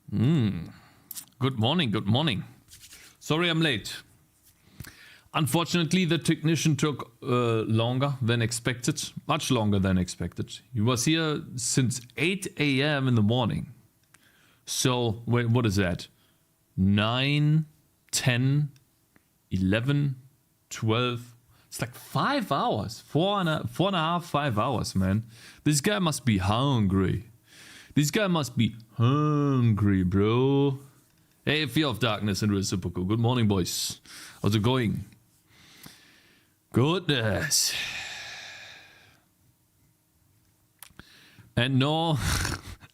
Good morning, good morning. Sorry I'm late. Unfortunately, the technician took longer than expected. Much longer than expected. He was here since 8 a.m. in the morning. So, wait, what is that? 9, 10, 11, 12. It's like 5 hours. 4.5, 5 hours, man. This guy must be hungry. This guy must be hungry, bro. Hey, Fear of Darkness and Reciprocal. Good morning, boys. How's it going? Goodness. And no,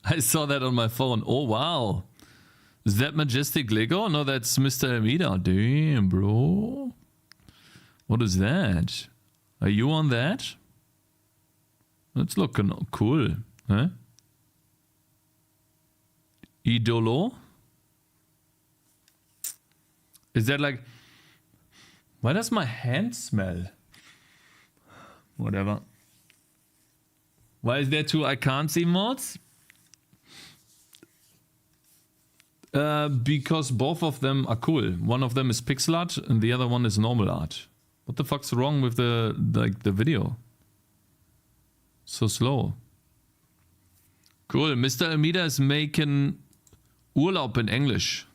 I saw that on my phone. Oh, wow. Is that Majestic Lego? No, that's Mr. Amida. Damn, bro. What is that? Are you on that? That's looking cool, huh? Idolo? Is that like... Why does my hand smell? Whatever. Why is there two I can't see mods? Because both of them are cool. One of them is pixel art and the other one is normal art. What the fuck's wrong with the video? So slow. Cool. Mr. Amida is making Urlaub in English.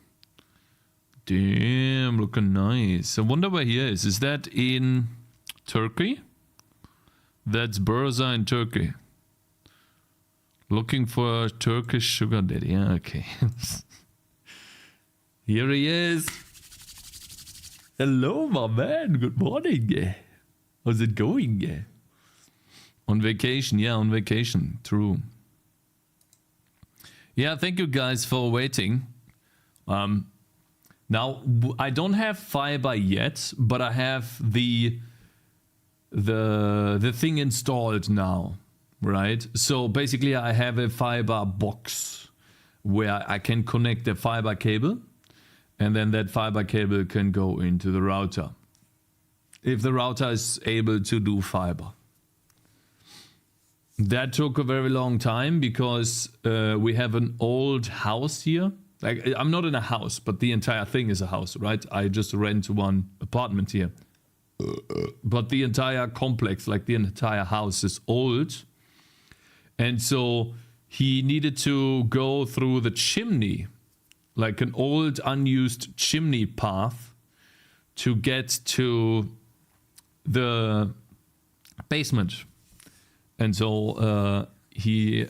Damn, looking nice. I wonder where he is. Is that in Turkey? That's Bursa in Turkey. Looking for a Turkish sugar daddy. Yeah, okay. Here he is. Hello, my man. Good morning. How's it going? On vacation. Yeah, on vacation. True. Yeah, thank you guys for waiting. Now, I don't have fiber yet, but I have the thing installed now, right? So basically I have a fiber box where I can connect the fiber cable, and then that fiber cable can go into the router. If the router is able to do fiber. That took a very long time because we have an old house here. Like, I'm not in a house, but the entire thing is a house, right? I just rent one apartment here. But the entire complex, like the entire house, is old. And so he needed to go through the chimney, like an old unused chimney path, to get to the basement. And so he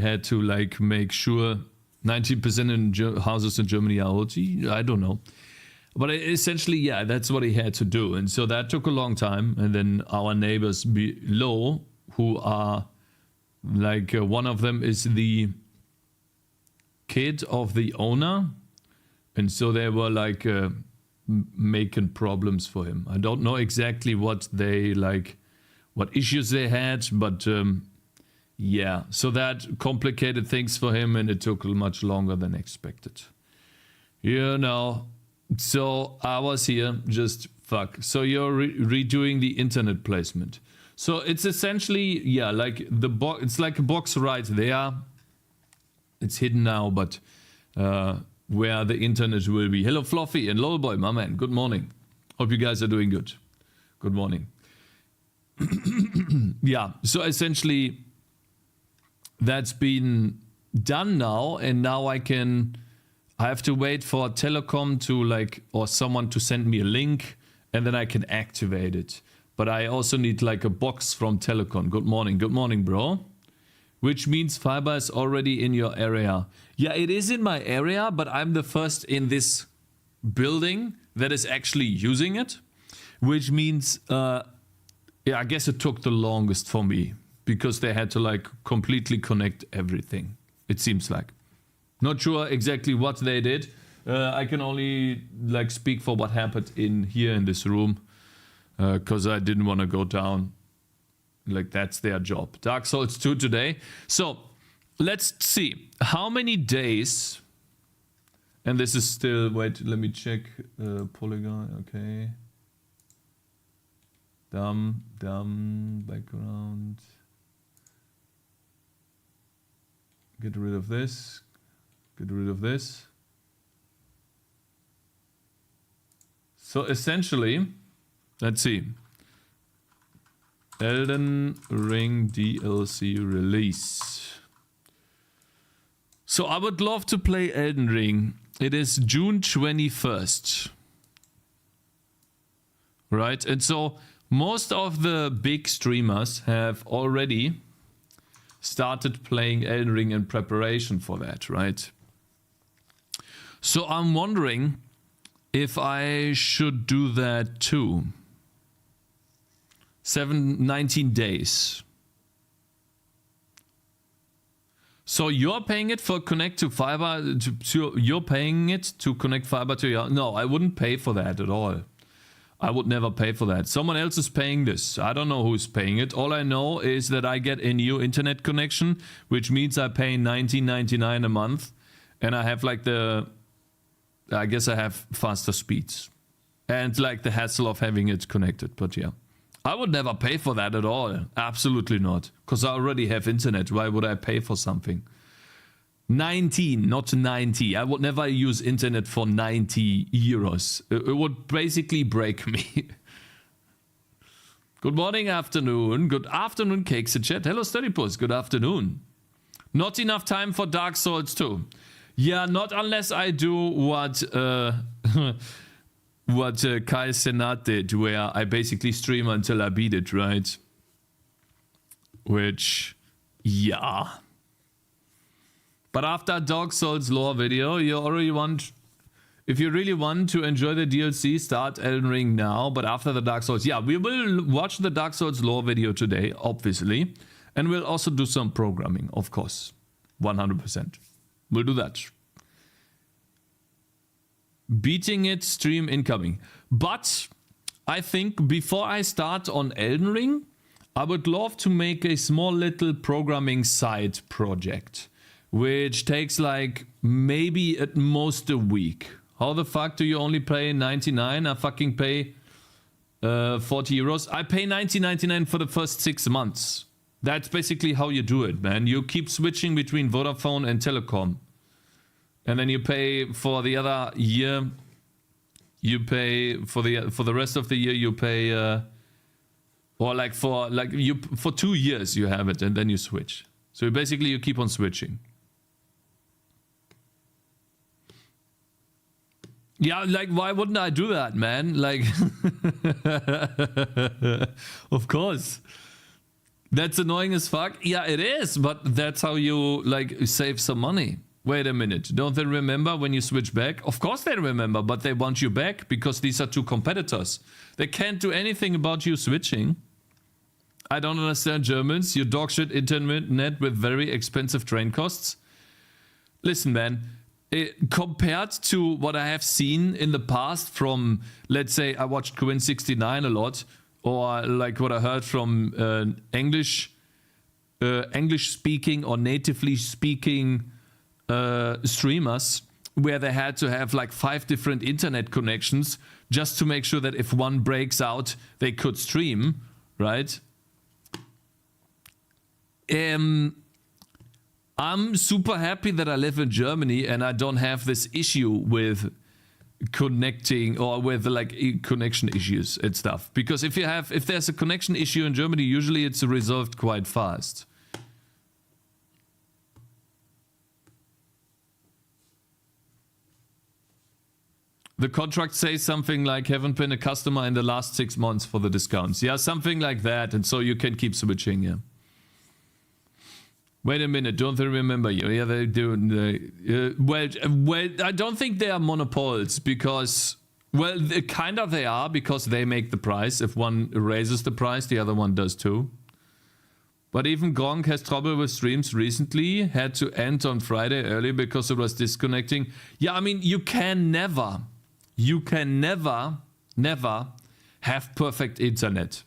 had to like make sure 90% in houses in Germany are old. I don't know. But essentially, yeah, that's what he had to do. And so that took a long time. And then our neighbors below, who are like, one of them is the kid of the owner. And so they were like making problems for him. I don't know exactly what they like, what issues they had, but yeah, so that complicated things for him and it took much longer than expected. You know, so I was here, just fuck. So you're redoing the internet placement. So it's essentially, yeah, like the box, it's like a box right there. It's hidden now, but where the internet will be. Hello Fluffy and Lolboy, my man, good morning. Hope you guys are doing good. Good morning. Yeah, so essentially that's been done now, and now I have to wait for telecom to like, or someone to send me a link, and then I can activate it. But I also need like a box from telecom. Good morning, bro. Which means fiber is already in your area. Yeah, it is in my area, but I'm the first in this building that is actually using it. Which means, yeah, I guess it took the longest for me. Because they had to like completely connect everything, it seems like. Not sure exactly what they did. I can only like speak for what happened in here in this room. Because I didn't want to go down. Like that's their job. Dark Souls 2 today. So let's see. How many days... And this is still... Wait, let me check. Polygon, okay. Dumb, background... Get rid of this. Get rid of this. So essentially, let's see. Elden Ring DLC release. So I would love to play Elden Ring. It is June 21st. Right? And so most of the big streamers have already started playing Elden Ring in preparation for that, right? So I'm wondering if I should do that too. 19 days. So you're paying it for connect to fiber. You're paying it to connect fiber to your. No, I wouldn't pay for that at all. I would never pay for that. Someone else is paying this. I don't know who's paying it. All I know is that I get a new internet connection, which means I pay $19.99 a month, and I have like the. I guess I have faster speeds, and like the hassle of having it connected. But yeah. I would never pay for that at all. Absolutely not. Because I already have internet. Why would I pay for something? 19, not 90. I would never use internet for 90 euros. It would basically break me. Good morning, afternoon. Good afternoon, Cakez in chat. Hello, Sturdypuss. Good afternoon. Not enough time for Dark Souls 2. Yeah, not unless I do what... what Kai Senat did, where I basically stream until I beat it, right? Which, yeah. But after Dark Souls lore video, you already want... If you really want to enjoy the DLC, start Elden Ring now. But after the Dark Souls... Yeah, we will watch the Dark Souls lore video today, obviously. And we'll also do some programming, of course. 100%. We'll do that. Beating it, stream incoming. But I think before I start on Elden Ring, I would love to make a small little programming side project, which takes like maybe at most a week. How the fuck do you only pay 99? I fucking pay 40 euros. I pay 19.99 for the first 6 months. That's basically how you do it, man. You keep switching between Vodafone and Telecom. And then you pay for the other year. You pay for the rest of the year. You pay, or like for 2 years you have it, and then you switch. So basically you keep on switching. Yeah, like why wouldn't I do that, man? Like, of course. That's annoying as fuck. Yeah, it is, but that's how you like save some money. Wait a minute, don't they remember when you switch back? Of course they remember, but they want you back because these are two competitors. They can't do anything about you switching. I don't understand Germans. You dogshit internet with very expensive train costs. Listen, man, compared to what I have seen in the past from, let's say, I watched Quinn69 a lot, or like what I heard from English speaking or natively speaking streamers, where they had to have like 5 different internet connections just to make sure that if one breaks out, they could stream, right? I'm super happy that I live in Germany and I don't have this issue with connecting or with like connection issues and stuff. Because if there's a connection issue in Germany, usually it's resolved quite fast. The contract says something like, haven't been a customer in the last 6 months for the discounts. Yeah, something like that. And so you can keep switching, yeah. Wait a minute, don't they remember you? Yeah, they do. Well, I don't think they are monopoles because, well, kind of they are because they make the price. If one raises the price, the other one does too. But even Gronk has trouble with streams recently. Had to end on Friday early because it was disconnecting. Yeah, I mean, you can never have perfect internet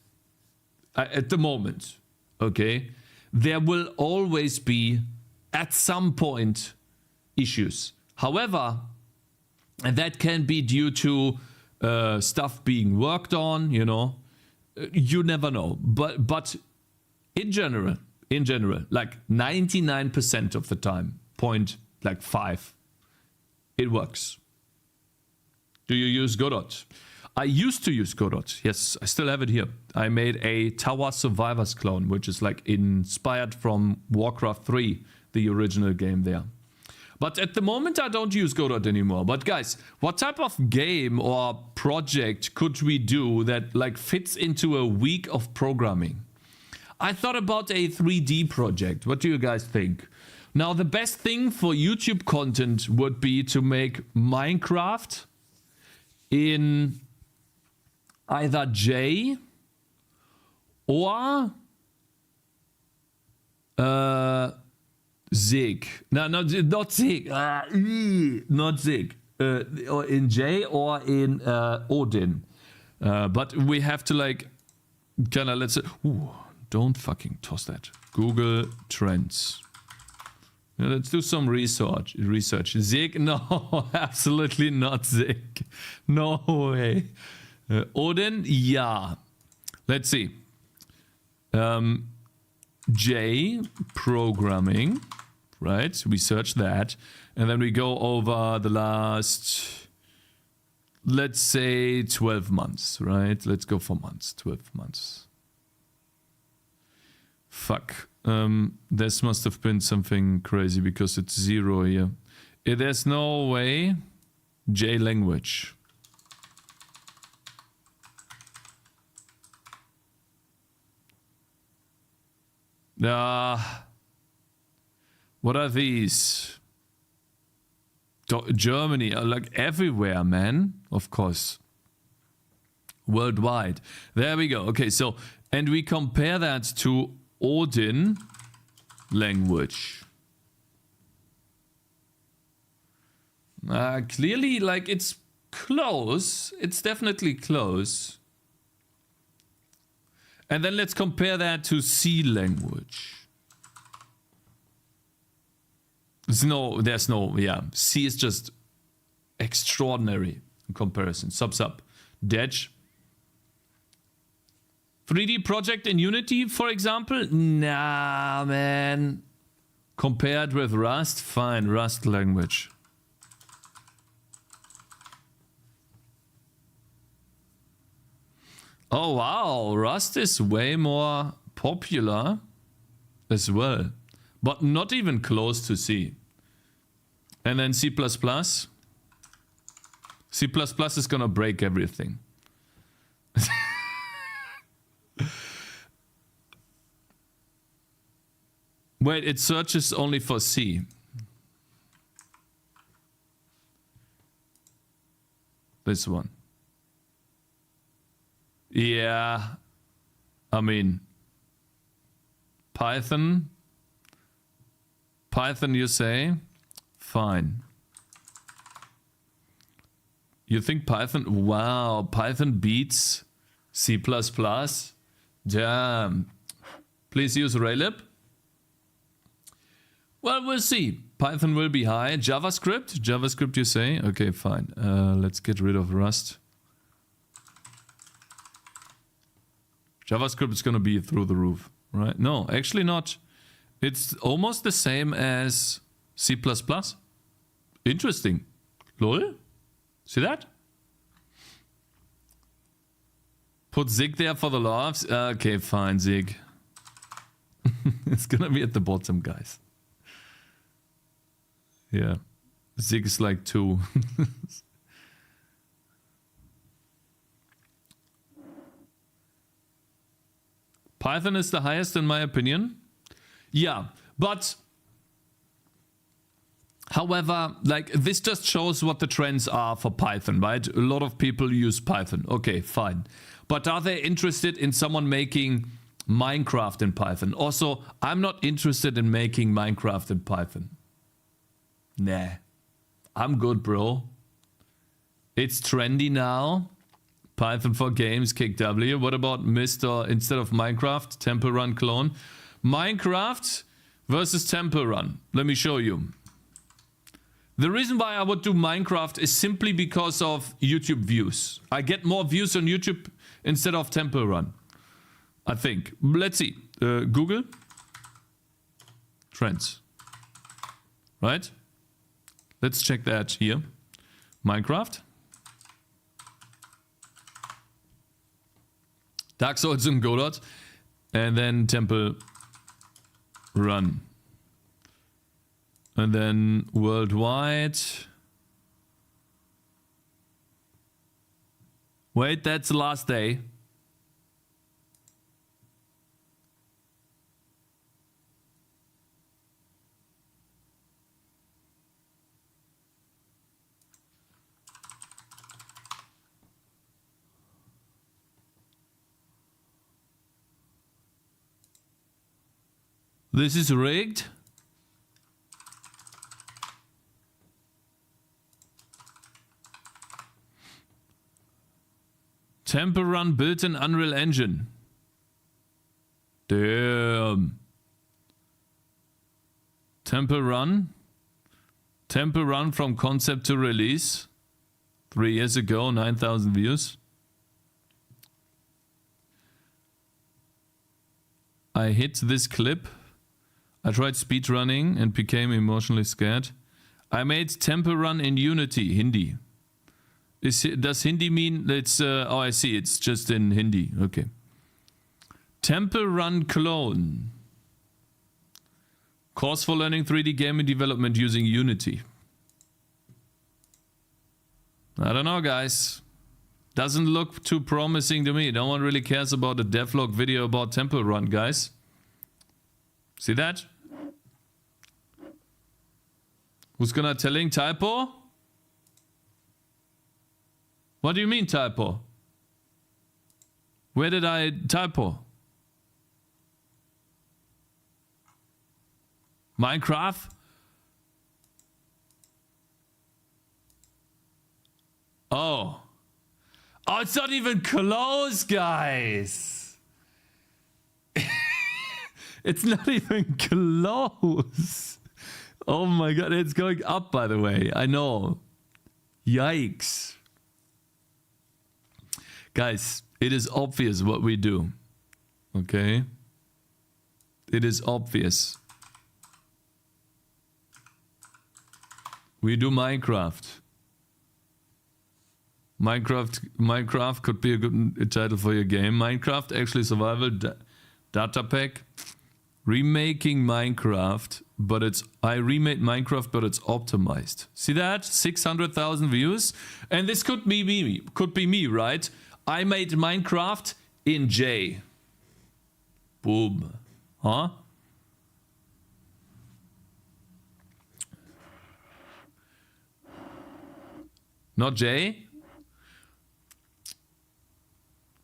at the moment, okay? There will always be, at some point, issues. However, and that can be due to stuff being worked on, you know. You never know. But in general, like 99% of the time, 0.5, it works. Do you use Godot? I used to use Godot. Yes, I still have it here. I made a Tower Survivors clone, which is like inspired from Warcraft 3, the original game there. But at the moment, I don't use Godot anymore. But guys, what type of game or project could we do that like fits into a week of programming? I thought about a 3D project. What do you guys think? Now, the best thing for YouTube content would be to make Minecraft in either J or Zig. No, not Zig. Not Zig. Or in J or in Odin. But we have to like kind of, let's say, ooh, don't fucking toss that. Google Trends. Yeah, let's do some research. Zig? No, absolutely not Zig. No way. Odin? Yeah. Let's see. J, programming. Right? We search that. And then we go over the last, let's say 12 months, right? Let's go for months. 12 months. Fuck. This must have been something crazy because it's 0 here. There's no way. J language. What are these? Germany, like everywhere, man. Of course. Worldwide. There we go. Okay, so, and we compare that to Odin language. Clearly, like, it's close. It's definitely close. And then let's compare that to C language. There's no, yeah. C is just extraordinary in comparison. Sub. Detch. 3D project in Unity, for example? Nah, man. Compared with Rust? Fine, Rust language. Oh, wow. Rust is way more popular as well. But not even close to C. And then C++. C++ is gonna break everything. Wait, it searches only for C. This one. Yeah. I mean, Python, you say? Fine. You think Python? Wow, Python beats C++? Damn. Please use Raylib. Well, we'll see. Python will be high. JavaScript, you say? Okay, fine. Let's get rid of Rust. JavaScript is going to be through the roof, right? No, actually not. It's almost the same as C++. Interesting. Lol. See that? Put Zig there for the laughs. Okay, fine, Zig. It's going to be at the bottom, guys. Yeah. Zig is like 2. Python is the highest in my opinion. Yeah, but however, like this just shows what the trends are for Python, right? A lot of people use Python. Okay, fine. But are they interested in someone making Minecraft in Python? Also, I'm not interested in making Minecraft in Python. Nah, I'm good, bro. It's trendy now. Python for games, kick W. What about Mr. instead of Minecraft, Temple Run clone? Minecraft versus Temple Run. Let me show you. The reason why I would do Minecraft is simply because of YouTube views. I get more views on YouTube instead of Temple Run. I think. Let's see. Google. Trends. Right? Let's check that here. Minecraft. Dark Souls and Godot. And then Temple Run. And then worldwide. Wait, that's the last day. This is rigged. Temple Run built in Unreal Engine. Damn. Temple Run. Temple Run from concept to release. 3 years ago, 9,000 views. I hit this clip. I tried speedrunning and became emotionally scared. I made Temple Run in Unity, Hindi. Does Hindi mean it's... oh, I see. It's just in Hindi. Okay. Temple Run clone. Course for learning 3D gaming development using Unity. I don't know, guys. Doesn't look too promising to me. No one really cares about a devlog video about Temple Run, guys. See that? Who's gonna telling typo? What do you mean typo? Where did I typo? Minecraft? Oh. Oh, it's not even close, guys. It's not even close. Oh my god, it's going up, by the way. I know. Yikes. Guys, it is obvious what we do. Okay? It is obvious. We do Minecraft. Minecraft could be a good title for your game. Minecraft, actually survival data pack. Remaking Minecraft, but I remade Minecraft, but it's optimized. See that? 600,000 views, and this could be me. Could be me, right? I made Minecraft in J. Boom. Huh? Not J.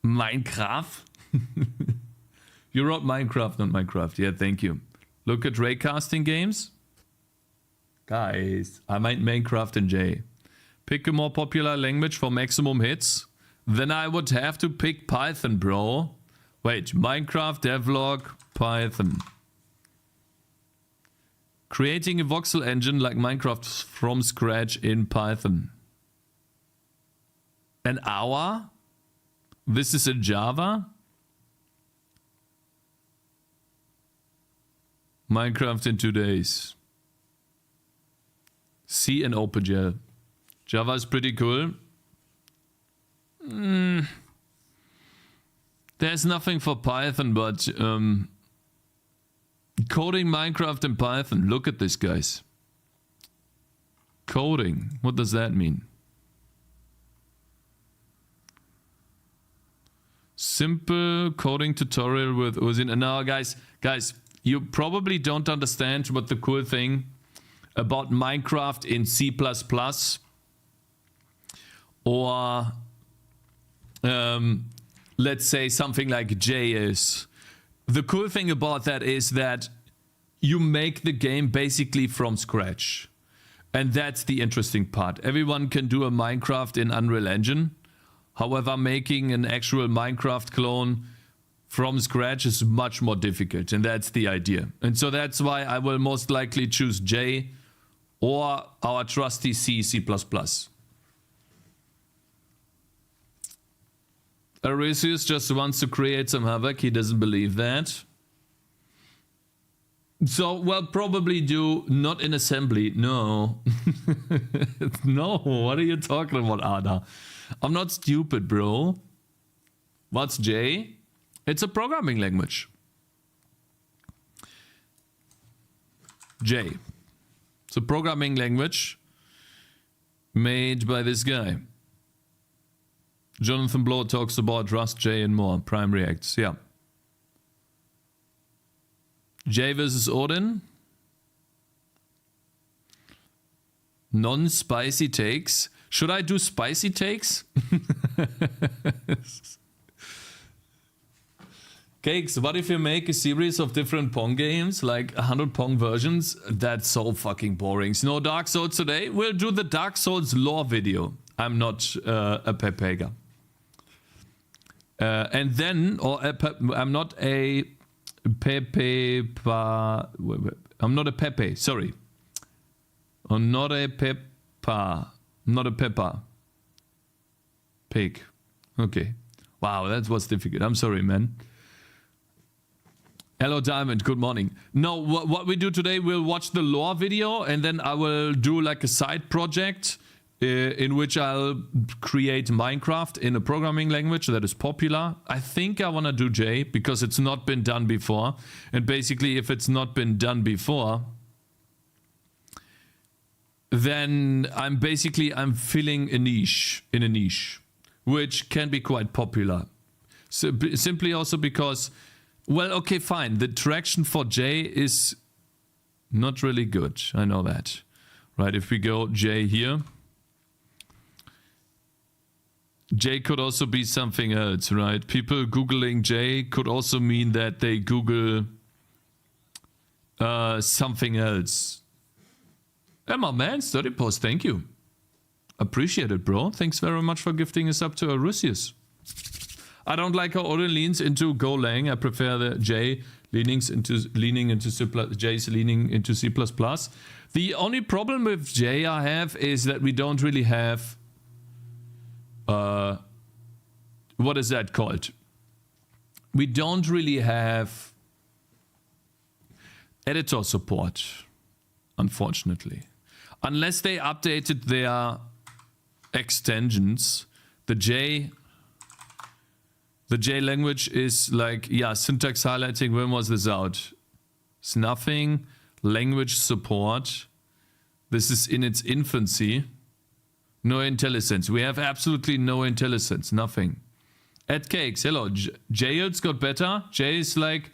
Minecraft. You wrote Minecraft, not Minecraft. Yeah, thank you. Look at raycasting games. Guys, I made Minecraft in J. Pick a more popular language for maximum hits. Then I would have to pick Python, bro. Wait, Minecraft, devlog, Python. Creating a voxel engine like Minecraft from scratch in Python. An hour? This is in Java? Minecraft in 2 days. C and OpenGL. Java is pretty cool. There's nothing for Python, but coding Minecraft in Python. Look at this, guys. Coding. What does that mean? Simple coding tutorial with Uzin. And now, guys, you probably don't understand what the cool thing about Minecraft in C++ or let's say something like J is. The cool thing about that is that you make the game basically from scratch. And that's the interesting part. Everyone can do a Minecraft in Unreal Engine. However, making an actual Minecraft clone from scratch is much more difficult, and that's the idea. And so that's why I will most likely choose J or our trusty C, C++. Arisius just wants to create some havoc. He doesn't believe that. So, well, probably do not in assembly. No. No, what are you talking about, Ada? I'm not stupid, bro. What's J? It's a programming language. J. It's a programming language made by this guy. Jonathan Blow talks about Rust, J, and more. Prime reacts, yeah. J versus Odin. Non-spicy takes. Should I do spicy takes? Cakes, what if you make a series of different Pong games, like 100 Pong versions? That's so fucking boring. No Dark Souls today? We'll do the Dark Souls lore video. I'm not a Pepega. And then, I'm not a Pepe. I'm not a Pepe, sorry. I'm not a Peppa. Not a Peppa. Pig. Okay. Wow, that was difficult. I'm sorry, man. Hello, Diamond. Good morning. No, what we do today, we'll watch the lore video, and then I will do like a side project in which I'll create Minecraft in a programming language that is popular. I think I want to do J because it's not been done before. And basically, if it's not been done before, then I'm filling a niche in a niche, which can be quite popular. So, simply also because, well, okay, fine. The traction for J is not really good. I know that, right? If we go J here, J could also be something else, right? People Googling J could also mean that they Google something else. Emma, man, study post, thank you. Appreciate it, bro. Thanks very much for gifting us up to Arusius. I don't like how Odin leans into Golang. I prefer the J leaning into C++, J's leaning into C++. The only problem with J I have is that we don't really have what is that called? We don't really have editor support, unfortunately. Unless they updated their extensions, the J language is like, yeah, syntax highlighting. When was this out? It's nothing. Language support. This is in its infancy. No IntelliSense. We have absolutely no IntelliSense. Nothing. At Cakes. Hello. Jails got better. J is like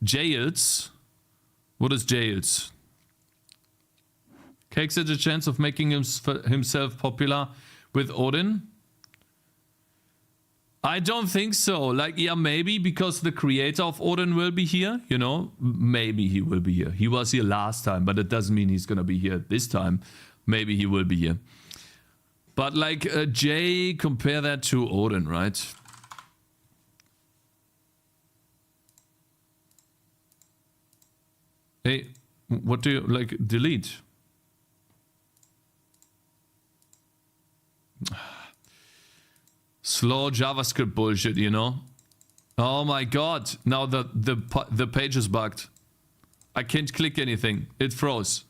Jails. What is Jails? Cakes had a chance of making himself popular with Odin. I don't think so. Like, yeah, maybe because the creator of Odin will be here, you know? Maybe he will be here. He was here last time, but it doesn't mean he's gonna be here this time. Maybe he will be here. But like, Jay, compare that to Odin, right? Hey, what do you, like, delete? Slow JavaScript bullshit, you know? Oh my god, now the page is bugged. I can't click anything. It froze.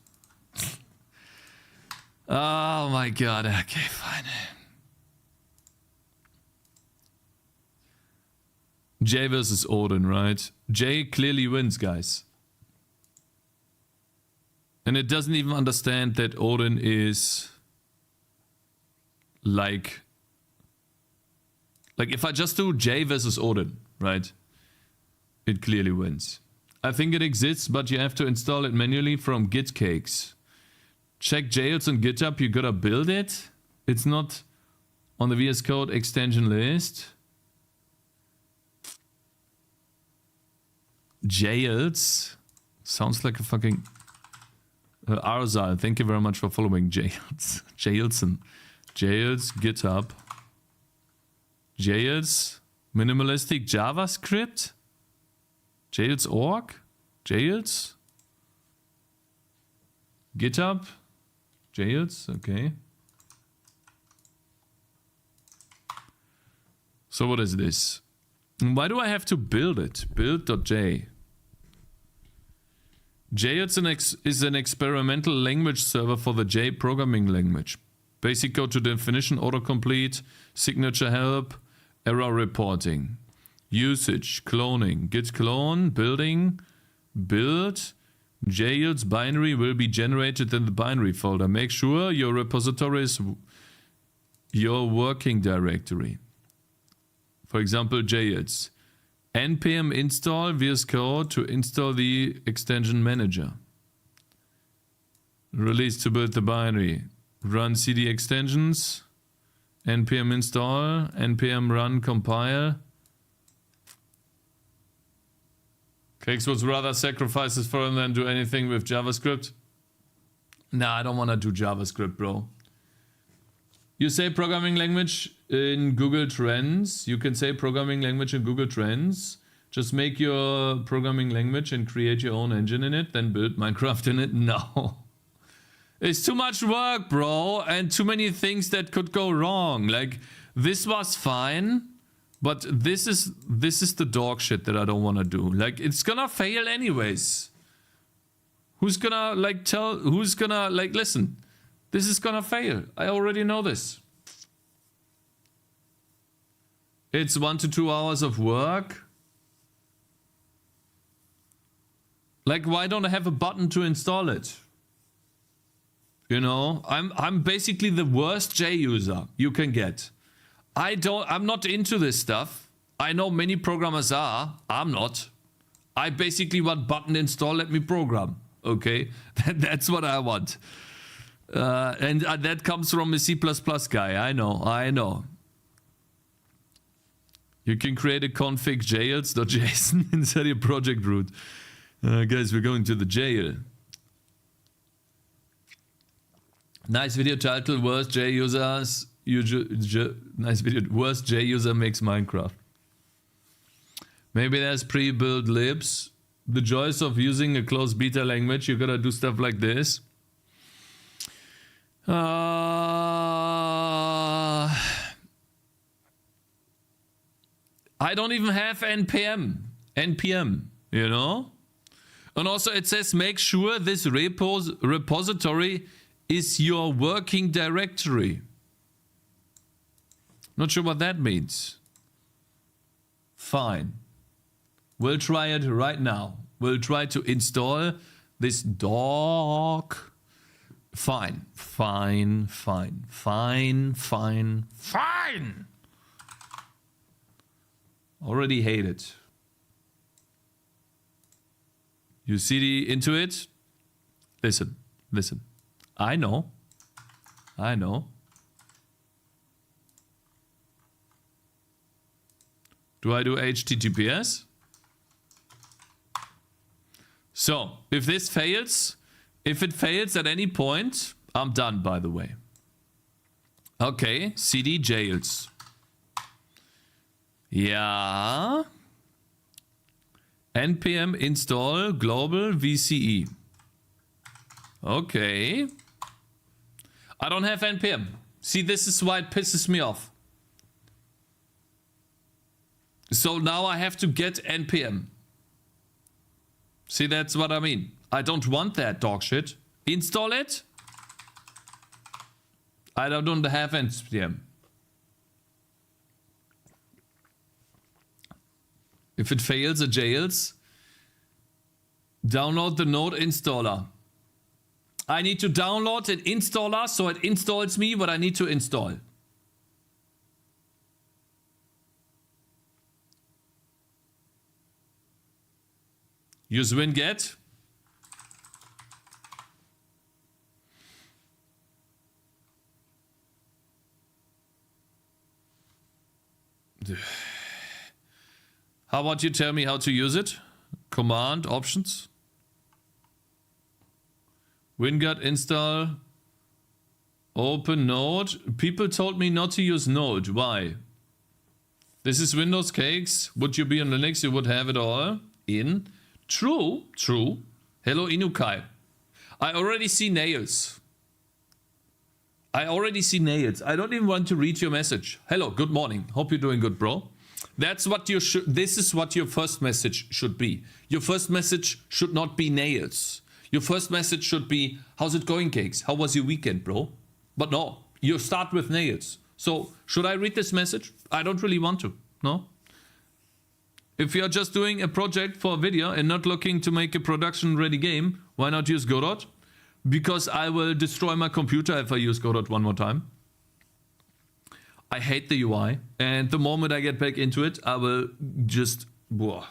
Oh my god, okay, fine. J versus Odin, right? J clearly wins, guys. And it doesn't even understand that Odin is like if I just do J versus Odin, right? It clearly wins. I think it exists, but you have to install it manually from Git Cakes. Check Jails on GitHub, you gotta build it. It's not on the VS Code extension list. Jails sounds like a fucking Arzal. Thank you very much for following Jails. Jailson. Jails, GitHub. Jails, minimalistic JavaScript. Jails org. Jails. GitHub. Jails, okay. So what is this? Why do I have to build it? Build.j. Cakez is an experimental language server for the J programming language. Basic code to definition, autocomplete, signature help, error reporting, usage, cloning, git clone, building, build. Cakez binary will be generated in the binary folder. Make sure your repository is your working directory. For example, Cakez. npm install VS Code to install the extension manager. Release to build the binary. Run cd extensions. npm install. npm run compile. Cakez would rather sacrifice his forum than do anything with JavaScript. Nah, I don't want to do JavaScript, bro. You say programming language in Google Trends. You can say programming language in Google Trends. Just make your programming language and create your own engine in it, then build Minecraft in it. No. It's too much work, bro, and too many things that could go wrong. Like, this was fine, but this is the dog shit that I don't want to do. Like, it's gonna fail anyways. Who's gonna, like, listen, this is gonna fail. I already know this. It's 1 to 2 hours of work. Like, why don't I have a button to install it? You know, I'm basically the worst J user you can get. I'm not into this stuff. I know many programmers are. I'm not. I basically want button install, let me program. Okay, that's what I want. And that comes from a C++ guy. I know. You can create a config jails.json inside your project root. Guys, we're going to the jail. Nice video title, worst J users. Nice video, worst J user makes Minecraft. Maybe there's pre-built libs. The joys of using a closed beta language, you gotta do stuff like this. I don't even have npm, you know? And also it says make sure this repository is your working directory. Not sure what that means. Fine. We'll try it right now. We'll try to install this dog. Fine. Already hate it. You see the into it? Listen. I know. Do I do HTTPS? So, if this fails, if it fails at any point, I'm done, by the way. Okay, cd jails. Yeah. npm install global VCE. Okay. I don't have npm. See, this is why it pisses me off. So now I have to get npm. See, that's what I mean. I don't want that dog shit. Install it. I don't have npm. If it fails, it jails. Download the node installer. I need to download an installer so it installs me what I need to install. Use winget. How about you tell me how to use it? Command, options. Winget install. Open node. People told me not to use node. Why? This is Windows Cakez. Would you be on Linux, you would have it all in. True. Hello, Inukai. I already see nails. I don't even want to read your message. Hello, good morning. Hope you're doing good, bro. That's what you should. This is what your first message should be. Your first message should not be nails. Your first message should be, how's it going, Cakez? How was your weekend, bro? But no, you start with nails. So, should I read this message? I don't really want to, no? If you're just doing a project for a video and not looking to make a production-ready game, why not use Godot? Because I will destroy my computer if I use Godot one more time. I hate the UI, and the moment I get back into it, I will just... Whoa.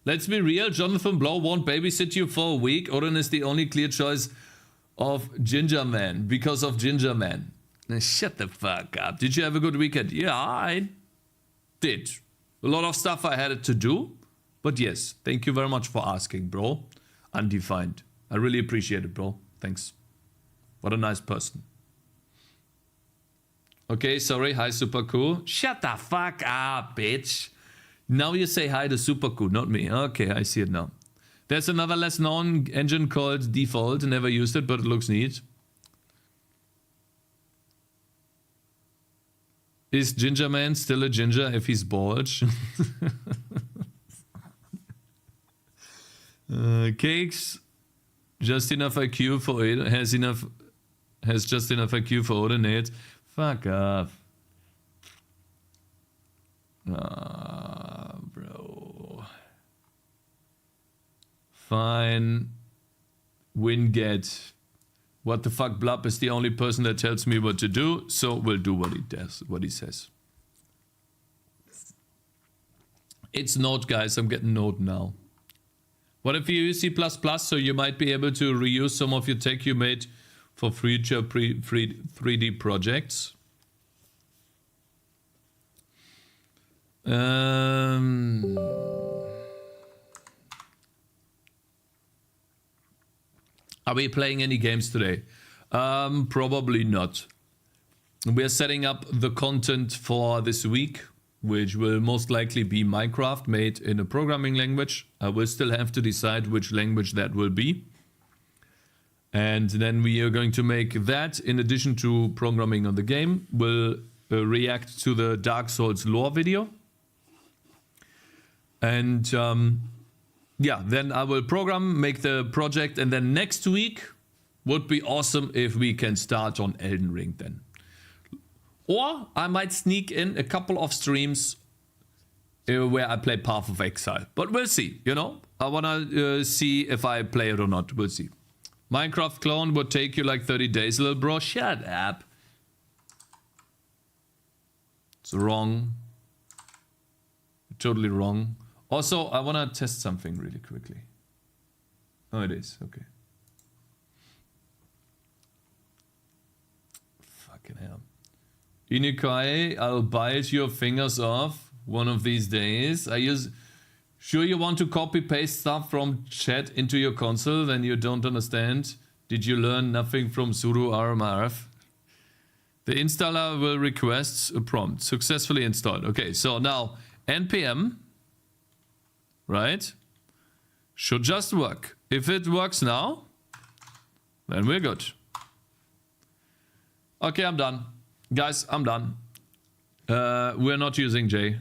Let's be real, Jonathan Blow won't babysit you for a week. Odin is the only clear choice of Ginger Man, because of Ginger Man. Now, shut the fuck up. Did you have a good weekend? Yeah, I did. A lot of stuff I had to do, but yes, thank you very much for asking, bro. Undefined. I really appreciate it, bro. Thanks. What a nice person. Okay, sorry. Hi, Super Cool. Shut the fuck up, bitch. Now you say hi to Super Cool, not me. Okay, I see it now. There's another less known engine called Default. Never used it, but it looks neat. Is Ginger Man still a ginger if he's bald? Cakez. Just enough IQ for it. Has just enough IQ for ordinate. Fuck off. Ah, bro. Fine. Winget. What the fuck, Blub is the only person that tells me what to do, so we'll do what he does, what he says. It's Node, guys. I'm getting Node now. What if you use C++, so you might be able to reuse some of your tech you made for future 3D projects? Are we playing any games today? Probably not. We're setting up the content for this week, which will most likely be Minecraft made in a programming language. I will still have to decide which language that will be. And then we are going to make that in addition to programming on the game. We'll react to the Dark Souls lore video. And yeah, then I will program, make the project, and then next week would be awesome if we can start on Elden Ring then. Or I might sneak in a couple of streams where I play Path of Exile. But we'll see, you know. I want to see if I play it or not. We'll see. Minecraft clone would take you like 30 days, little bro. Shut up. It's wrong. Totally wrong. Also, I want to test something really quickly. Oh, it is. Okay. Fucking hell. Inikai, I'll bite your fingers off one of these days. Sure you want to copy paste stuff from chat into your console, then you don't understand? Did you learn nothing from sudo rmrf? The installer will request a prompt. Successfully installed. Okay, so now npm, right? Should just work. If it works now, then we're good. Okay, I'm done. Guys, I'm done. We're not using J.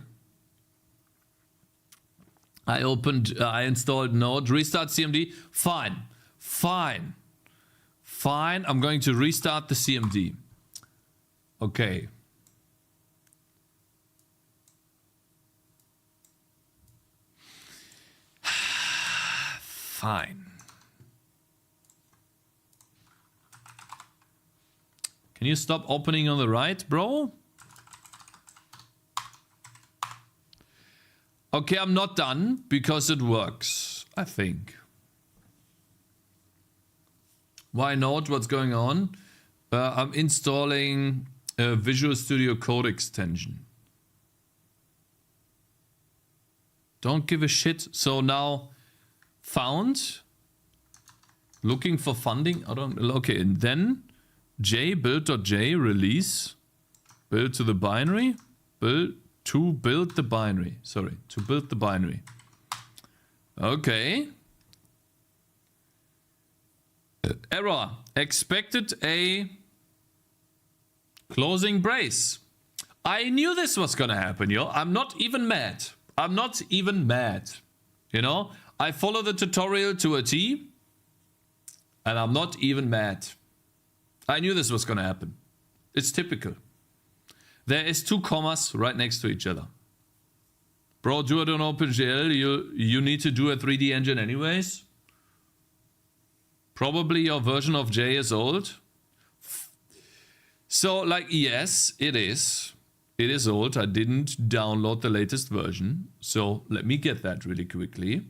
I installed Node. Restart CMD. Fine. Fine. Fine. I'm going to restart the CMD. Okay. Fine. Can you stop opening on the right, bro? Okay, I'm not done because it works, I think. Why not? What's going on? I'm installing a Visual Studio Code extension. Don't give a shit. So now, found. Looking for funding. I don't. Okay, and then build.j release. Build to the binary. To build the binary. Sorry, to build the binary. Okay. Error. Expected a closing brace. I knew this was gonna happen, yo. I'm not even mad. I'm not even mad. You know? I follow the tutorial to a T. And I'm not even mad. I knew this was gonna happen. It's typical. There is 2 commas right next to each other. Bro, do it on OpenGL. You need to do a 3D engine anyways. Probably your version of J is old. So, like, yes, it is. It is old. I didn't download the latest version. So, let me get that really quickly.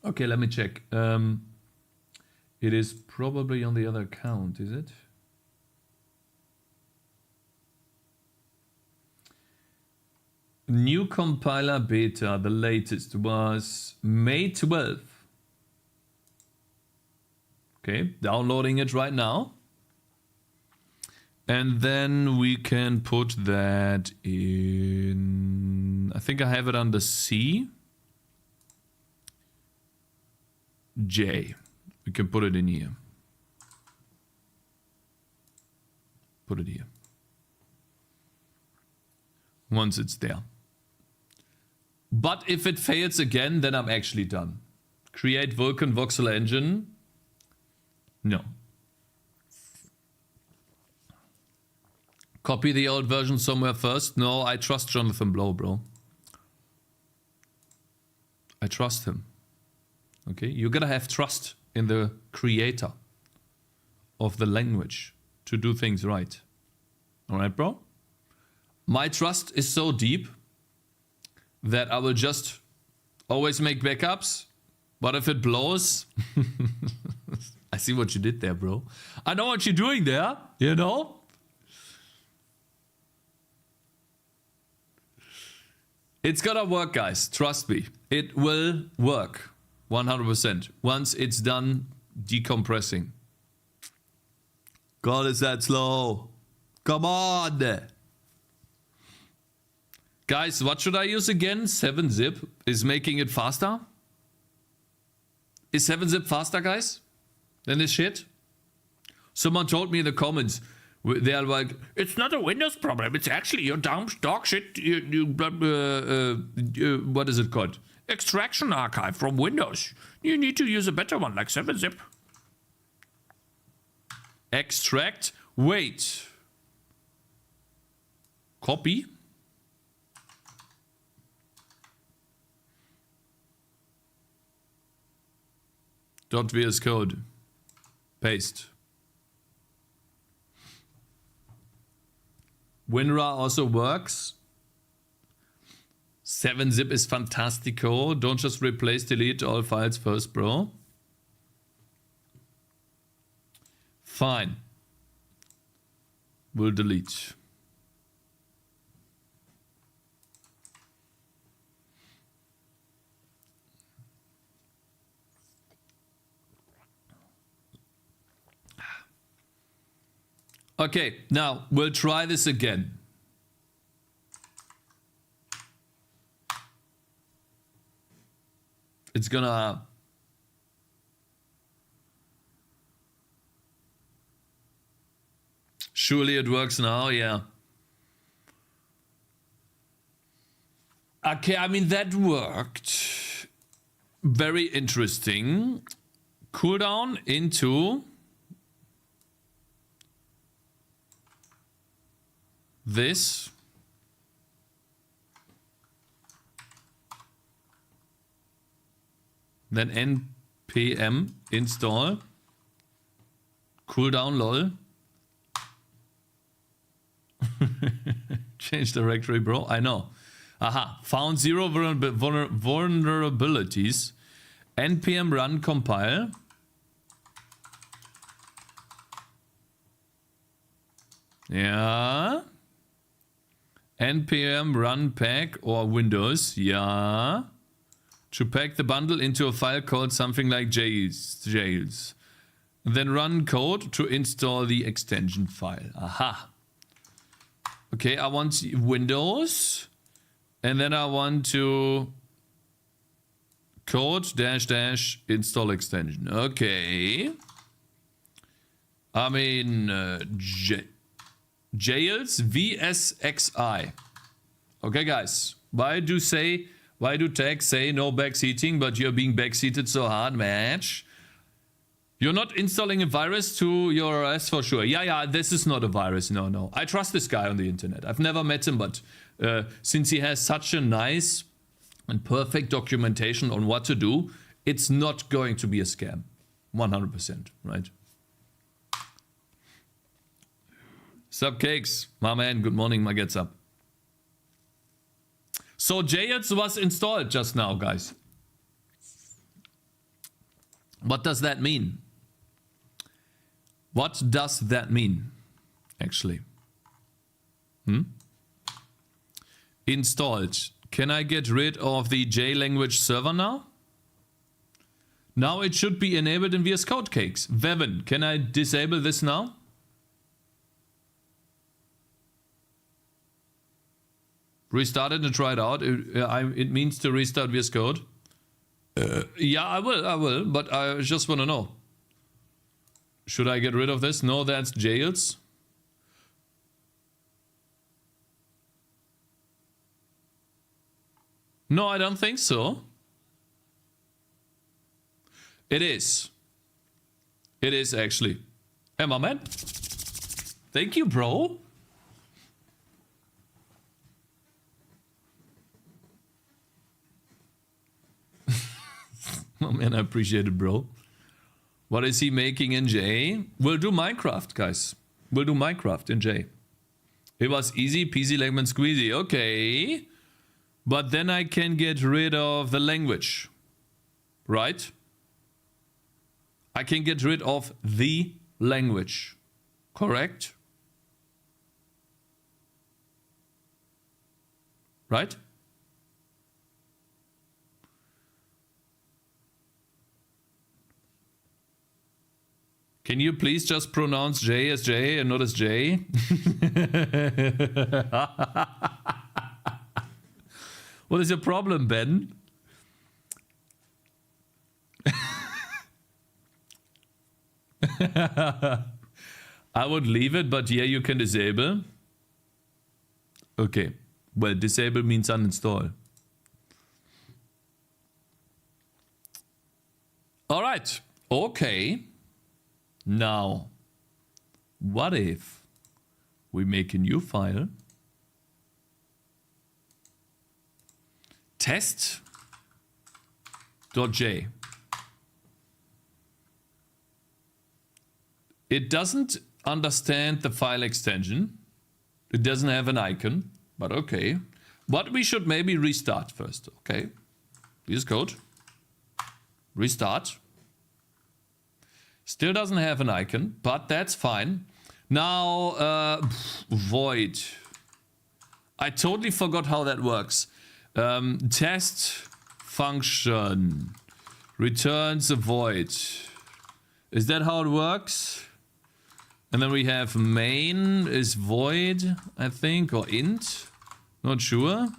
Okay, let me check. It is probably on the other account, is it? New compiler beta, the latest was May 12th. Okay, downloading it right now. And then we can put that in, I think I have it under C. J. We can put it in here. Put it here. Once it's there. But if it fails again, then I'm actually done. Create Vulkan voxel engine. No. Copy the old version somewhere first. No, I trust Jonathan Blow, bro. I trust him. Okay, you gotta have trust in the creator of the language to do things right. All right, bro? My trust is so deep that I will just always make backups. But if it blows, I see what you did there, bro. I know what you're doing there, you know? It's gonna work, guys. Trust me. It will work. 100%. Once it's done decompressing. God, is that slow? Come on! Guys, what should I use again? 7-zip is making it faster? Is 7-zip faster, guys? Than this shit? Someone told me in the comments, they're like, it's not a Windows problem, it's actually your dumb dog shit, what is it called? Extraction archive from Windows. You need to use a better one, like 7-zip. Extract? Wait. Copy? .vs code. Paste. WinRAR also works. 7-zip is fantastico. Don't just replace, delete all files first, bro. Fine. We'll delete. Okay, now we'll try this again. It's gonna... Surely it works now, yeah. Okay, I mean, that worked. Very interesting. Cooldown into... this. Then npm install. Cooldown lol. Change directory, bro. I know. Aha. Found 0 vulnerabilities. npm run compile. Yeah. npm run pack or Windows. Yeah. To pack the bundle into a file called something like jails. Then run code to install the extension file. Aha. Okay, I want Windows. And then I want to code -- install extension. Okay. I mean, jails VSXI. Okay, guys. Why do tags say no backseating, but you're being backseated so hard, match? You're not installing a virus to your OS for sure. Yeah, this is not a virus. No. I trust this guy on the internet. I've never met him, but since he has such a nice and perfect documentation on what to do, it's not going to be a scam. 100%, right? Sup, Cakez? My man, good morning, my gets up. So Cakez was installed just now, guys. What does that mean? What does that mean, actually? Installed. Can I get rid of the J language server now? Now it should be enabled in VS Code, Cakez. Vevin, can I disable this now? Restart it and try it out. It means to restart VS Code. Yeah, I will, but I just want to know. Should I get rid of this? No, that's jails. No, I don't think so. It is. It is actually. Hey, my man. Thank you, bro. Oh man, I appreciate it, bro. What is he making in J? We'll do Minecraft, guys. We'll do Minecraft in J. It was easy peasy lemon squeezy. Okay. But then I can get rid of the language. Right? I can get rid of the language. Correct? Right? Can you please just pronounce J as J and not as J? What is your problem, Ben? I would leave it, but yeah, you can disable. Okay. Well, disable means uninstall. All right. Okay. Now, what if we make a new file? Test.j. It doesn't understand the file extension. It doesn't have an icon, but okay. But we should maybe restart first, okay? VS Code. Restart. Still doesn't have an icon, but that's fine. Now, void. I totally forgot how that works. Test function returns a void. Is that how it works? And then we have main is void, I think, or int. Not sure.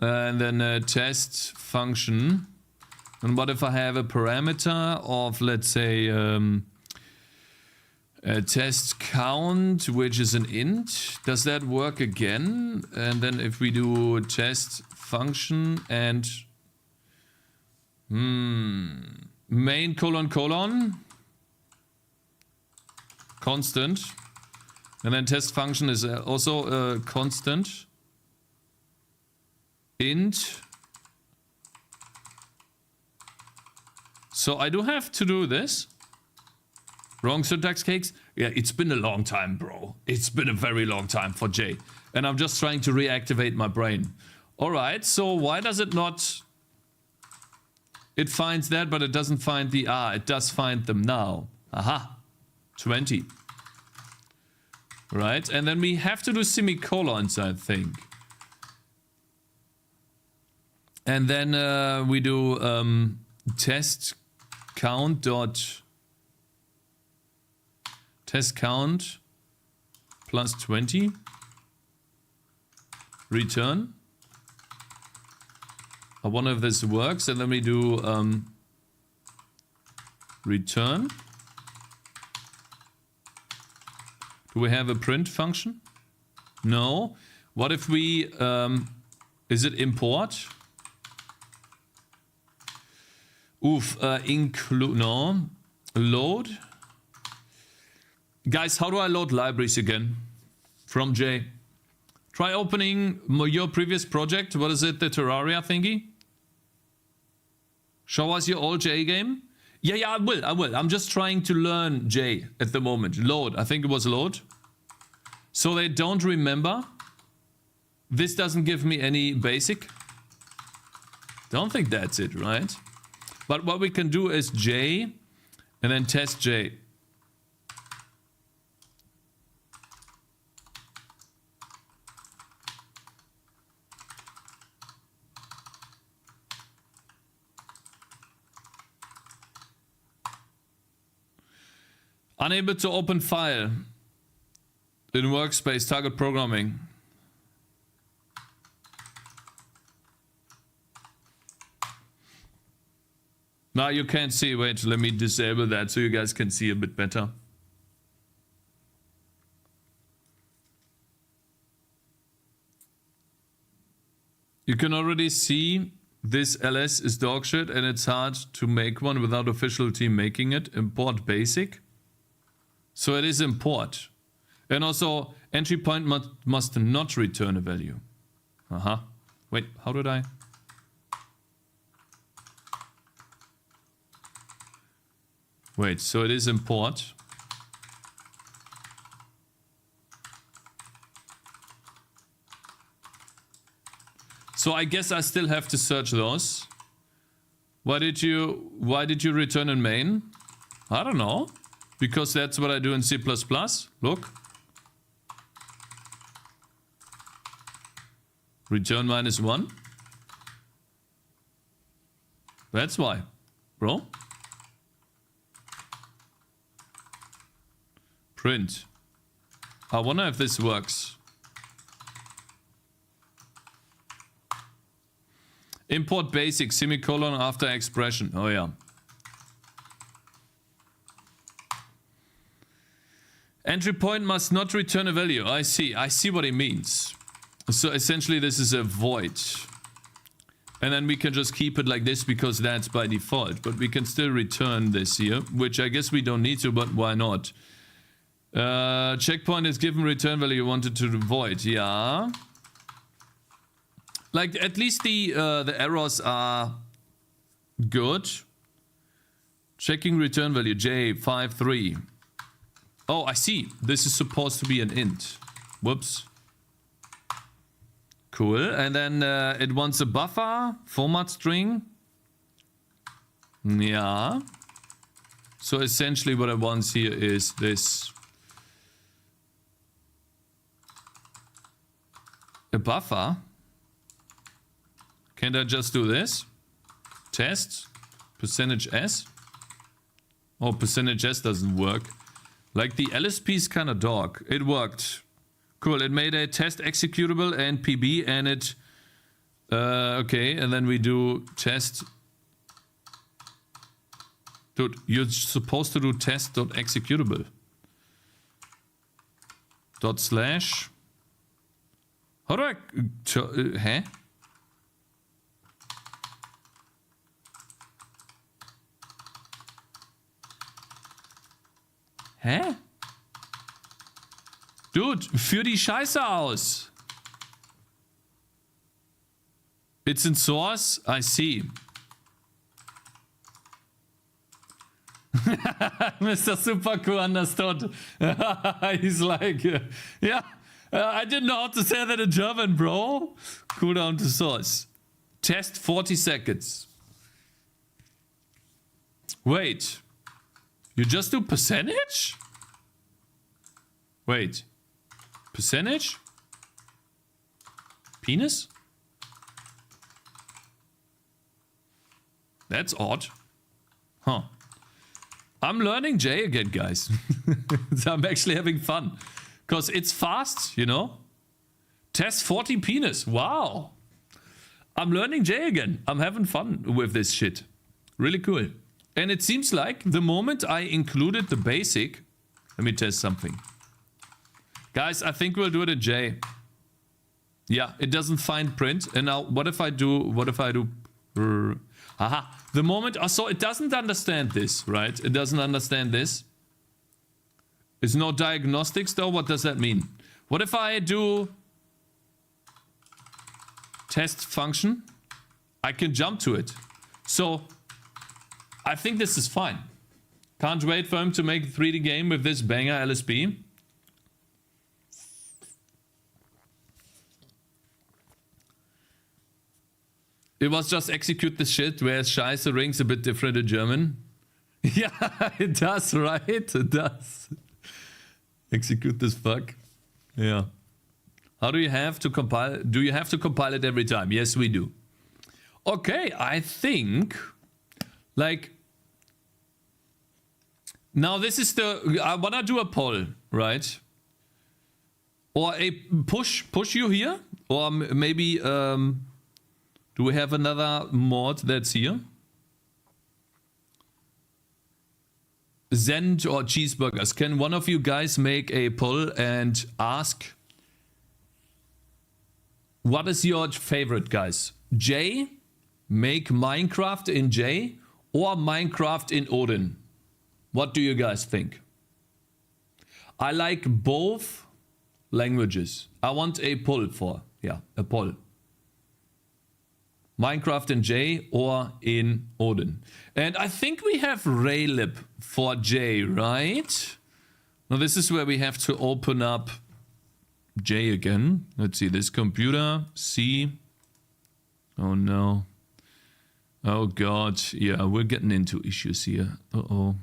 And then test function. And what if I have a parameter of, let's say, a test count, which is an int? Does that work again? And then if we do test function and main colon constant, and then test function is also a constant int. So I do have to do this. Wrong syntax, Cakez? Yeah, it's been a long time, bro. It's been a very long time for J. And I'm just trying to reactivate my brain. All right, so why does it not... It finds that, but it doesn't find the... it does find them now. Aha. 20. Right, and then we have to do semicolons, I think. And then we do test count dot test count plus 20 return. I wonder if this works, and then we do return. Do we have a print function? No. What if we, is it import? Oof, include, no. Load. Guys, how do I load libraries again? From Jay. Try opening your previous project. What is it, the Terraria thingy? Show us your old J game. Yeah, I will. I'm just trying to learn J at the moment. Load, I think it was load. So they don't remember. This doesn't give me any basic. Don't think that's it, right? But what we can do is J and then test J. Unable to open file in workspace, target programming. Now you can't see. Wait, let me disable that so you guys can see a bit better. You can already see this ls is dogshit and it's hard to make one without official team making it. Import basic. So it is import. And also entry point must not return a value. Wait, how did I? Wait, so it is import. So I guess I still have to search those. Why did you return in main? I don't know. Because that's what I do in C++. Look. Return -1. That's why, bro. Print. I wonder if this works. Import basic semicolon after expression. Oh yeah. Entry point must not return a value. I see what it means. So essentially this is a void. And then we can just keep it like this because that's by default. But we can still return this here, which I guess we don't need to, but why not? Checkpoint is given return value you wanted to void. Yeah. Like at least the errors are good. Checking return value J53. Oh, I see. This is supposed to be an int. Whoops. Cool. And then it wants a buffer format string. Yeah. So essentially what it wants here is this. A buffer. Can't I just do this? Test. %s. Oh, %s doesn't work. Like the LSP is kind of dog. It worked. Cool. It made a test executable and PB and it... okay, and then we do test... Dude, you're supposed to do test.executable. /. How do I... huh? Hä? Dude, führ die Scheiße aus. It's in source? I see. Mr. Supercool understood. He's like, yeah, I didn't know how to say that in German, bro. Cool down to source. Test 40 seconds. Wait. You just do percentage? Wait. Percentage? Penis? That's odd. Huh. I'm learning J again, guys. I'm actually having fun. Because it's fast, you know? Test 40 penis. Wow. I'm learning J again. I'm having fun with this shit. Really cool. And it seems like the moment I included the basic... Let me test something. Guys, I think we'll do it in J. Yeah, it doesn't find print. And now, what if I do... Aha. The moment... So it doesn't understand this, right? It doesn't understand this. It's no diagnostics, though. What does that mean? What if I do... test function? I can jump to it. So, I think this is fine. Can't wait for him to make a 3D game with this banger LSP. It was just execute the shit, whereas Scheiße rings a bit different in German. Yeah, it does, right? It does. Execute this fuck. Yeah. How do you have to compile? Do you have to compile it every time? Yes, we do. Okay, I think... like... now this is the... I wanna do a poll, right? Or a push you here? Or maybe... do we have another mod that's here? Zend or cheeseburgers. Can one of you guys make a poll and ask... what is your favorite, guys? J? Make Minecraft in J? Or Minecraft in Odin? What do you guys think? I like both languages. I want a poll for... yeah, a poll. Minecraft in J or in Odin. And I think we have Raylib for J, right? Now this is where we have to open up J again. Let's see, this computer, C. Oh no. Oh god, yeah, we're getting into issues here. Uh-oh.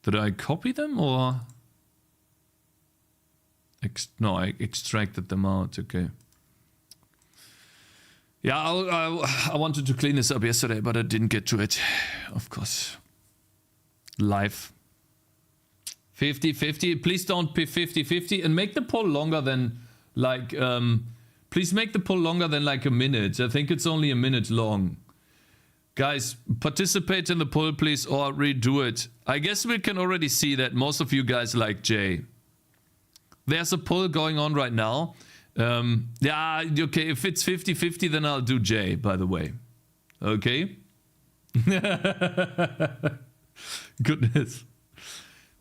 Did I copy them or... no, I extracted them out, okay. Yeah, I wanted to clean this up yesterday, but I didn't get to it. Of course. Live. 50-50. Please don't be 50-50. And make the poll longer than, like... please make the poll longer than, like, a minute. I think it's only a minute long. Guys, participate in the poll, please, or redo it. I guess we can already see that most of you guys like J. There's a poll going on right now. Yeah, okay, if it's 50-50, then I'll do J, by the way. Okay? Goodness.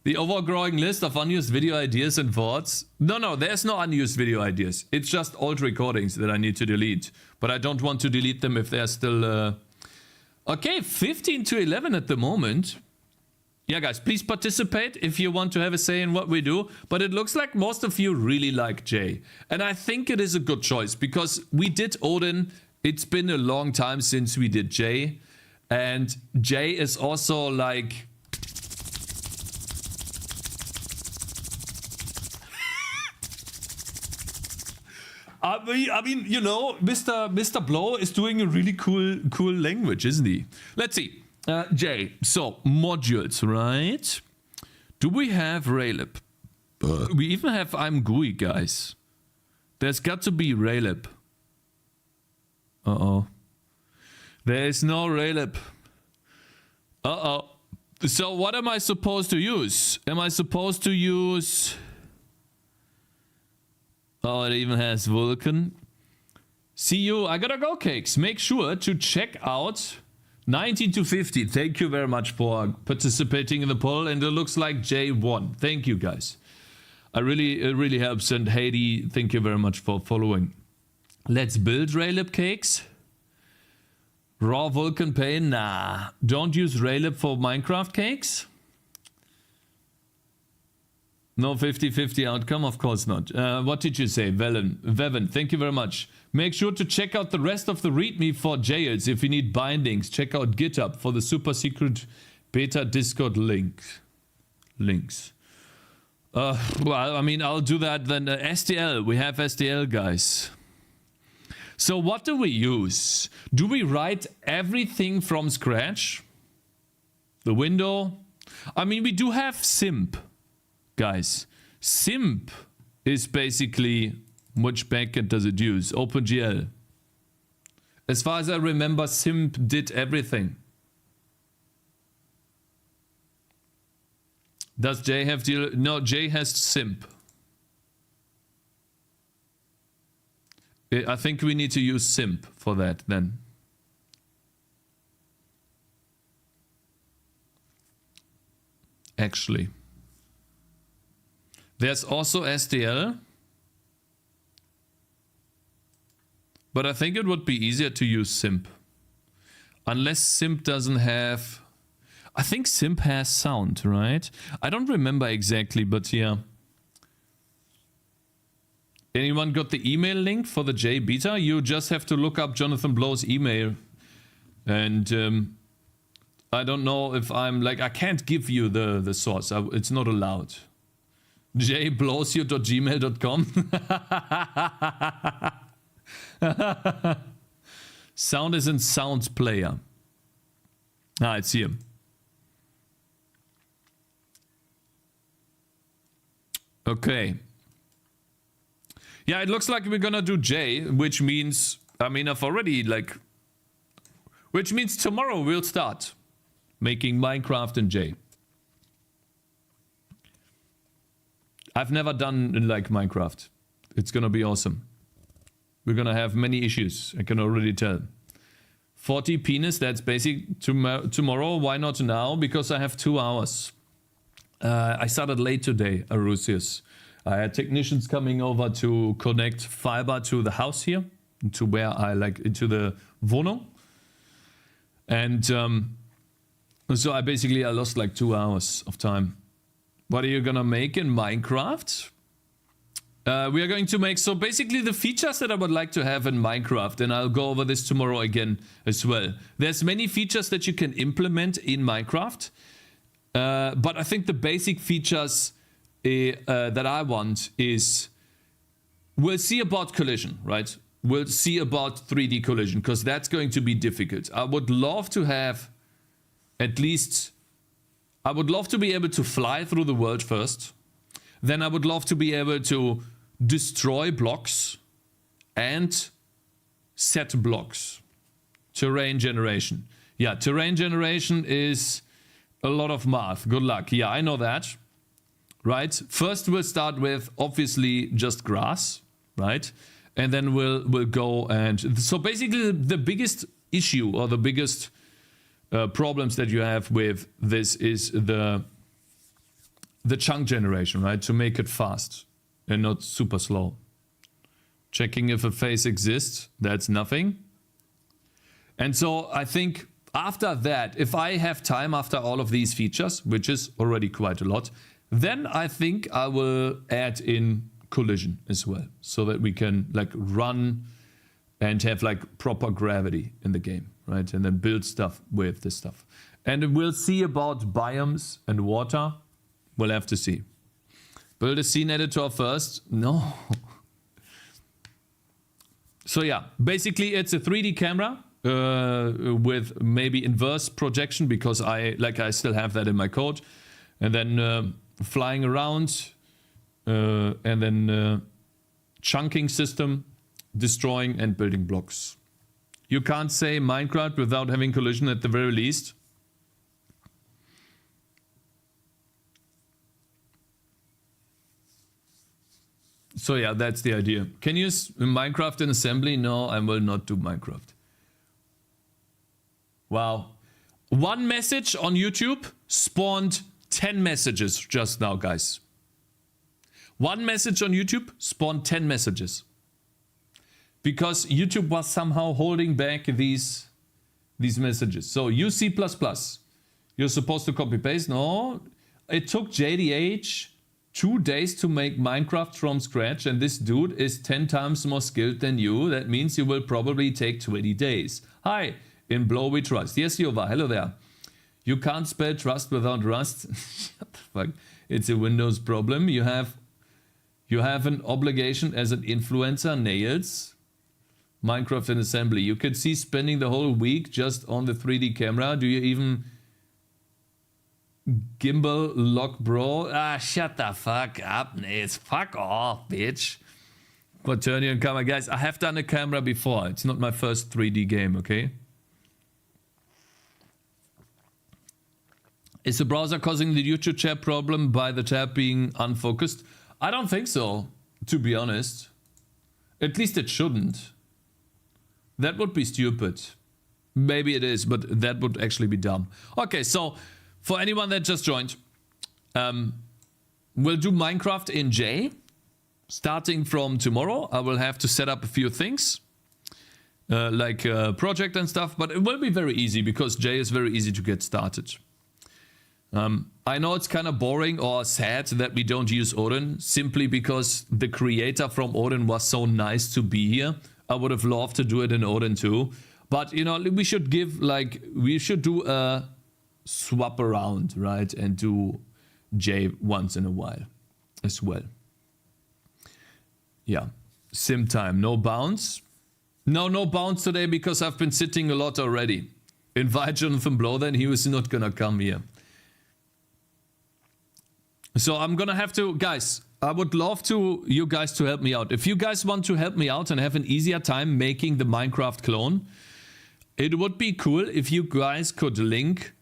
The overgrowing list of unused video ideas and thoughts. No, there's no unused video ideas. It's just old recordings that I need to delete. But I don't want to delete them if they're still... Okay, 15-11 at the moment. Yeah, guys, please participate if you want to have a say in what we do. But it looks like most of you really like J. And I think it is a good choice because we did Odin. It's been a long time since we did J. And J is also like... I mean, you know, Mr. Blow is doing a really cool language, isn't he? Let's see. J. So, modules, right? Do we have Raylib? We even have I'm GUI, guys. There's got to be Raylib. Uh-oh. There is no Raylib. Uh-oh. So, what am I supposed to use? Am I supposed to use... oh, it even has Vulkan. See you. I gotta go, Cakes. Make sure to check out 19-50. Thank you very much for participating in the poll. And it looks like J won. Thank you, guys. It really helps. And Heidi, thank you very much for following. Let's build Raylib, Cakes. Raw Vulkan Pain? Nah. Don't use Raylib for Minecraft, Cakes. No 50-50 outcome? Of course not. What did you say? Vevin, thank you very much. Make sure to check out the rest of the README for JLs. If you need bindings, check out GitHub for the super secret beta Discord links. Well, I mean, I'll do that then. STL, we have STL, guys. So what do we use? Do we write everything from scratch? The window? I mean, we do have simp. Guys, simp is basically, which backend does it use? OpenGL. As far as I remember, simp did everything. Does J have deal? No, J has simp. I think we need to use simp for that then. Actually. There's also STL. But I think it would be easier to use simp. Unless simp doesn't have... I think simp has sound, right? I don't remember exactly, but yeah. Anyone got the email link for the J beta? You just have to look up Jonathan Blow's email. And I don't know if I'm like... I can't give you the source. It's not allowed. jblowsyou.gmail.com. Sound is in sounds player. Ah, it's here. Okay. Yeah, it looks like we're gonna do J, which means, I mean, I've already like, which means tomorrow we'll start making Minecraft in J. I've never done like Minecraft. It's gonna be awesome. We're gonna have many issues, I can already tell. 40 penis, that's basic tomorrow. Why not now? Because I have 2 hours. I started late today, Arusius. I had technicians coming over to connect fiber to the house here, to where I like, into the Wohnung. And so I lost like 2 hours of time. What are you gonna make in Minecraft? We are going to make, so basically the features that I would like to have in Minecraft, and I'll go over this tomorrow again as well. There's many features that you can implement in Minecraft, but I think the basic features that I want is, we'll see about collision, right? We'll see about 3D collision, because that's going to be difficult. I would love to have at least, I would love to be able to fly through the world first. Then I would love to be able to destroy blocks and set blocks. Terrain generation. Yeah, terrain generation is a lot of math. Good luck. Yeah, I know that. Right? First we'll start with obviously just grass, right? And then we'll go and... So basically the biggest issue or the biggest problems that you have with this is the chunk generation, right? To make it fast and not super slow. Checking if a face exists, that's nothing. And so I think after that, if I have time after all of these features, which is already quite a lot, then I think I will add in collision as well, so that we can like run and have like proper gravity in the game, right? And then build stuff with this stuff. And we'll see about biomes and water. We'll have to see. Build a scene editor first. No. So yeah, basically it's a 3D camera with maybe inverse projection, because I still have that in my code. And then flying around, and then chunking system, destroying and building blocks. You can't say Minecraft without having collision at the very least. So yeah, that's the idea. Can you use Minecraft in assembly? No, I will not do Minecraft. Wow. One message on YouTube spawned 10 messages just now, guys. One message on YouTube spawned 10 messages. Because YouTube was somehow holding back these messages. So use C++. You're supposed to copy paste. No, it took JDH 2 days to make Minecraft from scratch, and this dude is 10 times more skilled than you. That means you will probably take 20 days. Hi, in Blow we trust. Yes, Yova, hello there. You can't spell trust without rust. Shut the fuck. It's a Windows problem. You have an obligation as an influencer, nails. Minecraft in assembly. You could see spending the whole week just on the 3D camera. Do you even gimbal lock, bro? Ah, shut the fuck up, Nails. Fuck off, bitch. Quaternion camera. Guys, I have done a camera before. It's not my first 3D game, okay? Is the browser causing the YouTube chat problem by the tab being unfocused? I don't think so, to be honest. At least it shouldn't. That would be stupid. Maybe it is, but that would actually be dumb. Okay, so for anyone that just joined, we'll do Minecraft in J. Starting from tomorrow, I will have to set up a few things. Like a project and stuff, but it will be very easy because J is very easy to get started. I know it's kind of boring or sad that we don't use Odin, simply because the creator from Odin was so nice to be here. I would have loved to do it in Odin too. But, you know, we should do a swap around, right? And do J once in a while as well. Yeah. Sim time, no bounce. No bounce today because I've been sitting a lot already. Invite Jonathan Blow, then he was not gonna come here. So I'm gonna have to, guys, I would love you guys to help me out. If you guys want to help me out and have an easier time making the Minecraft clone, it would be cool if you guys could link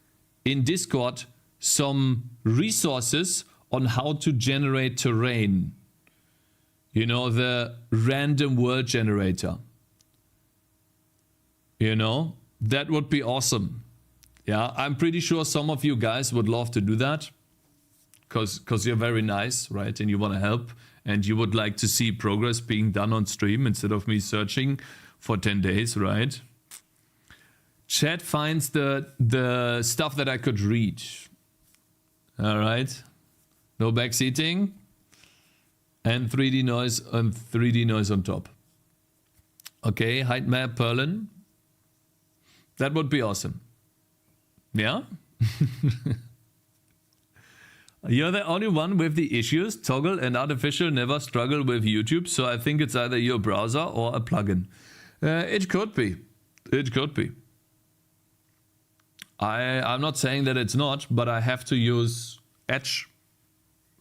in Discord some resources on how to generate terrain. You know, the random world generator. You know, that would be awesome. Yeah, I'm pretty sure some of you guys would love to do that. Because you're very nice, right? And you want to help. And you would like to see progress being done on stream instead of me searching for 10 days, right? Chat finds the stuff that I could read. All right. No backseating. And 3D noise on top. Okay, height map Perlin. That would be awesome. Yeah? You're the only one with the issues. Toggle and Artificial never struggle with YouTube, so I think it's either your browser or a plugin. It could be. It could be. I'm not saying that it's not, but I have to use Edge.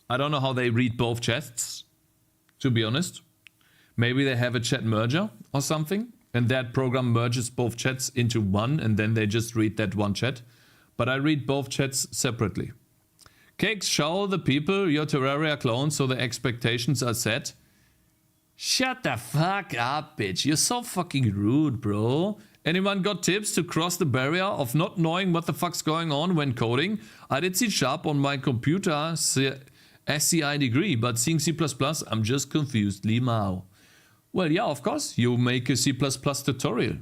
I don't know how they read both chats, to be honest. Maybe they have a chat merger or something, and that program merges both chats into one, and then they just read that one chat. But I read both chats separately. Cakez, show the people your Terraria clone so the expectations are set. Shut the fuck up, bitch. You're so fucking rude, bro. Anyone got tips to cross the barrier of not knowing what the fuck's going on when coding? I did C# on my computer SCI degree, but seeing C++, I'm just confused. Limao. Well, yeah, of course. You make a C++ tutorial.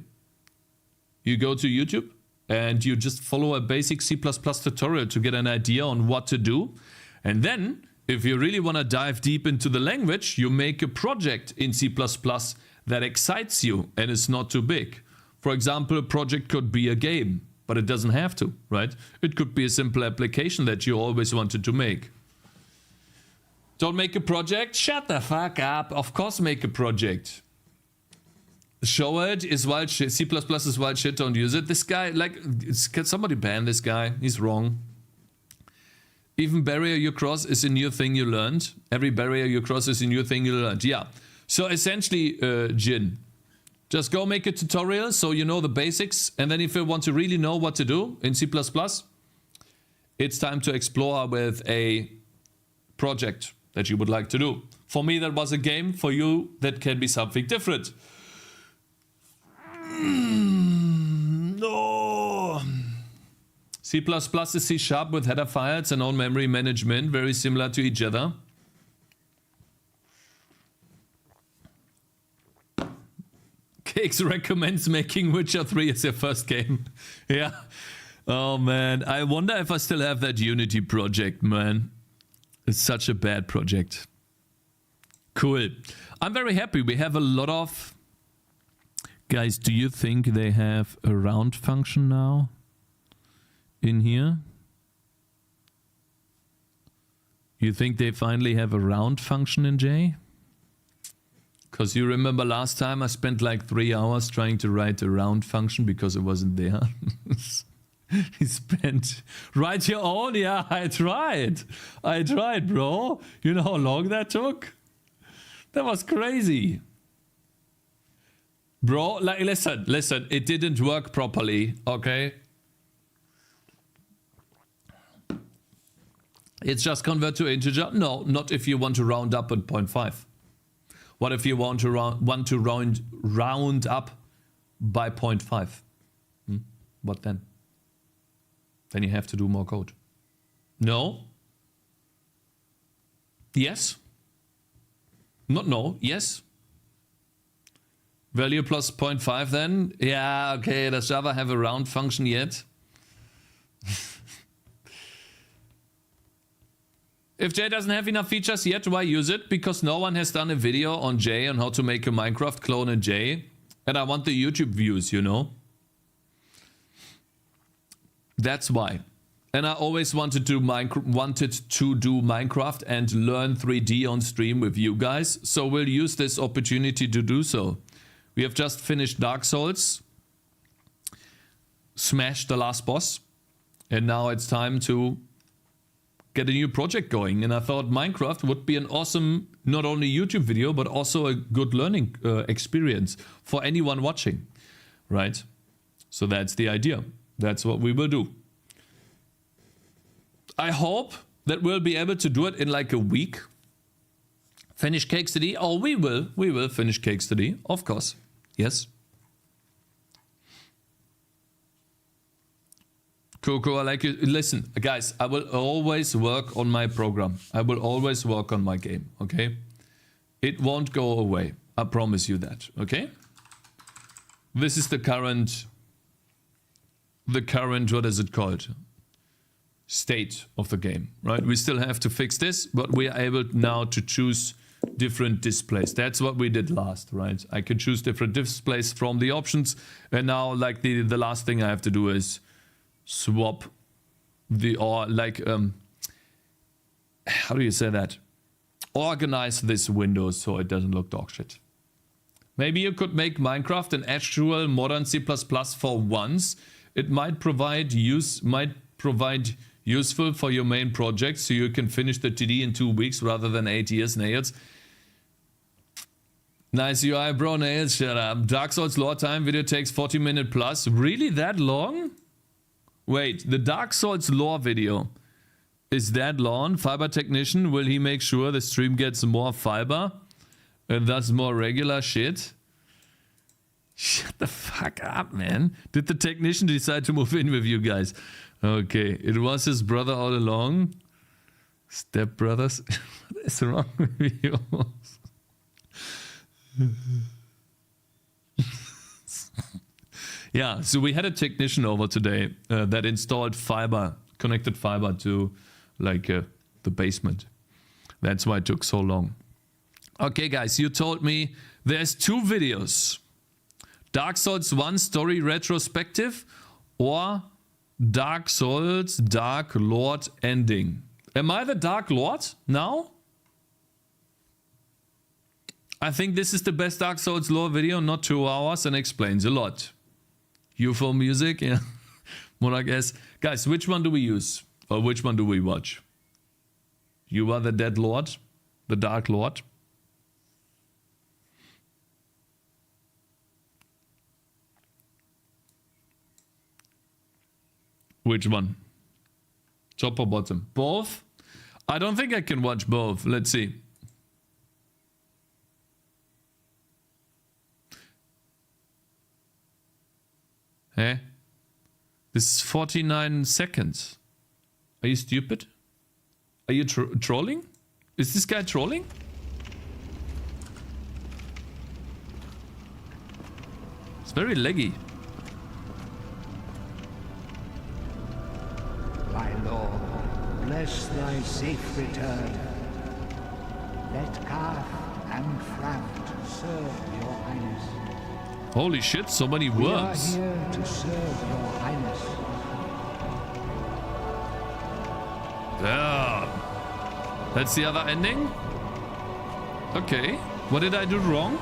You go to YouTube and you just follow a basic C++ tutorial to get an idea on what to do. And then, if you really want to dive deep into the language, you make a project in C++ that excites you and is not too big. For example, a project could be a game, but it doesn't have to, right? It could be a simple application that you always wanted to make. Don't make a project? Shut the fuck up. Of course make a project. Show it is wild shit. C++ is wild shit. Don't use it. This guy, like, can somebody ban this guy? He's wrong. Even barrier you cross is a new thing you learned. Every barrier you cross is a new thing you learned. Yeah. So essentially, Jin, just go make a tutorial so you know the basics. And then if you want to really know what to do in C++, it's time to explore with a project that you would like to do. For me, that was a game. For you, that can be something different. No. C++ is C# with header files and own memory management, very similar to each other. Cakez recommends making Witcher 3 as your first game. Yeah. Oh man, I wonder if I still have that Unity project, man. It's such a bad project. Cool. I'm very happy. We have a lot of... Guys, do you think they have a round function now in here? You think they finally have a round function in J? Because you remember last time I spent like 3 hours trying to write a round function because it wasn't there. He spent... Write your own? Yeah, I tried, bro. You know how long that took? That was crazy. Bro, like, listen, it didn't work properly, okay? It's just convert to integer? No, not if you want to round up at 0.5. What if you want to round up by 0.5? What then? Then you have to do more code. No? Yes? Not no, yes? Value plus 0.5 then? Yeah, okay, does Java have a round function yet? If J doesn't have enough features yet, why use it? Because no one has done a video on J on how to make a Minecraft clone in J. And I want the YouTube views, you know? That's why. And I always wanted to do Minecraft and learn 3D on stream with you guys. So we'll use this opportunity to do so. We have just finished Dark Souls. Smashed the last boss. And now it's time to get a new project going. And I thought Minecraft would be an awesome, not only YouTube video, but also a good learning experience for anyone watching. Right? So that's the idea. That's what we will do. I hope that we'll be able to do it in like a week. Finish Cakez today? Oh, we will. We will finish Cakez today. Of course. Yes. Coco, I like you. Listen, guys, I will always work on my program. I will always work on my game, okay? It won't go away. I promise you that, okay? This is the current, what is it called? State of the game, right? We still have to fix this, but we are able now to choose different displays. That's what we did last, right? I can choose different displays from the options, and now like the last thing I have to do is swap the, or like how do you say that? Organize this window so it doesn't look dog shit. Maybe you could make Minecraft an actual modern C++ for once. It might provide useful for your main project, so you can finish the TD in 2 weeks rather than 8 years, Nails. Nice UI, bro, Nails, shut up. Dark Souls lore time video takes 40 minutes plus. Really that long? Wait, the Dark Souls lore video is that long? Fiber technician, will he make sure the stream gets more fiber? And thus more regular shit? Shut the fuck up, man. Did the technician decide to move in with you guys? Okay, it was his brother all along. Step brothers. What is wrong with you? Yeah, so we had a technician over today that installed fiber, connected fiber to like the basement. That's why it took so long. Okay, guys, you told me there's 2 videos. Dark Souls 1 story retrospective or Dark Souls Dark Lord ending. Am I the Dark Lord now? I think this is the best Dark Souls lore video, not 2 hours, and explains a lot. UFO music, yeah. Monarch S. Guys, which one do we use? Or which one do we watch? You are the Dead Lord? The Dark Lord? Which one? Top or bottom? Both? I don't think I can watch both. Let's see. Eh? This is 49 seconds. Are you stupid? Are you trolling? Is this guy trolling? It's very laggy. My lord, bless thy safe return. Let Calf and Fraft serve your highness. Holy shit, so many words. We are here to serve your highness. Damn. That's the other ending? Okay. What did I do wrong?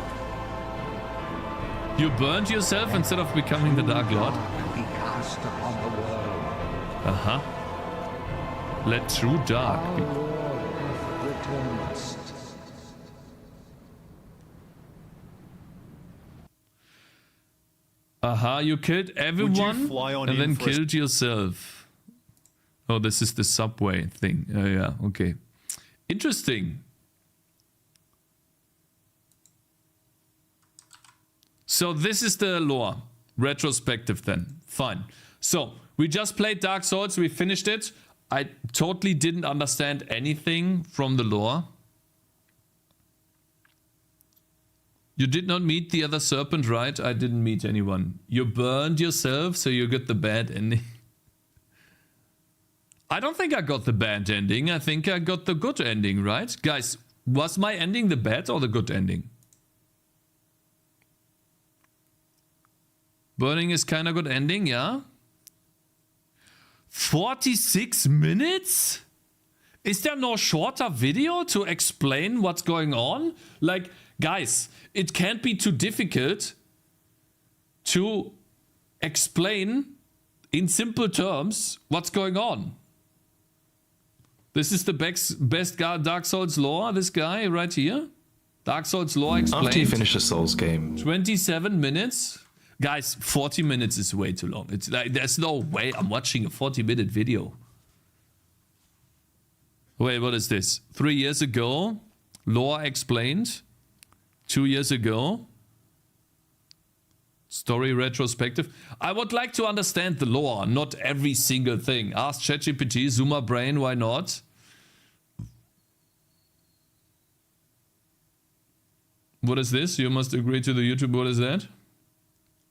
You burned yourself instead of becoming the Dark Lord? Be cast upon the world. Uh-huh. Let true dark be. Our Lord hath returned. Aha, you killed everyone and then killed yourself. Oh, this is the subway thing. Oh, yeah, okay. Interesting. So this is the lore. Retrospective then. Fine. So we just played Dark Souls. We finished it. I totally didn't understand anything from the lore. You did not meet the other serpent, right? I didn't meet anyone. You burned yourself, so you got the bad ending. I don't think I got the bad ending. I think I got the good ending, right? Guys, was my ending the bad or the good ending? Burning is kind of good ending, yeah? 46 minutes? Is there no shorter video to explain what's going on? Like, guys, it can't be too difficult to explain in simple terms what's going on. This is the best Dark Souls lore, this guy right here. Dark Souls lore explained. After you finish a Souls game. 27 minutes. Guys, 40 minutes is way too long. It's like, there's no way I'm watching a 40-minute video. Wait, what is this? 3 years ago, lore explained. 2 years ago, story retrospective. I would like to understand the lore, not every single thing. Ask ChatGPT, Zoomer Brain, why not? What is this? You must agree to the YouTube. What is that?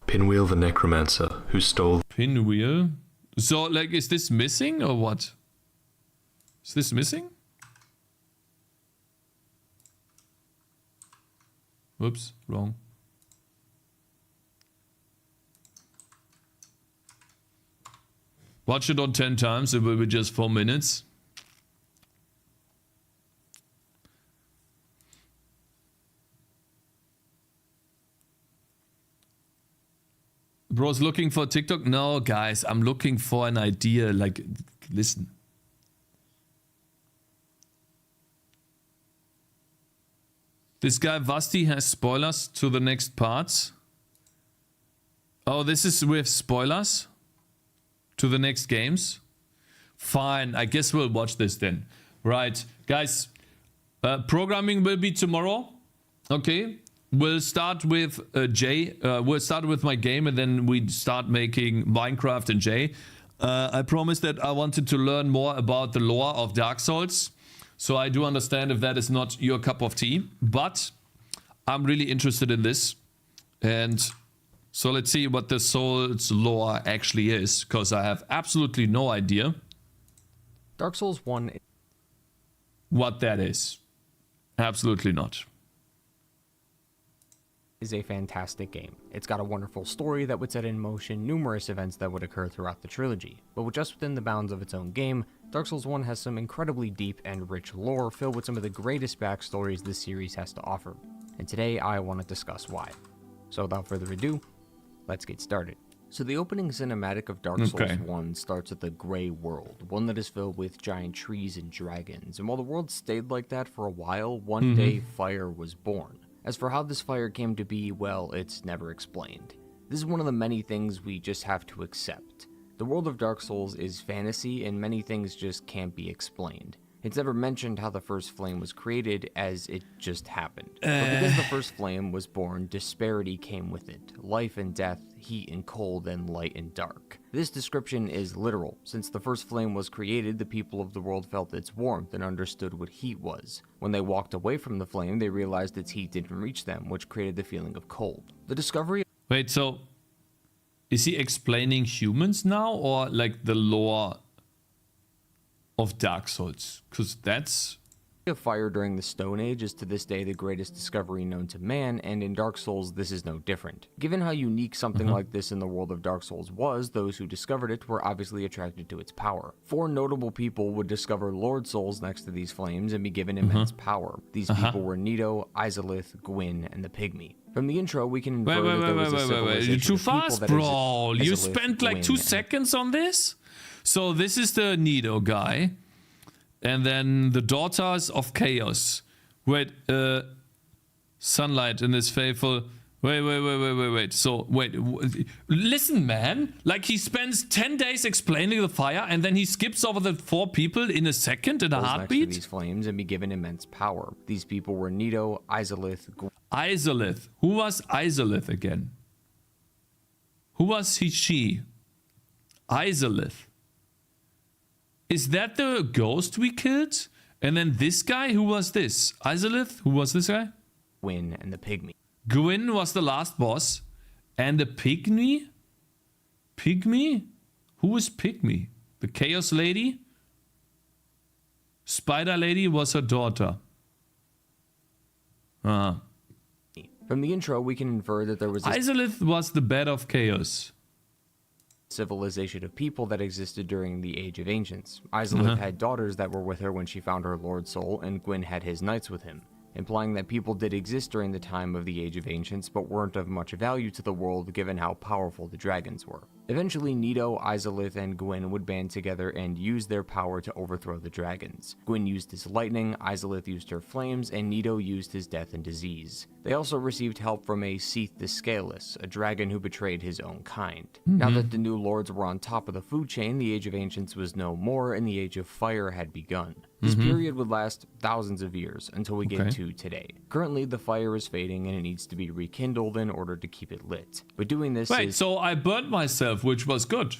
Pinwheel the Necromancer, who stole... Pinwheel? So, like, is this missing or what? Is this missing? Whoops, wrong. Watch it on 10 times, it will be just 4 minutes. Bro's looking for TikTok? No, guys, I'm looking for an idea. Like, listen. This guy Vasti has spoilers to the next parts. Oh, this is with spoilers to the next games. Fine, I guess we'll watch this then. Right, guys, programming will be tomorrow. Okay, we'll start with Jay. We'll start with my game and then we start making Minecraft and Jay. I promised that I wanted to learn more about the lore of Dark Souls. So I do understand if that is not your cup of tea, but I'm really interested in this. And so let's see what the Souls lore actually is, because I have absolutely no idea. Dark Souls 1. What that is. Absolutely not. Is a fantastic game. It's got a wonderful story that would set in motion numerous events that would occur throughout the trilogy, but just within the bounds of its own game, Dark Souls 1 has some incredibly deep and rich lore filled with some of the greatest backstories this series has to offer, and today I want to discuss why. So without further ado, let's get started. So the opening cinematic of Dark Souls 1 starts with a grey world, one that is filled with giant trees and dragons, and while the world stayed like that for a while, one day fire was born. As for how this fire came to be, well, it's never explained. This is one of the many things we just have to accept. The world of Dark Souls is fantasy, and many things just can't be explained. It's never mentioned how the first flame was created, as it just happened. But because the first flame was born, disparity came with it. Life and death, heat and cold, and light and dark. This description is literal. Since the first flame was created, the people of the world felt its warmth and understood what heat was. When they walked away from the flame, they realized its heat didn't reach them, which created the feeling of cold. The discovery... Wait, so... Is he explaining humans now, or like the lore of Dark Souls? Because that's... of fire during the Stone Age is to this day the greatest discovery known to man, and in Dark Souls this is no different. Given how unique something like this in the world of Dark Souls was, those who discovered it were obviously attracted to its power. 4 notable people would discover Lord Souls next to these flames and be given immense power. These people were Nito, Izalith, Gwyn, and the Pygmy. From the intro, we can infer that there was a civilization You're too of people fast, that bro. existed. You Izalith, spent like Gwyn, 2 seconds on this? So this is the Nito guy. And then the Daughters of Chaos. Wait, Sunlight in this faithful... Wait. So, listen, man. Like, he spends 10 days explaining the fire, and then he skips over the 4 people in a second, in a heartbeat? Next to these flames and be given immense power. These people were Nito, Izalith, Izalith. Who was Izalith again? Who was he, she? Izalith. Is that the ghost we killed? And then this guy, who was this? Izalith? Who was this guy? Gwyn and the pygmy. Gwyn was the last boss. And the pygmy? Pygmy? Who was pygmy? The chaos lady? Spider lady was her daughter. Ah. From the intro, we can infer that there was a Izalith was the bed of chaos. civilization of people that existed during the Age of Ancients. Izalith had daughters that were with her when she found her Lord Soul, and Gwyn had his knights with him, implying that people did exist during the time of the Age of Ancients, but weren't of much value to the world given how powerful the dragons were. Eventually, Nito, Izalith, and Gwyn would band together and use their power to overthrow the dragons. Gwyn used his lightning, Izalith used her flames, and Nito used his death and disease. They also received help from a Seath the Scaleless, a dragon who betrayed his own kind. Now that the new lords were on top of the food chain, the Age of Ancients was no more, and the Age of Fire had begun. This period would last thousands of years until we get to today. Currently, the fire is fading and it needs to be rekindled in order to keep it lit. But doing this is so I burnt myself, which was good.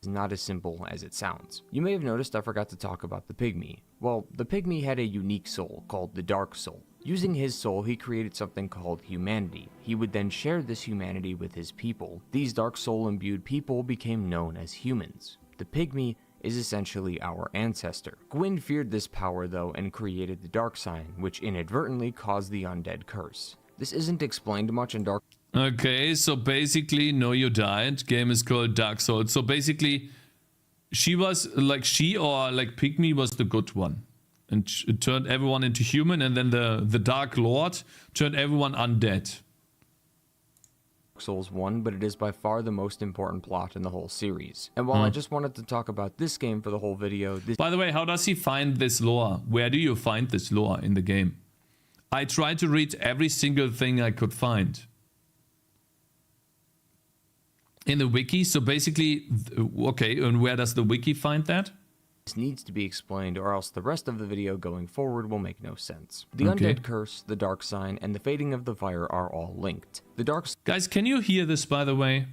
not as simple as it sounds. You may have noticed I forgot to talk about the pygmy. Well, the pygmy had a unique soul called the Dark Soul. Using his soul, he created something called humanity. He would then share this humanity with his people. These Dark Soul imbued people became known as humans. The pygmy is essentially our ancestor. Gwyn feared this power though and created the Dark Sign, which inadvertently caused the undead curse. This isn't explained much in Dark. Okay, so basically, no, you died. Game is called Dark Souls. So basically, she was like Pygmy was the good one, and it turned everyone into human, and then the Dark Lord turned everyone undead. Souls 1, but it is by far the most important plot in the whole series. And while I just wanted to talk about this game for the whole video, By the way, how does he find this lore? Where do you find this lore in the game? I tried to read every single thing I could find in the wiki. So basically, okay, and where does the wiki find that? this needs to be explained, or else the rest of the video going forward will make no sense. The Okay. undead curse, the dark sign, and the fading of the fire are all linked. The dark Guys, can you hear this, by the way?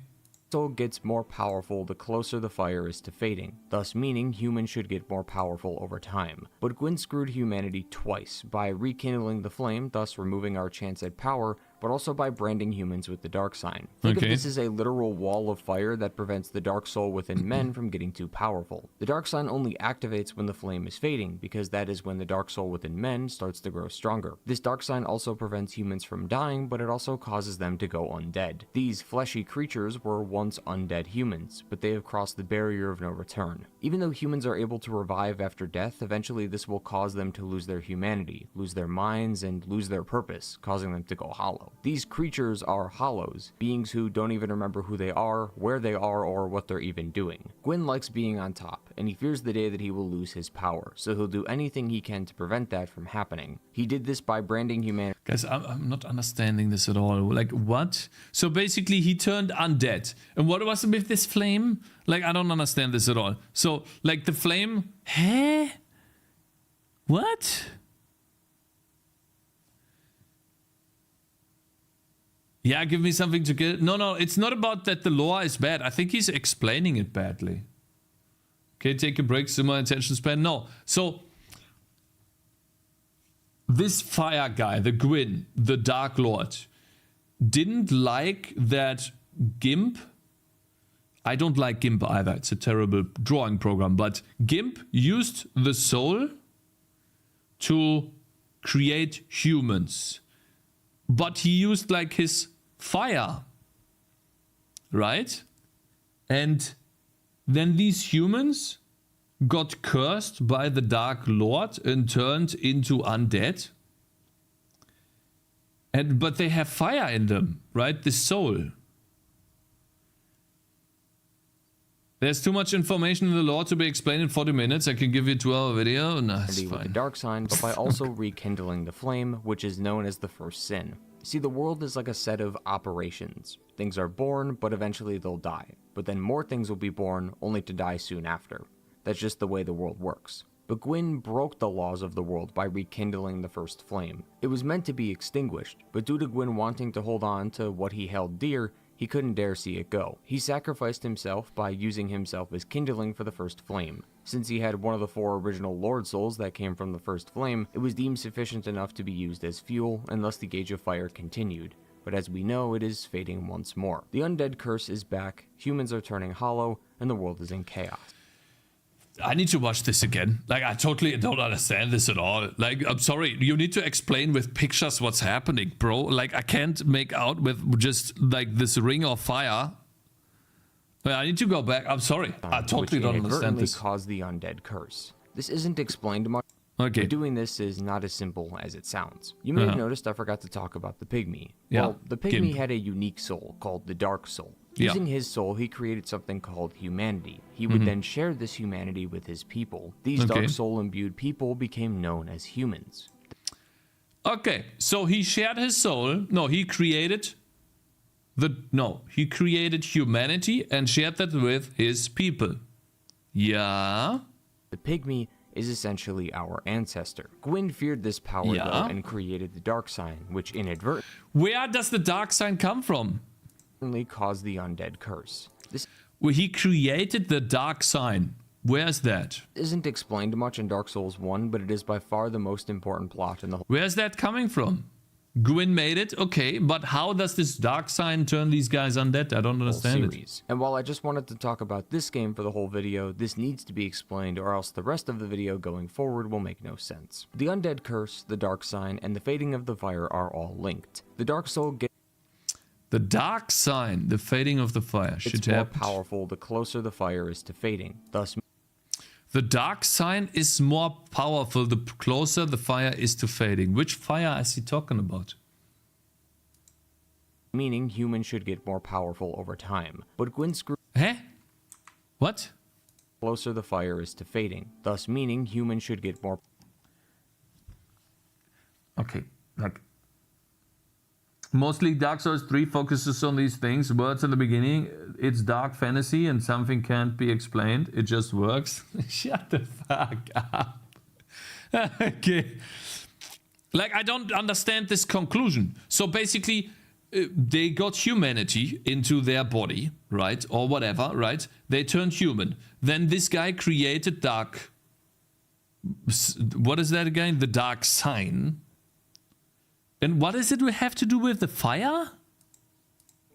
soul gets more powerful the closer the fire is to fading, thus meaning humans should get more powerful over time. But Gwyn screwed humanity twice, by rekindling the flame, thus removing our chance at power, but also by branding humans with the dark sign. Think of Okay. this as a literal wall of fire that prevents the dark soul within men from getting too powerful. The dark sign only activates when the flame is fading, because that is when the dark soul within men starts to grow stronger. This dark sign also prevents humans from dying, but it also causes them to go undead. These fleshy creatures were once undead humans, but they have crossed the barrier of no return. Even though humans are able to revive after death, eventually this will cause them to lose their humanity, lose their minds, and lose their purpose, causing them to go hollow. These creatures are hollows, beings who don't even remember who they are, where they are, or what they're even doing. Gwyn likes being on top, and he fears the day that he will lose his power, so he'll do anything he can to prevent that from happening. He did this by branding humanity. Guys, I'm not understanding this at all. Like, what? So basically, he turned undead. And what was with this flame? Like, I don't understand this at all. So, like, the flame... Huh? What? Yeah, give me something to get... No, it's not about that the lore is bad. I think he's explaining it badly. Okay, take a break, similar attention span. No, so... This fire guy, the Gwyn, the Dark Lord, didn't like that GIMP... I don't like GIMP either. It's a terrible drawing program. But GIMP used the soul to create humans. But he used like his fire, right? And then these humans got cursed by the Dark Lord and turned into undead. But they have fire in them, right? The soul. There's too much information in the lore to be explained in 40 minutes. I can give you a 2-hour video. No, it's With the fine. dark sign, but by also rekindling the flame, which is known as the first sin. See, the world is like a set of operations. Things are born, but eventually they'll die. But then more things will be born, only to die soon after. That's just the way the world works. but Gwyn broke the laws of the world by rekindling the first flame. It was meant to be extinguished, but due to Gwyn wanting to hold on to what he held dear, he couldn't dare see it go. He sacrificed himself by using himself as kindling for the first flame. Since he had one of the 4 original Lord Souls that came from the first flame, it was deemed sufficient enough to be used as fuel, and thus the Gauge of Fire continued. But as we know, it is fading once more. The undead curse is back, humans are turning hollow, and the world is in chaos. I need to watch this again. Like, I totally don't understand this at all. Like, I'm sorry, you need to explain with pictures what's happening, bro. Like, I can't make out with just, like, this ring of fire. But I need to go back. I'm sorry. I totally don't understand this. Caused the undead curse. This isn't explained much. Okay. But doing this is not as simple as it sounds. You may have noticed I forgot to talk about the pygmy. Well, the pygmy had a unique soul called the Dark Soul. Using his soul, he created something called humanity. He would then share this humanity with his people. These Dark Soul imbued people became known as humans. Okay, so he shared his soul. No, he created he created humanity and shared that with his people. Yeah. The pygmy is essentially our ancestor. Gwyn feared this power though and created the dark sign, which inadvertently Where does the dark sign come from? Caused the undead curse. This Well, he created the dark sign. Where's that? isn't explained much in Dark Souls 1, but it is by far the most important plot in the whole Where's that coming from? Gwyn made it, okay, but how does this dark sign turn these guys undead? I don't understand it. series. And while I just wanted to talk about this game for the whole video, this needs to be explained or else the rest of the video going forward will make no sense. The undead curse, the dark sign, and the fading of the fire are all linked. The Dark Soul The dark sign, the fading of the fire. gets more powerful the closer the fire is to fading, thus The dark sign is more powerful the closer the fire is to fading. Which fire is he talking about? meaning humans should get more powerful over time. But Gwyn screwed Huh? What? closer the fire is to fading, thus meaning humans should get more. Okay, like mostly Dark Souls 3 focuses on these things. Words in the beginning, it's dark fantasy and something can't be explained. It just works. Shut the fuck up. Okay. Like, I don't understand this conclusion. So basically, they got humanity into their body, right? Or whatever, right? They turned human. Then this guy created dark... What is that again? The dark sign. And what does it have to do with the fire?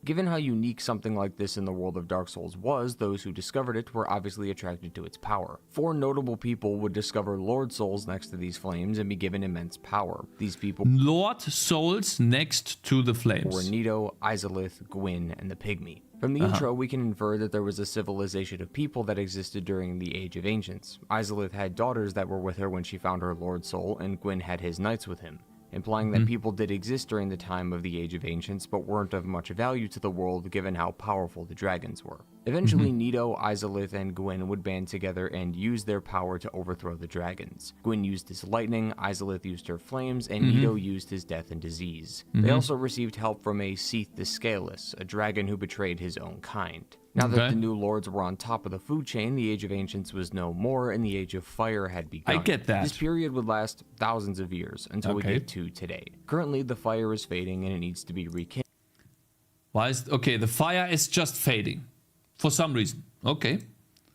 Given how unique something like this in the world of Dark Souls was, those who discovered it were obviously attracted to its power. 4 notable people would discover Lord Souls next to these flames and be given immense power. These people Lord Souls next to the flames. were Nito, Izalith, Gwyn, and the Pygmy. From the intro, we can infer that there was a civilization of people that existed during the Age of Ancients. Izalith had daughters that were with her when she found her Lord Soul, and Gwyn had his knights with him, implying that people did exist during the time of the Age of Ancients but weren't of much value to the world given how powerful the dragons were. Eventually, Nito, Izalith, and Gwyn would band together and use their power to overthrow the dragons. Gwyn used his lightning, Izalith used her flames, and Nito used his death and disease. They also received help from a Seath the Scaleless, a dragon who betrayed his own kind. Now that the new lords were on top of the food chain, the Age of Ancients was no more, and the Age of Fire had begun. I get that. This period would last thousands of years until we get to today. Currently, the fire is fading and it needs to be rekindled. Why is... Okay, the fire is just fading. For some reason. Okay.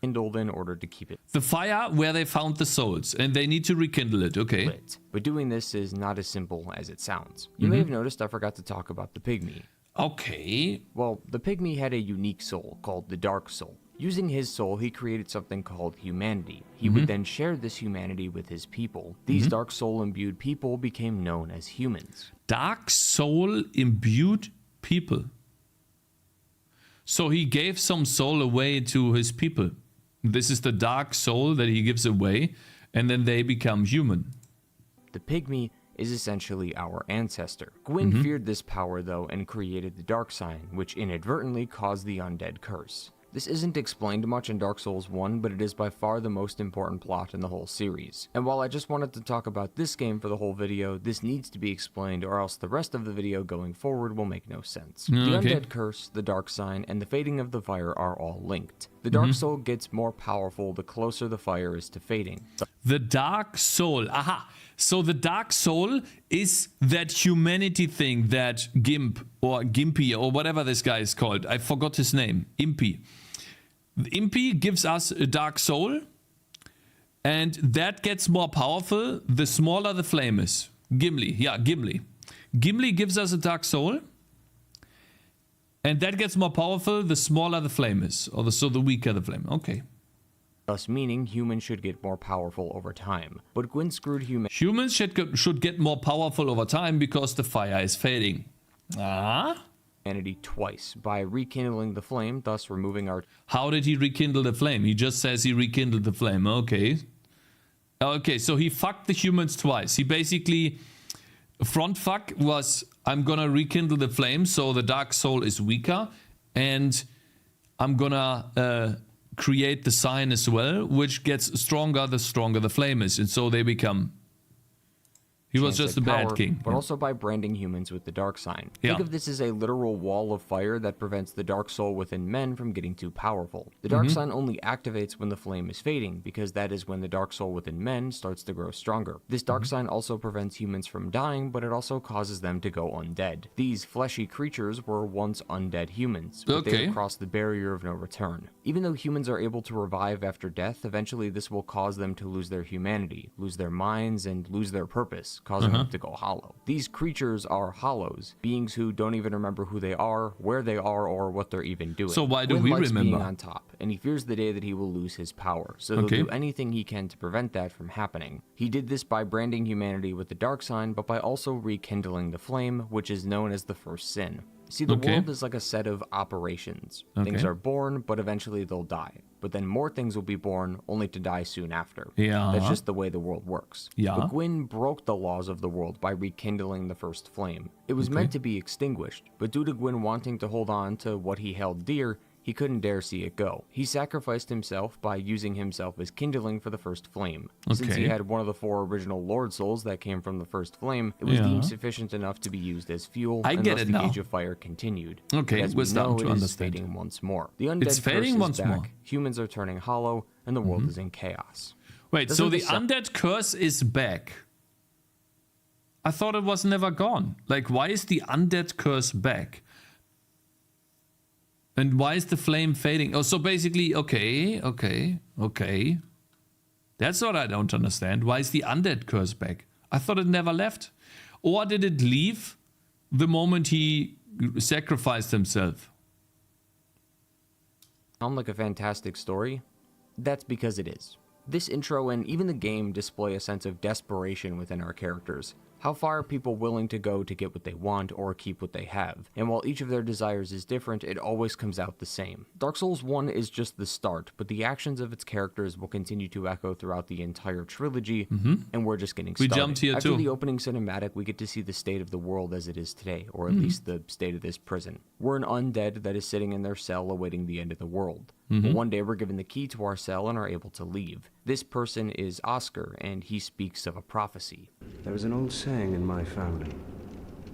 In order to keep it The fire where they found the souls. And they need to rekindle it. Okay. lit. But doing this is not as simple as it sounds. You may have noticed I forgot to talk about the Pygmy. Okay. Well, the Pygmy had a unique soul called the Dark Soul. Using his soul, he created something called humanity. He would then share this humanity with his people. These Dark Soul imbued people became known as humans. Dark soul imbued people. So he gave some soul away to his people. This is the dark soul that he gives away, and then they become human. The Pygmy is essentially our ancestor. Gwyn feared this power though and created the dark sign, which inadvertently caused the undead curse. This isn't explained much in Dark Souls 1, but it is by far the most important plot in the whole series. And while I just wanted to talk about this game for the whole video, this needs to be explained or else the rest of the video going forward will make no sense. The undead curse, the dark sign, and the fading of the fire are all linked. The Dark Soul gets more powerful the closer the fire is to fading. The Dark Soul. Aha. So the Dark Soul is that humanity thing that Gimp or Gimpy or whatever this guy is called. I forgot his name. Impy. Impy gives us a Dark Soul. And that gets more powerful the smaller the flame is. Gimli. Yeah, Gimli. Gimli gives us a Dark Soul. And that gets more powerful the smaller the flame is. So the weaker the flame. Okay. Thus meaning humans should get more powerful over time. But Gwyn screwed Humans should get more powerful over time because the fire is fading. Ah? humanity twice by rekindling the flame, thus removing our... How did he rekindle the flame? He just says he rekindled the flame. Okay. Okay, so he fucked the humans twice. He basically... Front fuck was, I'm gonna rekindle the flame so the Dark Soul is weaker, and I'm gonna create the sign as well, which gets stronger the stronger the flame is, and so they become... He was just a bad king. But also by branding humans with the dark sign. Think of this as a literal wall of fire that prevents the dark soul within men from getting too powerful. The dark sign only activates when the flame is fading, because that is when the dark soul within men starts to grow stronger. This dark sign also prevents humans from dying, but it also causes them to go undead. These fleshy creatures were once undead humans, but they have crossed the barrier of no return. Even though humans are able to revive after death, eventually this will cause them to lose their humanity, lose their minds, and lose their purpose, causing them to go hollow. These creatures are hollows, beings who don't even remember who they are, where they are, or what they're even doing. So why do Gwyn we likes remember? being on top, and he fears the day that he will lose his power, so he'll do anything he can to prevent that from happening. He did this by branding humanity with the dark sign, but by also rekindling the flame, which is known as the first sin. See, the world is like a set of operations. Things are born, but eventually they'll die. But then more things will be born, only to die soon after. That's just the way the world works. But Gwyn broke the laws of the world by rekindling the first flame. It was meant to be extinguished, but due to Gwyn wanting to hold on to what he held dear, he couldn't dare see it go. He sacrificed himself by using himself as kindling for the first flame. Since he had one of the 4 original Lord Souls that came from the first flame, it was deemed sufficient enough to be used as fuel, and thus the Age of Fire continued. As we know, it is fading once more. The undead curse is back, humans are turning hollow, and the world is in chaos. Wait, so the undead curse is back? I thought it was never gone. Like, why is the undead curse back? And why is the flame fading? Oh, so basically, okay. That's what I don't understand. Why is the undead curse back? I thought it never left. Or did it leave the moment he sacrificed himself? Sound like a fantastic story? That's because it is. This intro and even the game display a sense of desperation within our characters. How far are people willing to go to get what they want or keep what they have? And while each of their desires is different, it always comes out the same. Dark Souls 1 is just the start, but the actions of its characters will continue to echo throughout the entire trilogy, and we're just getting started. We jumped here After the opening cinematic, we get to see the state of the world as it is today, or at least the state of this prison. We're an undead that is sitting in their cell awaiting the end of the world. But one day we're given the key to our cell and are able to leave. This person is Oscar, and he speaks of a prophecy. There is an old saying in my family,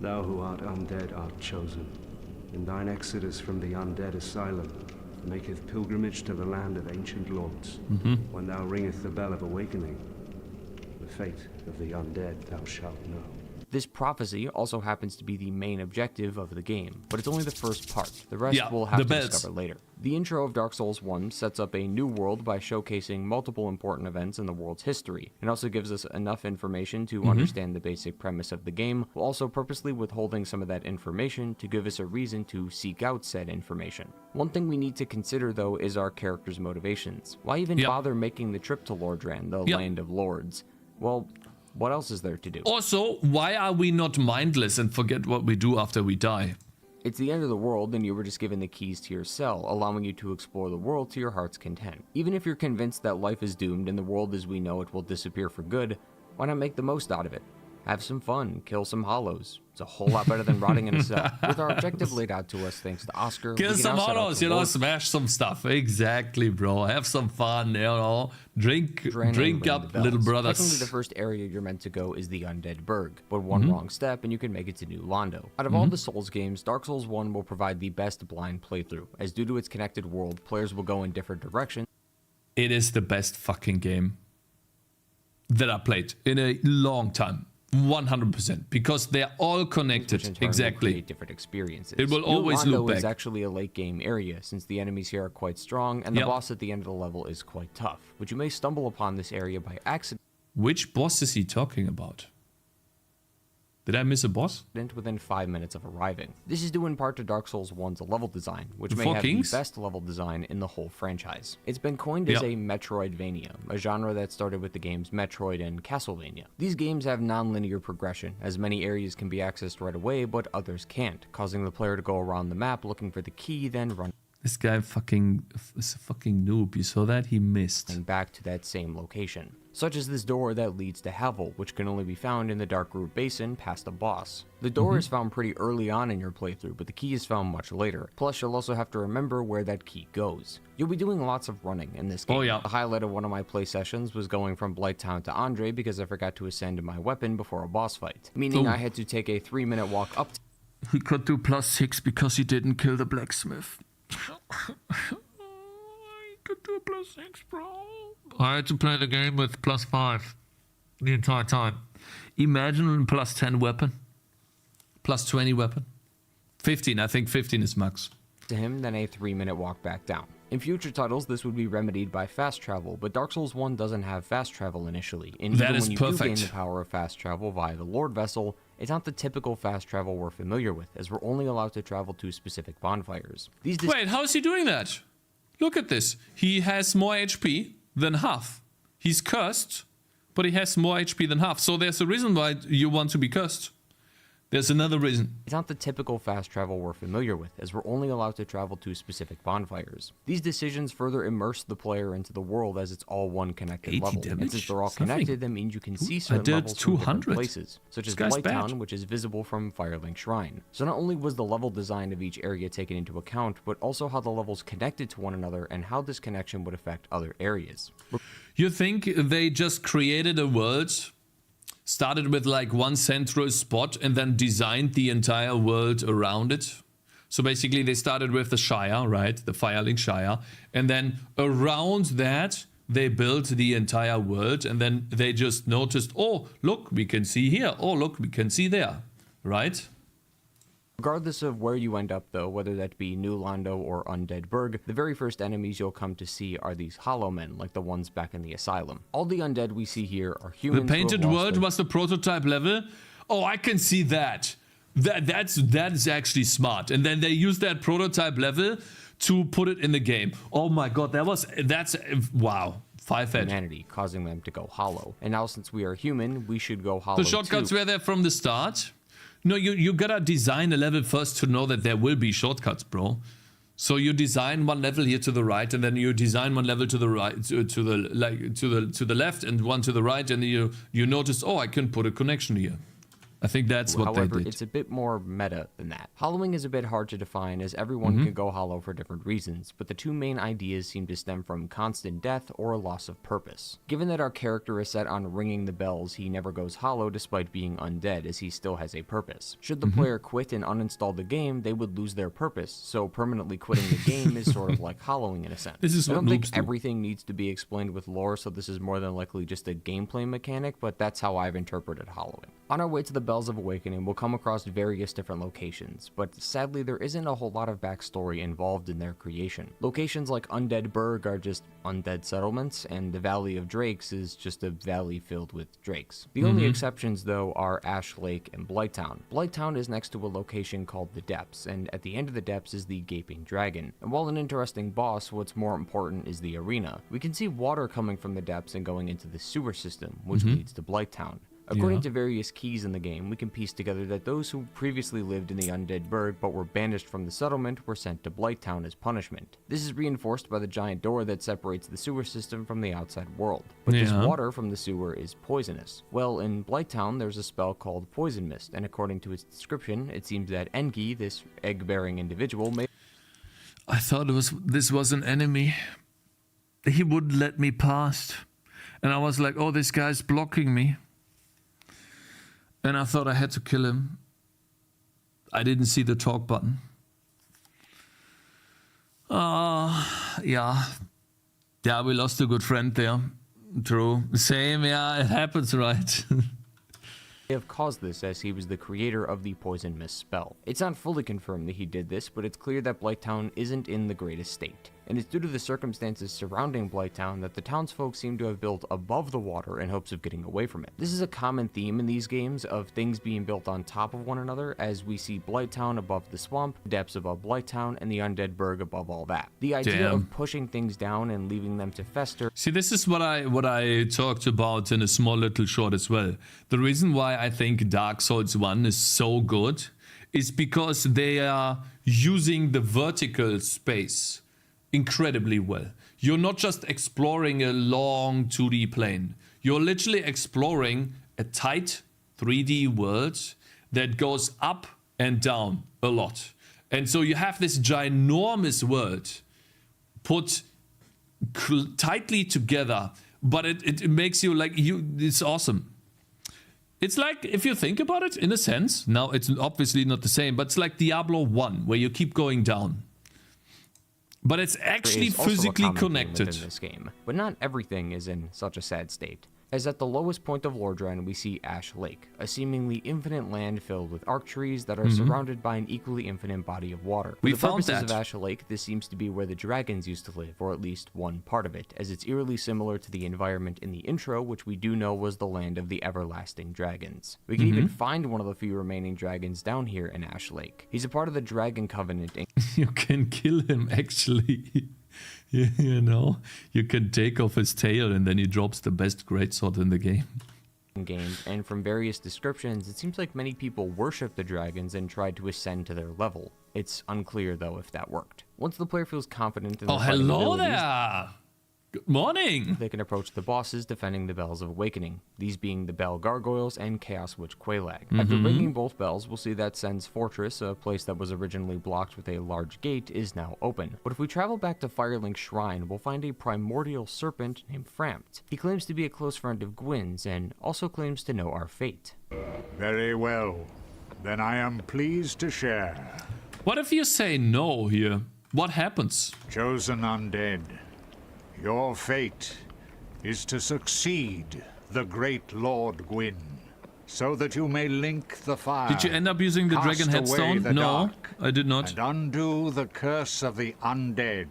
thou who art undead art chosen. In thine exodus from the undead asylum, maketh pilgrimage to the land of ancient lords. When thou ringeth the bell of awakening, the fate of the undead thou shalt know. This prophecy also happens to be the main objective of the game, but it's only the first part. The rest we'll have to discover later. The intro of Dark Souls 1 sets up a new world by showcasing multiple important events in the world's history. It also gives us enough information to understand the basic premise of the game, while also purposely withholding some of that information to give us a reason to seek out said information. One thing we need to consider, though, is our character's motivations. Why even bother making the trip to Lordran, the land of lords? Well, what else is there to do? Also, why are we not mindless and forget what we do after we die? It's the end of the world, and you were just given the keys to your cell, allowing you to explore the world to your heart's content. Even if you're convinced that life is doomed and the world as we know it will disappear for good, why not make the most out of it? Have some fun, kill some hollows. It's a whole lot better than rotting in a cell. With our objective laid out to us thanks to Oscar, Kill some hollows, you know, smash some stuff. Exactly, bro. Have some fun, you know. Drink up, little brothers. Technically, the first area you're meant to go is the Undead Burg, but one wrong step and you can make it to New Londo. Out of all the Souls games, Dark Souls 1 will provide the best blind playthrough, as due to its connected world, players will go in different directions. It is the best fucking game that I played in a long time. 100%, because they're all connected. Exactly. Different experiences. It will always loop back. Is actually a late game area, since the enemies here are quite strong and the boss at the end of the level is quite tough, but you may stumble upon this area by accident. Which boss is he talking about? Did I miss a boss? Within 5 minutes of arriving. This is due in part to Dark Souls 1's level design, which The may Four have Kings? the best level design in the whole franchise. It's been coined as a Metroidvania, a genre that started with the games Metroid and Castlevania. These games have non-linear progression, as many areas can be accessed right away, but others can't, causing the player to go around the map looking for the key, then run This guy is a fucking noob. You saw that? He missed. back to that same location. Such as this door that leads to Havel, which can only be found in the Dark Root Basin past a boss. The door is found pretty early on in your playthrough, but the key is found much later. Plus, you'll also have to remember where that key goes. You'll be doing lots of running in this game. Oh, yeah. The highlight of one of my play sessions was going from Blighttown to Andre because I forgot to ascend my weapon before a boss fight, meaning I had to take a 3-minute walk up to He could do +6 because he didn't kill the blacksmith. He could do +6, bro. I had to play the game with +5 the entire time. Imagine a +10 weapon, +20 weapon, 15. I think 15 is max. him, then a 3-minute walk back down. In future titles, this would be remedied by fast travel, but Dark Souls 1 doesn't have fast travel initially, and even when you do gain the power of fast travel via the Lord Vessel, it's not the typical fast travel we're familiar with, as we're only allowed to travel to specific bonfires. Wait, how is he doing that? Look at this. He has more HP than half. He's cursed, but he has more HP than half. So there's a reason why you want to be cursed. There's another reason. It's not the typical fast travel we're familiar with, as we're only allowed to travel to specific bonfires. These decisions further immerse the player into the world as it's all one connected level. And since they're all connected, that means you can see certain levels from different places, such as Blighttown, which is visible from Firelink Shrine. So not only was the level design of each area taken into account, but also how the levels connected to one another and how this connection would affect other areas. You think they just created a world, started with like one central spot and then designed the entire world around it? So basically they started with the Shire, right? The Firelink Shire. And then around that, they built the entire world. And then they just noticed, oh, look, we can see here. Oh, look, we can see there, right? Regardless of where you end up though, whether that be New Londo or Undead Burg, the very first enemies you'll come to see are these hollow men, like the ones back in the asylum. All the undead we see here are humans. The painted world was the prototype level? Oh, I can see that. That is actually smart. And then they use that prototype level to put it in the game. Oh my god, that's wow. 5-edge. Humanity, causing them to go hollow. And now since we are human, we should go hollow. The shortcuts were there from the start. No, you gotta design a level first to know that there will be shortcuts, bro. So you design one level here to the right, and then you design one level to the right, to the left, and one to the right, and you notice, oh, I can put a connection here. I think that's what they did. However, it's a bit more meta than that. Hollowing is a bit hard to define, as everyone can go hollow for different reasons, but the two main ideas seem to stem from constant death or a loss of purpose. Given that our character is set on ringing the bells, he never goes hollow despite being undead, as he still has a purpose. Should the player quit and uninstall the game, they would lose their purpose, so permanently quitting the game is sort of like hollowing in a sense. I don't think everything needs to be explained with lore, so this is more than likely just a gameplay mechanic, but that's how I've interpreted hollowing. On our way to the Bells of Awakening, we'll come across various different locations, but sadly there isn't a whole lot of backstory involved in their creation. Locations like Undead Burg are just undead settlements, and the Valley of Drakes is just a valley filled with drakes. The only exceptions, though, are Ash Lake and Blighttown. Blighttown is next to a location called the Depths, and at the end of the Depths is the Gaping Dragon. And while an interesting boss, what's more important is the arena. We can see water coming from the depths and going into the sewer system, which leads to Blighttown. According to various keys in the game, we can piece together that those who previously lived in the Undead Burg but were banished from the settlement were sent to Blighttown as punishment. This is reinforced by the giant door that separates the sewer system from the outside world. But this water from the sewer is poisonous. Well, in Blighttown, there's a spell called Poison Mist, and according to its description, it seems that Tangy, this egg-bearing individual, may... I thought this was an enemy. He wouldn't let me past. And I was like, oh, this guy's blocking me. And I thought I had to kill him. I didn't see the talk button. Yeah. Yeah, we lost a good friend there. True. Same, yeah, it happens, right? have caused this, as he was the creator of the Poison Mist spell. It's not fully confirmed that he did this, but it's clear that Blighttown isn't in the greatest state, and it's due to the circumstances surrounding Blighttown that the townsfolk seem to have built above the water in hopes of getting away from it. This is a common theme in these games of things being built on top of one another, as we see Blighttown above the swamp, depths above Blighttown, and the Undead Burg above all that. The idea of pushing things down and leaving them to fester. See, this is what I talked about in a small little short as well. The reason why I think Dark Souls 1 is so good is because they are using the vertical space incredibly well. You're not just exploring a long 2D plane. You're literally exploring a tight 3D world that goes up and down a lot. And so you have this ginormous world put tightly together, but it makes you like, it's awesome. It's like, if you think about it, in a sense, now it's obviously not the same, but it's like Diablo 1, where you keep going down. But it's actually physically connected. In this game, but not everything is in such a sad state. As at the lowest point of Lordran, we see Ash Lake, a seemingly infinite land filled with arc trees that are surrounded by an equally infinite body of water. For the purposes of Ash Lake, this seems to be where the dragons used to live, or at least one part of it, as it's eerily similar to the environment in the intro, which we do know was the land of the everlasting dragons. We can even find one of the few remaining dragons down here in Ash Lake. He's a part of the Dragon Covenant. You can kill him, actually. You know, you can take off his tail and then he drops the best greatsword in the game. And from various descriptions, it seems like many people worship the dragons and tried to ascend to their level. It's unclear, though, if that worked. Once the player feels confident in their fighting abilities, there! Good morning! They can approach the bosses defending the Bells of Awakening, these being the Bell Gargoyles and Chaos Witch Quelaag. After ringing both bells, we'll see that Sen's Fortress, a place that was originally blocked with a large gate, is now open. But if we travel back to Firelink Shrine, we'll find a primordial serpent named Frampt. He claims to be a close friend of Gwyn's, and also claims to know our fate. Very well. Then I am pleased to share. What if you say no here? What happens? Chosen undead. Your fate is to succeed the great Lord Gwyn, so that you may link the fire. Did you end up using the dragon headstone? No, I did not. And undo the curse of the undead.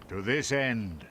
To this end,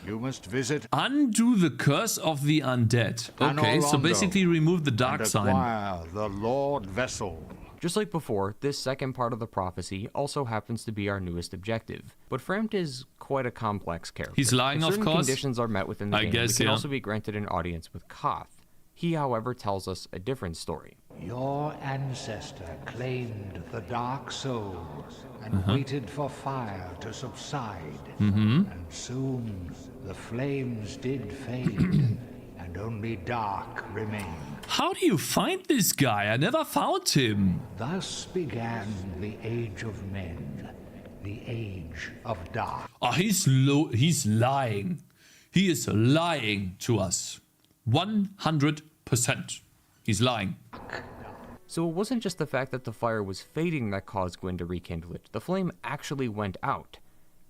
you must visit. Undo the curse of the undead. Okay, so basically remove the dark sign. Acquire the Lord Vessel. Just like before, this second part of the prophecy also happens to be our newest objective. But Frampt is quite a complex character. He's lying, of course. Conditions are met within the game. We can also be granted an audience with Koth. He, however, tells us a different story. Your ancestor claimed the dark souls and waited for fire to subside. And soon the flames did fade and only dark remained. How do you find this guy? I never found him. Thus began the age of men, the age of dark. Oh, he's lying. He is lying to us. 100%. He's lying. So it wasn't just the fact that the fire was fading that caused Gwyn to rekindle it. The flame actually went out.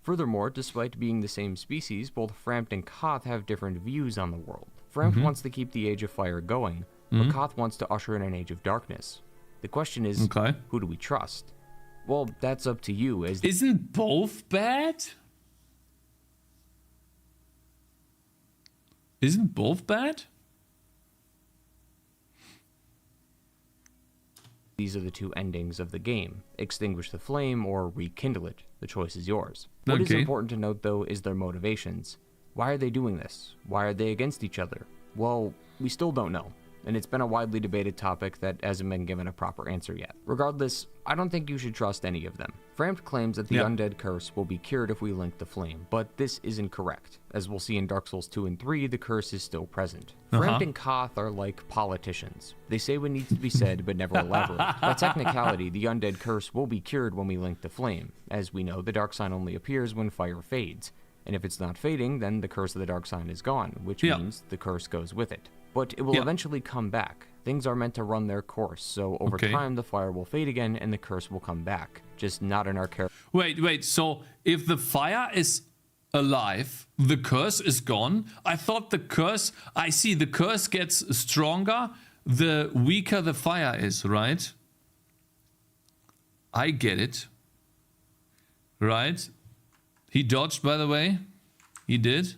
Furthermore, despite being the same species, both Frampt and Koth have different views on the world. Frampt wants to keep the Age of Fire going, but Koth wants to usher in an Age of Darkness. The question is, who do we trust? Well, that's up to you. Isn't both bad? Isn't both bad? These are the two endings of the game. Extinguish the flame or rekindle it. The choice is yours. What is important to note, though, is their motivations. Why are they doing this? Why are they against each other? Well, we still don't know. and it's been a widely debated topic that hasn't been given a proper answer yet. Regardless, I don't think you should trust any of them. Frampt claims that the undead curse will be cured if we link the flame, but this isn't correct. As we'll see in Dark Souls 2 and 3, the curse is still present. Frampt and Koth are like politicians. They say what needs to be said, but never elaborate. By technicality, the undead curse will be cured when we link the flame. As we know, the dark sign only appears when fire fades. And if it's not fading, then the curse of the dark sign is gone, which means the curse goes with it. But it will eventually come back. Things are meant to run their course, so over time the fire will fade again and the curse will come back. Just not in our character. Wait, so if the fire is alive, the curse is gone? I thought the curse, I see, the curse gets stronger the weaker the fire is, right? I get it. Right? He dodged, by the way. He did.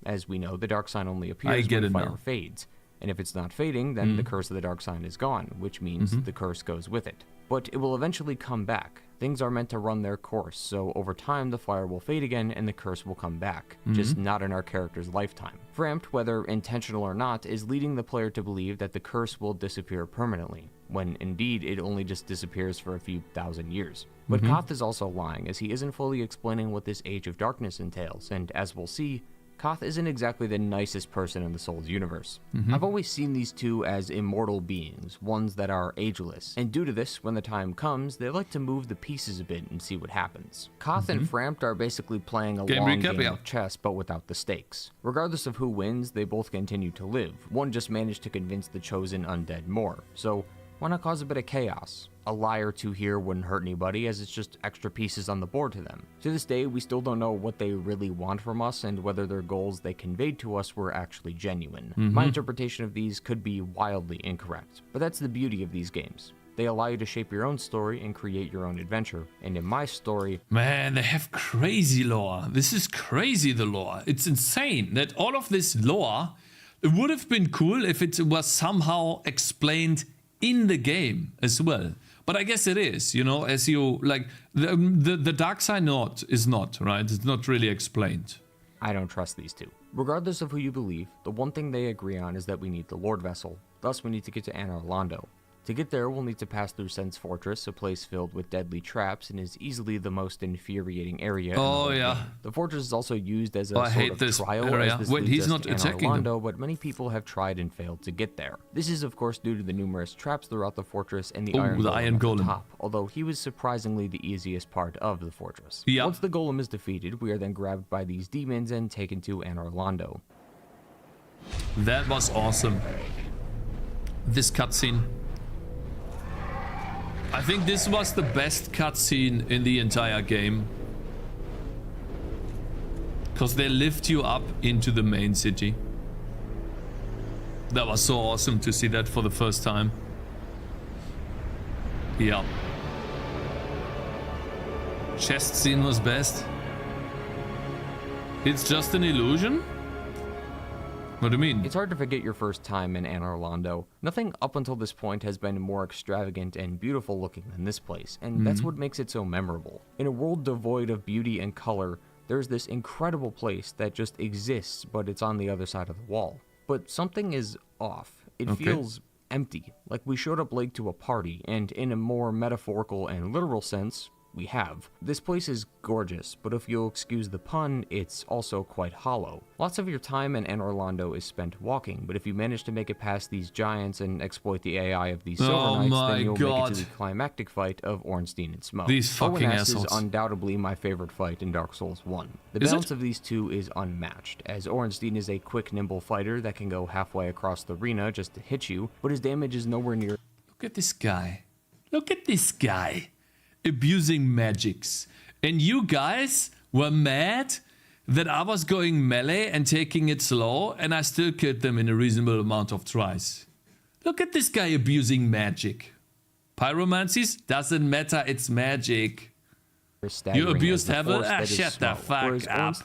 As we know, the dark sign only appears when fire now. fades. And if it's not fading, then the curse of the dark sign is gone, which means the curse goes with it. But it will eventually come back. Things are meant to run their course, so over time the fire will fade again and the curse will come back, just not in our character's lifetime. Frampt, whether intentional or not, is leading the player to believe that the curse will disappear permanently, when indeed it only just disappears for a few thousand years. But Koth is also lying, as he isn't fully explaining what this Age of Darkness entails, and as we'll see, Koth isn't exactly the nicest person in the Souls universe. I've always seen these two as immortal beings, ones that are ageless, and due to this, when the time comes, they like to move the pieces a bit and see what happens. Koth and Frampt are basically playing a long game of chess, but without the stakes. Regardless of who wins, they both continue to live. One just managed to convince the chosen undead more, so why not cause a bit of chaos? A lie or two here wouldn't hurt anybody, as it's just extra pieces on the board to them. To this day, we still don't know what they really want from us and whether their goals they conveyed to us were actually genuine. My interpretation of these could be wildly incorrect, but that's the beauty of these games. They allow you to shape your own story and create your own adventure. And in my story... Man, they have crazy lore. This is crazy, the lore. It's insane that all of this lore... It would have been cool if it was somehow explained in the game as well. But I guess it is, you know, as you, like, the dark side is not, right? It's not really explained. I don't trust these two. Regardless of who you believe, the one thing they agree on is that we need the Lord Vessel. Thus, we need to get to Anor Londo. To get there, we'll need to pass through Sen's Fortress, a place filled with deadly traps and is easily the most infuriating area in the whole game. The fortress is also used as a sort of trial as this leads us to Anor Londo, but many people have tried and failed to get there. This is of course due to the numerous traps throughout the fortress and the Iron Golem at the top, although he was surprisingly the easiest part of the fortress. Once the Golem is defeated, we are then grabbed by these demons and taken to Anor Londo. That was awesome. This cutscene. I think this was the best cutscene in the entire game. Because they lift you up into the main city. That was so awesome to see that for the first time. Yeah. Chest scene was best. It's just an illusion? What do you mean? It's hard to forget your first time in Anor Londo. Nothing up until this point has been more extravagant and beautiful looking than this place, and that's what makes it so memorable. In a world devoid of beauty and color, there's this incredible place that just exists, but it's on the other side of the wall. But something is off. It feels empty, like we showed up late to a party, and in a more metaphorical and literal sense, we have. This place is gorgeous, but if you'll excuse the pun, it's also quite hollow. Lots of your time in Anor Londo is spent walking, but if you manage to make it past these giants and exploit the AI of these Silver Knights, then you'll make it to the climactic fight of Ornstein and Smoke. These fucking ONS assholes. is undoubtedly my favorite fight in Dark Souls 1. The balance of these two is unmatched, as Ornstein is a quick, nimble fighter that can go halfway across the arena just to hit you, but his damage is nowhere near... Look at this guy. Look at this guy. Abusing magics. And you guys were mad that I was going melee and taking it slow, and I still killed them in a reasonable amount of tries. Look at this guy abusing magic. Pyromancies? Doesn't matter, it's magic. You abused Hevel? Ah, shut the fuck up.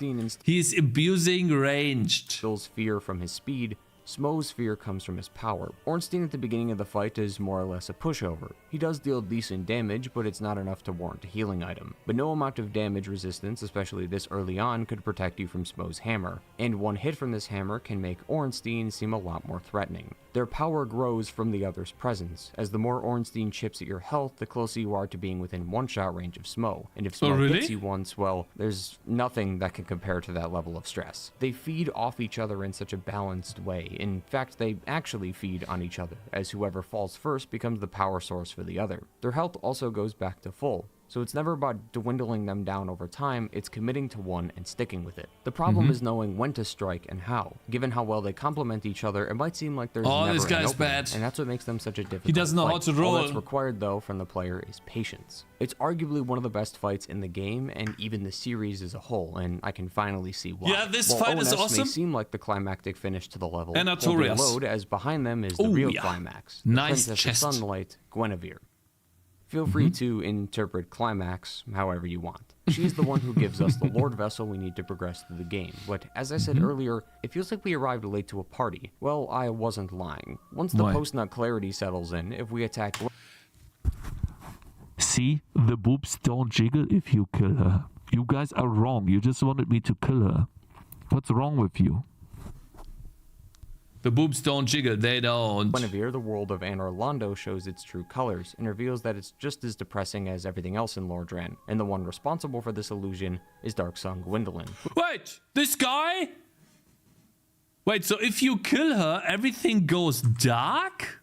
He's abusing ranged. Feels fear from his speed, Smo's fear comes from his power. Ornstein at the beginning of the fight is more or less a pushover. He does deal decent damage, but it's not enough to warrant a healing item. But no amount of damage resistance, especially this early on, could protect you from Smo's hammer, and one hit from this hammer can make Ornstein seem a lot more threatening. Their power grows from the other's presence, as the more Ornstein chips at your health, the closer you are to being within one-shot range of Smo, and if Smo hits you once, well, there's nothing that can compare to that level of stress. They feed off each other in such a balanced way. In fact, they actually feed on each other, as whoever falls first becomes the power source for the other. Their health also goes back to full, so it's never about dwindling them down over time, it's committing to one and sticking with it. The problem is knowing when to strike and how. Given how well they complement each other, it might seem like there's never this an guy's opening, bad. and that's what makes them such a difficult He doesn't know fight. how to roll. All that's required, though, from the player is patience. It's arguably one of the best fights in the game, and even the series as a whole, and I can finally see why. Yeah, this While fight is ONS awesome. may seem like the climactic finish to the level, And hold your Artorias. load, as behind them is the Ooh, real yeah. climax. The Nice Princess chest. of Sunlight, Guinevere. Feel free to interpret climax however you want. She's the one who gives us the Lord Vessel we need to progress through the game, but as I said earlier, it feels like we arrived late to a party. Well, I wasn't lying. Once the Why? post-nut clarity settles in, if we attack... See, the boobs don't jiggle if you kill her. You guys are wrong. You just wanted me to kill her. What's wrong with you? The boobs don't jiggle, they don't. Guinevere, the world of Anor Londo shows its true colors and reveals that it's just as depressing as everything else in Lordran, and the one responsible for this illusion is Darksong Gwendolyn. Wait, this guy? Wait, so if you kill her, everything goes dark?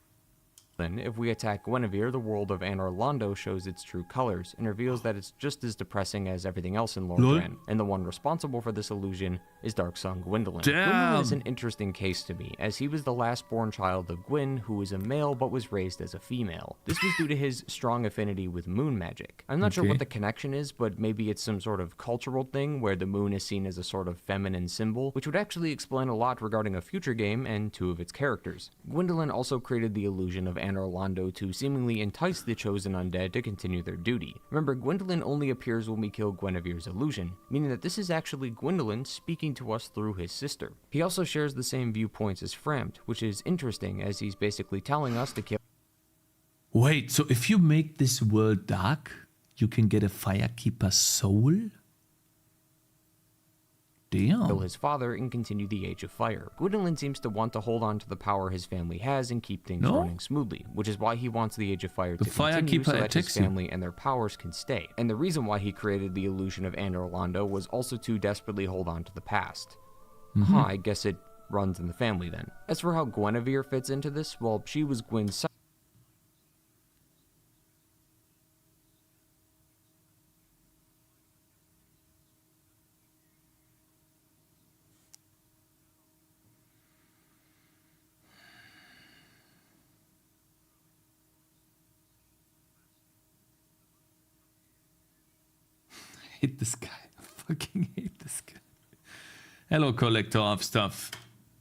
If we attack Guinevere, the world of Anor Londo shows its true colors and reveals that it's just as depressing as everything else in Lordran, and the one responsible for this illusion is Darksong Gwendolyn. Gwendolyn is an interesting case to me, as he was the last-born child of Gwyn, who was a male but was raised as a female. This was due to his strong affinity with moon magic. I'm not sure what the connection is, but maybe it's some sort of cultural thing where the moon is seen as a sort of feminine symbol, which would actually explain a lot regarding a future game and two of its characters. Gwendolyn also created the illusion of Anor Londo to seemingly entice the chosen undead to continue their duty. Remember, Gwendolyn only appears when we kill Guinevere's illusion, meaning that this is actually Gwendolyn speaking to us through his sister. He also shares the same viewpoints as Frampt, which is interesting as he's basically telling us to kill Wait, so if you make this world dark, you can get a Firekeeper soul? Damn. his father and continue the Age of Fire. Gwendolyn seems to want to hold on to the power his family has and keep things running smoothly, which is why he wants the Age of Fire to continue so that his family and their powers can stay. And the reason why he created the illusion of Anor Londo was also to desperately hold on to the past. I guess it runs in the family then. As for how Guinevere fits into this, well, she was Gwyn's hate this guy. I fucking hate this guy. Hello, collector of stuff.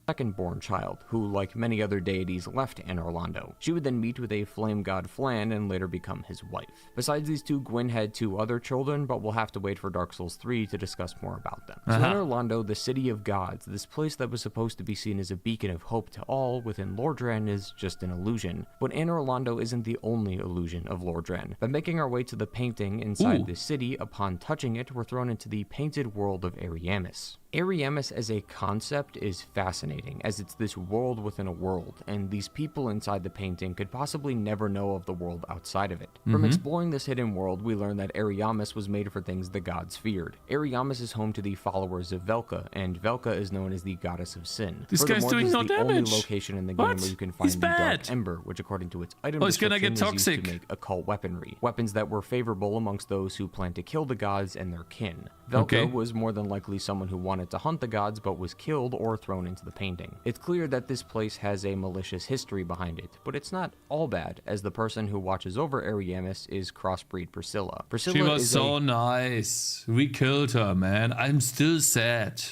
second-born child, who, like many other deities, left Anor Londo. She would then meet with a flame god Flan and later become his wife. Besides these two, Gwyn had two other children, but we'll have to wait for Dark Souls 3 to discuss more about them. So Anor Londo, the city of gods, this place that was supposed to be seen as a beacon of hope to all within Lordran, is just an illusion. But Anor Londo isn't the only illusion of Lordran. By making our way to the painting inside the city, upon touching it, we're thrown into the painted world of Ariamis. Ariamis as a concept is fascinating, as it's this world within a world, and these people inside the painting could possibly never know of the world outside of it. From exploring this hidden world, we learn that Ariamis was made for things the gods feared. Ariamis is home to the followers of Velka, and Velka is known as the goddess of sin. This guy's Furthermore, doing this no is the only damage. location in the What? game where you can find He's the bad. Dark Ember, which according to its item Oh, it's gonna get description, is used toxic. to make occult weaponry. Weapons that were favorable amongst those who planned to kill the gods and their kin. Velka was more than likely someone who wanted to hunt the gods but was killed or thrown into the painting. It's clear that this place has a malicious history behind it, but it's not all bad, as the person who watches over Ariamis is crossbreed Priscilla. She was so nice. We killed her, man. I'm still sad.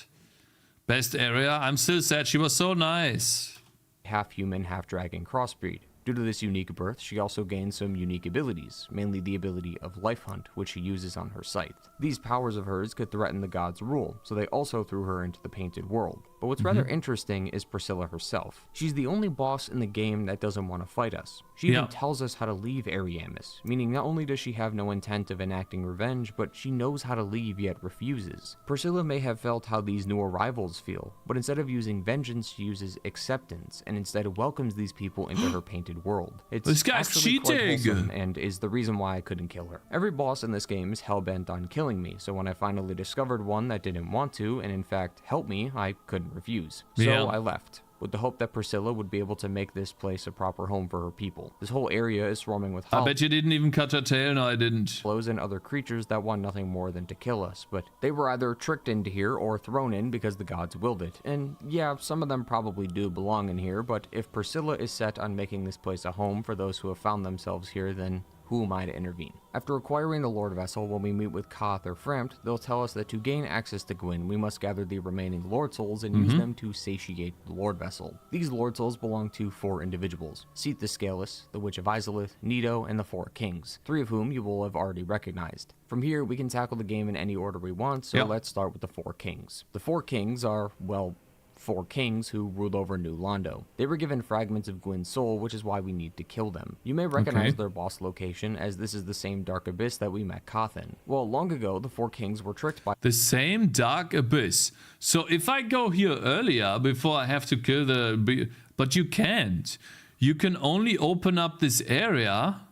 Best area. I'm still sad. She was so nice. Half-human, half-dragon crossbreed. Due to this unique birth, she also gains some unique abilities, mainly the ability of Life Hunt, which she uses on her scythe. These powers of hers could threaten the gods' rule, so they also threw her into the painted world. But what's rather interesting is Priscilla herself. She's the only boss in the game that doesn't want to fight us. She even tells us how to leave Ariamis, meaning not only does she have no intent of enacting revenge, but she knows how to leave yet refuses. Priscilla may have felt how these new arrivals feel, but instead of using vengeance, she uses acceptance, and instead welcomes these people into her painted world. It's this guy's actually quite cheating! wholesome and is the reason why I couldn't kill her. Every boss in this game is hell-bent on killing me, so when I finally discovered one that didn't want to, and in fact helped me, I couldn't refuse. So I left, with the hope that Priscilla would be able to make this place a proper home for her people. This whole area is swarming with I bet you didn't even cut her tail. No, I didn't. flows and other creatures that want nothing more than to kill us, but they were either tricked into here or thrown in because the gods willed it. And yeah, some of them probably do belong in here, but if Priscilla is set on making this place a home for those who have found themselves here, then who am I to intervene? After acquiring the Lord Vessel, when we meet with Koth or Frampt, they'll tell us that to gain access to Gwyn, we must gather the remaining Lord Souls and use them to satiate the Lord Vessel. These Lord Souls belong to 4 individuals: Seat the Scaleless, the Witch of Izalith, Nito, and the 4 Kings, 3 of whom you will have already recognized. From here, we can tackle the game in any order we want, so let's start with the 4 Kings. The 4 Kings are, well, 4 kings who ruled over New Londo. They were given fragments of Gwyn's soul, which is why we need to kill them. You may recognize their boss location, as this is the same dark abyss that we met Koth in. Well, long ago, the 4 kings were tricked by The same dark abyss. So if I go here earlier, before I have to kill the... But you can't. You can only open up this area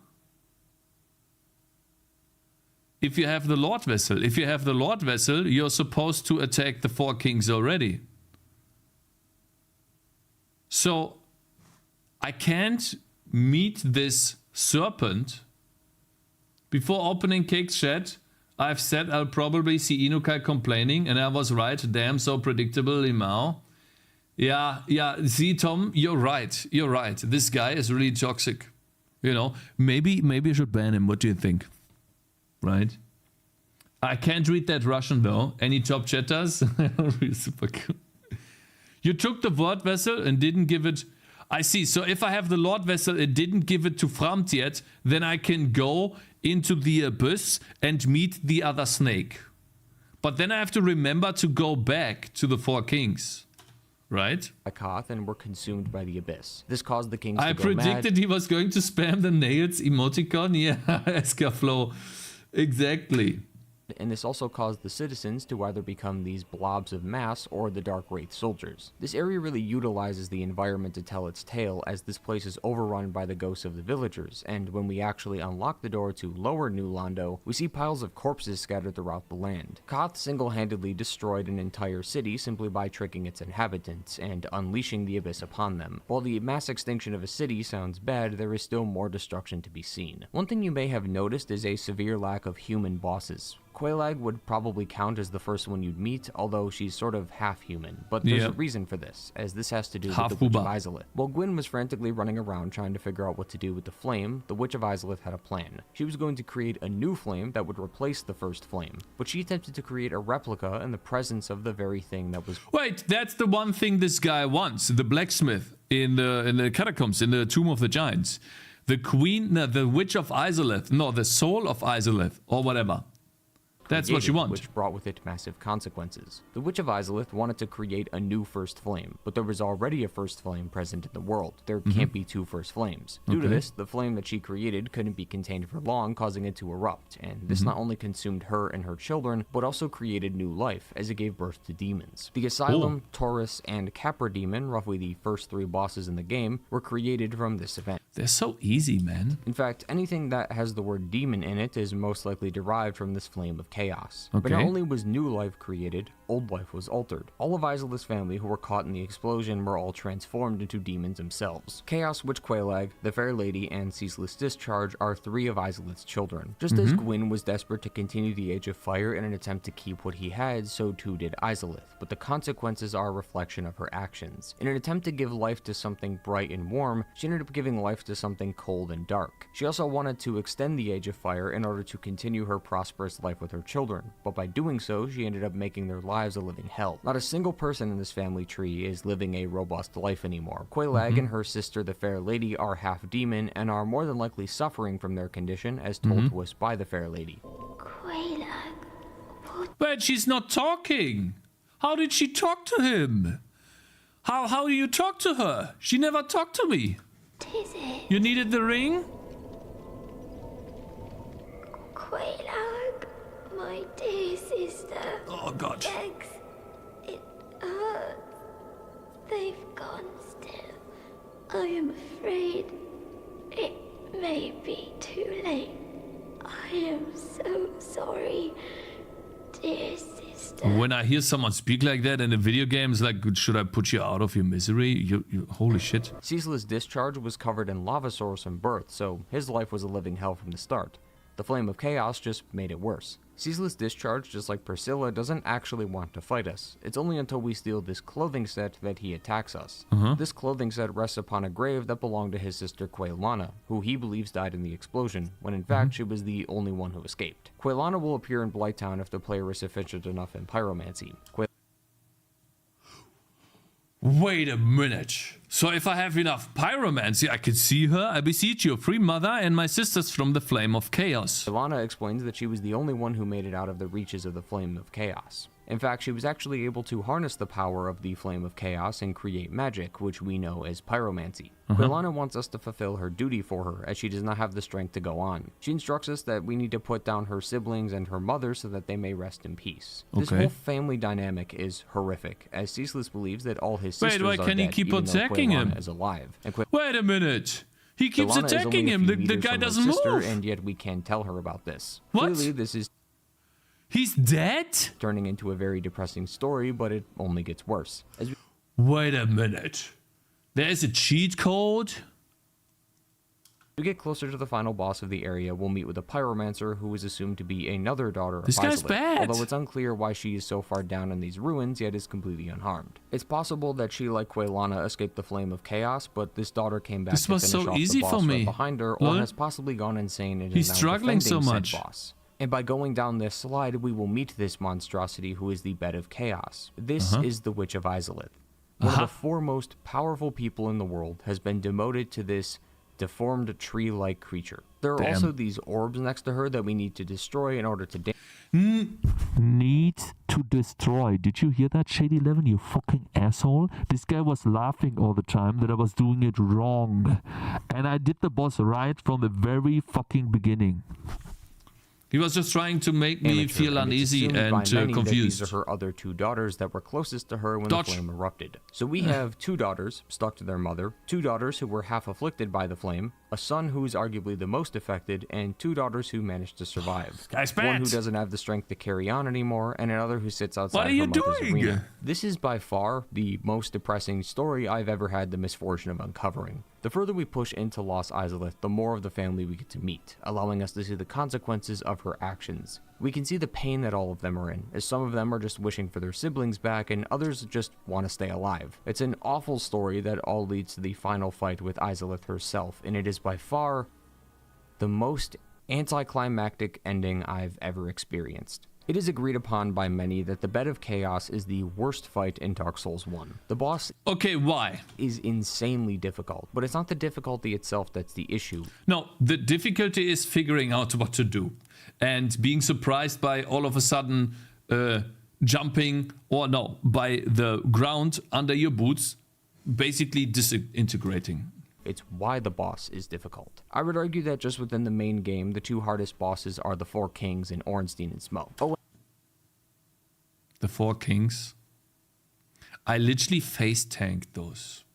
if you have the Lord Vessel. If you have the Lord Vessel, you're supposed to attack the 4 kings already. So, I can't meet this serpent. Before opening Cake's chat, I've said I'll probably see Inukai complaining, and I was right. Damn, so predictable, Limao. Yeah, see, Tom, you're right. You're right. This guy is really toxic. You know, maybe I should ban him. What do you think? Right? I can't read that Russian, though. Any top chatters? Super cool. You took the Lord Vessel and didn't give it... I see. So if I have the Lord Vessel and didn't give it to Frampt yet, then I can go into the abyss and meet the other snake. But then I have to remember to go back to the 4 kings. Right? Koth and were consumed by the abyss. This caused the kings to go predicted mad. He was going to spam the nails emoticon. Yeah, Escaflow. Exactly. And this also caused the citizens to either become these blobs of mass or the Dark Wraith soldiers. This area really utilizes the environment to tell its tale, as this place is overrun by the ghosts of the villagers, and when we actually unlock the door to lower New Londo, we see piles of corpses scattered throughout the land. Koth single-handedly destroyed an entire city simply by tricking its inhabitants and unleashing the abyss upon them. While the mass extinction of a city sounds bad, there is still more destruction to be seen. One thing you may have noticed is a severe lack of human bosses. Quelaag would probably count as the first one you'd meet, although she's sort of half-human. But there's a reason for this, as this has to do with the Witch of Izalith. While Gwyn was frantically running around trying to figure out what to do with the flame, the Witch of Izalith had a plan. She was going to create a new flame that would replace the first flame, but she attempted to create a replica in the presence of the very thing that was... Wait, that's the one thing this guy wants. The blacksmith in the catacombs, in the Tomb of the Giants. The queen, no, the Witch of Izalith. No, the soul of Izalith, or whatever. That's what you want. Which brought with it massive consequences. The Witch of Izalith wanted to create a new first flame, but there was already a first flame present in the world. There can't be 2 first flames. Due to this, the flame that she created couldn't be contained for long, causing it to erupt, and this not only consumed her and her children, but also created new life, as it gave birth to demons. The Asylum, Taurus, and Capra Demon, roughly the first 3 bosses in the game, were created from this event. They're so easy, man. In fact, anything that has the word demon in it is most likely derived from this flame of chaos. But not only was new life created, old life was altered. All of Izalith's family who were caught in the explosion were all transformed into demons themselves. Chaos, Witch Quelaag, the Fair Lady, and Ceaseless Discharge are 3 of Izalith's children. Just as Gwyn was desperate to continue the Age of Fire in an attempt to keep what he had, so too did Izalith, but the consequences are a reflection of her actions. In an attempt to give life to something bright and warm, she ended up giving life to something cold and dark. She also wanted to extend the Age of Fire in order to continue her prosperous life with her children, but by doing so, she ended up making their lives a living hell. Not a single person in this family tree is living a robust life anymore. Quelaag and her sister, the Fair Lady, are half demon and are more than likely suffering from their condition, as told to us by the Fair Lady. But she's not talking. How did she talk to him? How do you talk to her? She never talked to me. Tizzy. You needed the ring? Quaylag, my dear sister. Oh God. Cakez, it hurts. They've gone still. I am afraid it may be too late. I am so sorry, dear sister. When I hear someone speak like that in a video game, it's like, should I put you out of your misery? You holy shit. Cecil's discharge was covered in lava source from birth, so his life was a living hell from the start. The flame of chaos just made it worse. Cecil's discharge, just like Priscilla, doesn't actually want to fight us. It's only until we steal this clothing set that he attacks us. This clothing set rests upon a grave that belonged to his sister Quaylana, who he believes died in the explosion, when in fact she was the only one who escaped. Quaylana will appear in Blighttown if the player is sufficient enough in pyromancy. Wait a minute. So if I have enough pyromancy, I can see her. I beseech you, free mother and my sisters from the flame of chaos. Quaylana explains that she was the only one who made it out of the reaches of the flame of chaos. In fact, she was actually able to harness the power of the flame of chaos and create magic, which we know as pyromancy. Quaylana wants us to fulfill her duty for her, as she does not have the strength to go on. She instructs us that we need to put down her siblings and her mother so that they may rest in peace. This whole family dynamic is horrific, as Cecilus believes that all his sisters why are can dead, he keep even though attacking Quaylana him? is alive. And Wait a minute. He keeps Quaylana is attacking only a him. few The meters guy from her doesn't sister, move. and yet we can't tell her about this. What? Clearly, this is He's dead? turning into a very depressing story, but it only gets worse. As we Wait a minute. There is a cheat code? get closer to the final boss of the area, we'll meet with a pyromancer who is assumed to be another daughter of This guy's Isolith, bad. although it's unclear why she is so far down in these ruins, yet is completely unharmed. It's possible that she, like Quaylana, escaped the flame of chaos, but this daughter came back This to was finish so off easy the for boss me. right behind her, Lol. or has possibly gone insane and He's is now struggling so defending said much. boss. And by going down this slide, we will meet this monstrosity who is the bed of chaos. This is the Witch of Isolith. One of the foremost powerful people in the world has been demoted to this deformed tree-like creature. There are also these orbs next to her that we need to destroy in order to Need to destroy. Did you hear that, Shady 11, you fucking asshole? This guy was laughing all the time that I was doing it wrong. And I did the boss right from the very fucking beginning. He was just trying to make me amateur, feel and it's uneasy assumed by and many that confused. These are her other two daughters that were closest to her when Dodge. the flame erupted. So we have two daughters stuck to their mother, two daughters who were half afflicted by the flame, a son who is arguably the most affected, and two daughters who managed to survive. Guy's One bad. who doesn't have the strength to carry on anymore, and another who sits outside What are her you mother's doing? arena. This is by far the most depressing story I've ever had the misfortune of uncovering. The further we push into Lost Isolith, the more of the family we get to meet, allowing us to see the consequences of her actions. We can see the pain that all of them are in, as some of them are just wishing for their siblings back and others just want to stay alive. It's an awful story that all leads to the final fight with Isolith herself, and it is by far the most anticlimactic ending I've ever experienced. It is agreed upon by many that the Bed of Chaos is the worst fight in Dark Souls 1. The boss Okay, why? is insanely difficult, but it's not the difficulty itself that's the issue. No, the difficulty is figuring out what to do. And being surprised by all of a sudden jumping, or no, by the ground under your boots, basically disintegrating. It's why the boss is difficult. I would argue that just within the main game, the two hardest bosses are the Four Kings and Ornstein and Smoke. Oh, The Four Kings. I literally face tanked those.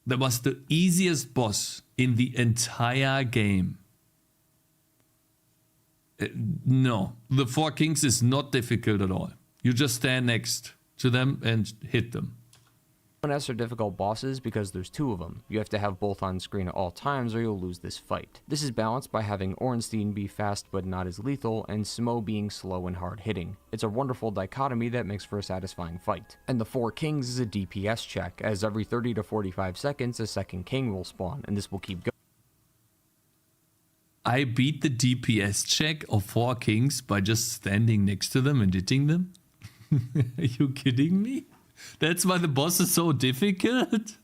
That was the easiest boss in the entire game. No, the Four Kings is not difficult at all. You just stand next to them and hit them. S are difficult bosses because there's two of them. You have to have both on screen at all times or you'll lose this fight. This is balanced by having Ornstein be fast but not as lethal, and Smo being slow and hard hitting. It's a wonderful dichotomy that makes for a satisfying fight. And the Four Kings is a DPS check, as every 30 to 45 seconds a second king will spawn, and this will keep going. I beat the DPS check of Four Kings by just standing next to them and hitting them? Are you kidding me? That's why the boss is so difficult?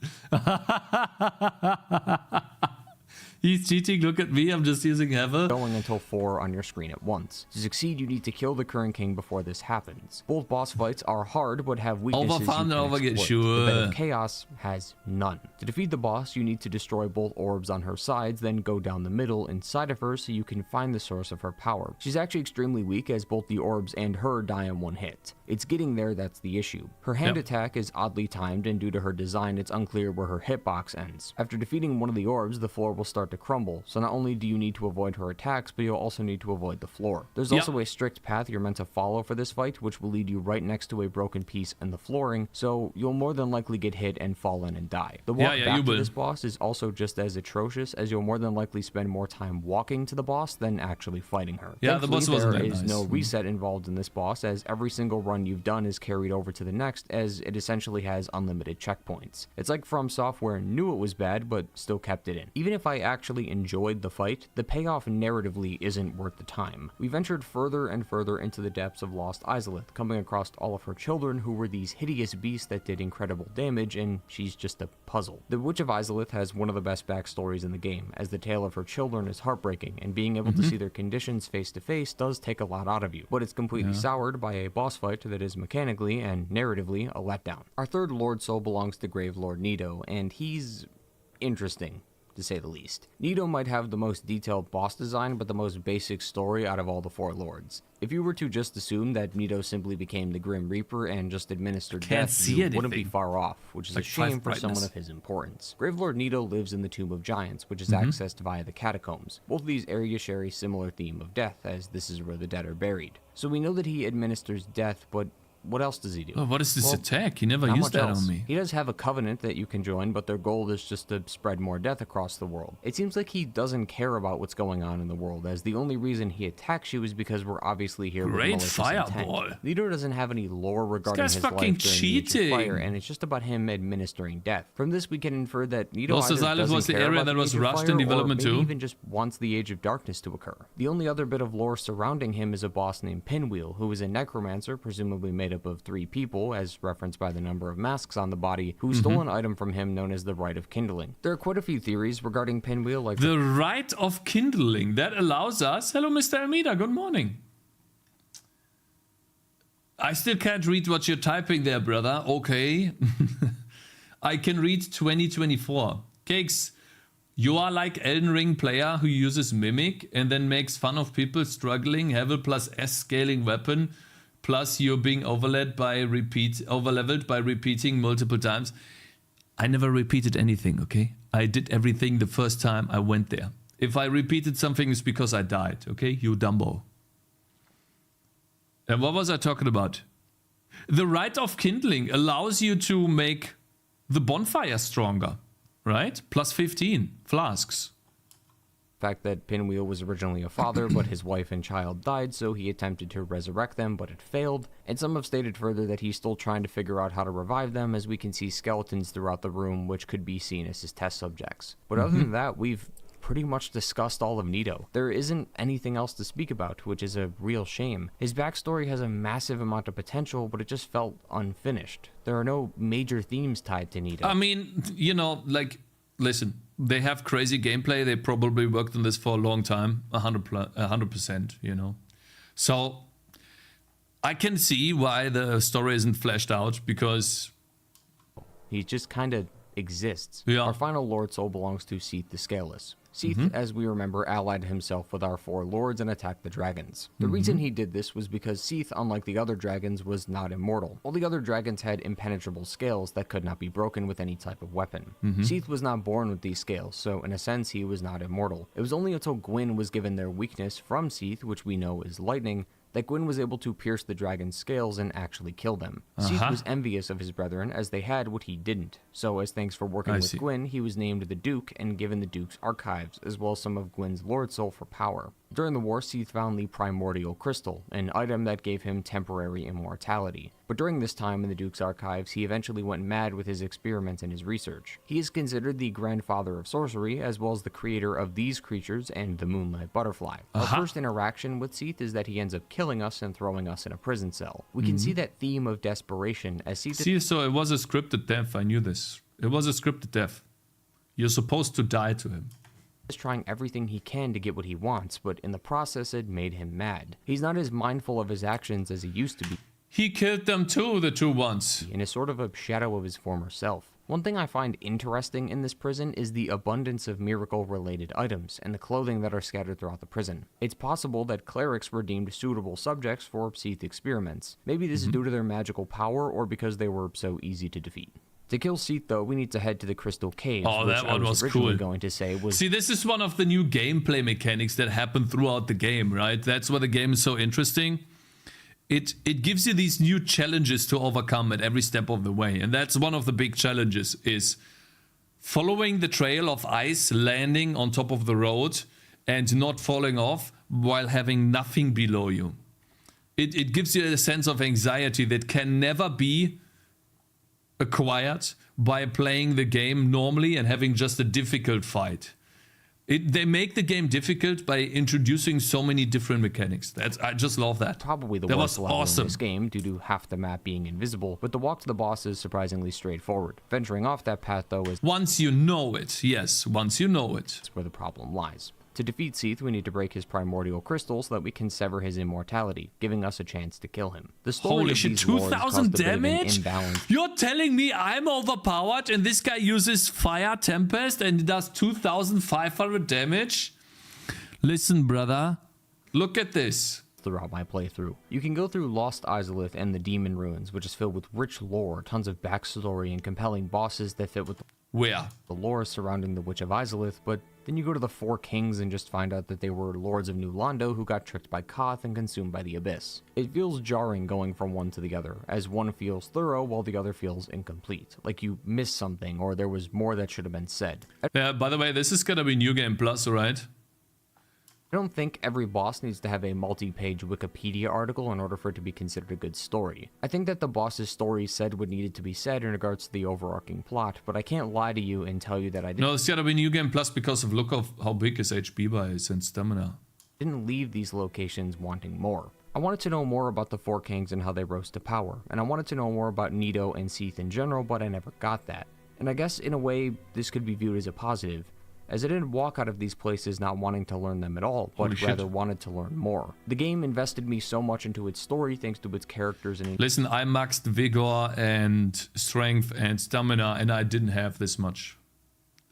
He's cheating. Look at me. I'm just using Heather. Going until 4 on your screen at once. To succeed, you need to kill the current king before this happens. Both boss fights are hard, but have weaknesses you can exploit. Sure. The Bed of Chaos has none. To defeat the boss, you need to destroy both orbs on her sides, then go down the middle inside of her so you can find the source of her power. She's actually extremely weak, as both the orbs and her die in one hit. It's getting there that's the issue. Her hand attack is oddly timed, and due to her design, it's unclear where her hitbox ends. After defeating one of the orbs, the floor will start to crumble, so not only do you need to avoid her attacks, but you'll also need to avoid the floor. There's also a strict path you're meant to follow for this fight, which will lead you right next to a broken piece in the flooring, so you'll more than likely get hit and fall in and die. The walk back to this boss is also just as atrocious, as you'll more than likely spend more time walking to the boss than actually fighting her. Yeah, the boss wasn't there that is nice. no reset involved in this boss, as every single run you've done is carried over to the next, as it essentially has unlimited checkpoints. It's like From Software knew it was bad, but still kept it in. Even if I actually enjoyed the fight, the payoff narratively isn't worth the time. We ventured further and further into the depths of Lost Izalith, coming across all of her children who were these hideous beasts that did incredible damage, and she's just a puzzle. The Witch of Izalith has one of the best backstories in the game, as the tale of her children is heartbreaking, and being able to see their conditions face to face does take a lot out of you, but it's completely soured by a boss fight that is mechanically and narratively a letdown. Our third Lord Soul belongs to Grave Lord Nito, and he's interesting, to say the least. Nito might have the most detailed boss design, but the most basic story out of all the 4 lords. If you were to just assume that Nito simply became the Grim Reaper and just administered death, you wouldn't be far off, which is a shame for someone of his importance. Gravelord Nito lives in the Tomb of Giants, which is accessed via the catacombs. Both of these areas share a similar theme of death, as this is where the dead are buried. So we know that he administers death, but what else does he do? Oh, what is this attack? He never used that on me. He does have a covenant that you can join, but their goal is just to spread more death across the world. It seems like he doesn't care about what's going on in the world, as the only reason he attacks you is because we're obviously here with malicious intent. Nito doesn't have any lore regarding his life during the Age of Fire, and it's just about him administering death. From this, we can infer that Nito Lost Island was the area that was rushed in development too. Even just wants the Age of Darkness to occur. The only other bit of lore surrounding him is a boss named Pinwheel, who is a necromancer, presumably made up of 3 people, as referenced by the number of masks on the body, who stole an item from him known as the Rite of Kindling. There are quite a few theories regarding Pinwheel, like the Rite of Kindling that allows us. Hello, Mr. Almeida. Good morning. I still can't read what you're typing there, brother. Okay. I can read 2024. Cakez, you are like Elden Ring player who uses Mimic and then makes fun of people struggling, have a plus S scaling weapon, plus you're being overleveled by repeating multiple times. I never repeated anything, okay? I did everything the first time I went there. If I repeated something, it's because I died, okay? You Dumbo. And what was I talking about? The Rite of Kindling allows you to make the bonfire stronger, right? Plus 15 flasks. Fact that Pinwheel was originally a father, but his wife and child died, so he attempted to resurrect them, but it failed. And some have stated further that he's still trying to figure out how to revive them, as we can see skeletons throughout the room, which could be seen as his test subjects. But other than that, we've pretty much discussed all of Nito. There isn't anything else to speak about, which is a real shame. His backstory has a massive amount of potential, but it just felt unfinished. There are no major themes tied to Nito. I mean, you know, like, listen, they have crazy gameplay. They probably worked on this for a long time, 100%, you know. So I can see why the story isn't fleshed out, because he just kind of exists. Yeah. Our final Lord Soul belongs to Seath the Scaleless. Seath, as we remember, allied himself with our 4 lords and attacked the dragons. The reason he did this was because Seath, unlike the other dragons, was not immortal. All the other dragons had impenetrable scales that could not be broken with any type of weapon. Seath was not born with these scales, so in a sense he was not immortal. It was only until Gwyn was given their weakness from Seath, which we know is lightning, that Gwyn was able to pierce the dragon's scales and actually kill them. Seath was envious of his brethren, as they had what he didn't. So as thanks for working with Gwyn, he was named the Duke and given the Duke's archives, as well as some of Gwyn's Lord Soul for power. During the war, Seath found the Primordial Crystal, an item that gave him temporary immortality. But during this time in the Duke's archives, he eventually went mad with his experiments and his research. He is considered the grandfather of sorcery, as well as the creator of these creatures and the Moonlight Butterfly. Our first interaction with Seath is that he ends up killing us and throwing us in a prison cell. We can see that theme of desperation as Seath... See, so it was a scripted death. I knew this. It was a scripted death. You're supposed to die to him. is trying everything he can to get what he wants, but in the process it made him mad. He's not as mindful of his actions as he used to be. He killed them too, the two ones. And is sort of a shadow of his former self. One thing I find interesting in this prison is the abundance of miracle-related items and the clothing that are scattered throughout the prison. It's possible that clerics were deemed suitable subjects for Seath experiments. Maybe this is due to their magical power or because they were so easy to defeat. To kill Seath, though, we need to head to the Crystal Caves, which that I one was was originally cool. going to say was... See, this is one of the new gameplay mechanics that happen throughout the game, right? That's why the game is so interesting. It gives you these new challenges to overcome at every step of the way. And that's one of the big challenges, is following the trail of ice, landing on top of the road, and not falling off while having nothing below you. It gives you a sense of anxiety that can never be acquired by playing the game normally and having just a difficult fight. They make the game difficult by introducing so many different mechanics. I just love that. Probably the that worst was level awesome. in this game due to half the map being invisible, but the walk to the boss is surprisingly straightforward. Venturing off that path, though, is Once you know it, yes, once you know it. where the problem lies. To defeat Seath, we need to break his primordial crystal so that we can sever his immortality, giving us a chance to kill him. The story Holy of shit, these lords 2000 caused a bit of an damage? imbalance. You're telling me I'm overpowered and this guy uses Fire Tempest and does 2500 damage? Listen, brother, look at this. Throughout my playthrough. You can go through Lost Izalith and the Demon Ruins, which is filled with rich lore, tons of backstory, and compelling bosses that fit with Where? the lore surrounding the Witch of Izalith, but then you go to the Four Kings and just find out that they were lords of New Londo who got tricked by Koth and consumed by the Abyss. It feels jarring going from one to the other, as one feels thorough while the other feels incomplete, like you missed something or there was more that should have been said. Yeah, by the way, this is gonna be New Game Plus, right? I don't think every boss needs to have a multi-page Wikipedia article in order for it to be considered a good story. I think that the boss's story said what needed to be said in regards to the overarching plot, but I can't lie to you and tell you that I No, it's gotta be New Game Plus because of look of how big his HP bar is and stamina. didn't leave these locations wanting more. I wanted to know more about the Four Kings and how they rose to power, and I wanted to know more about Nito and Seath in general, but I never got that. And I guess in a way, this could be viewed as a positive, as I didn't walk out of these places not wanting to learn them at all, but rather wanted to learn more. The game invested me so much into its story thanks to its characters and... Listen, I maxed Vigor and Strength and Stamina and I didn't have this much.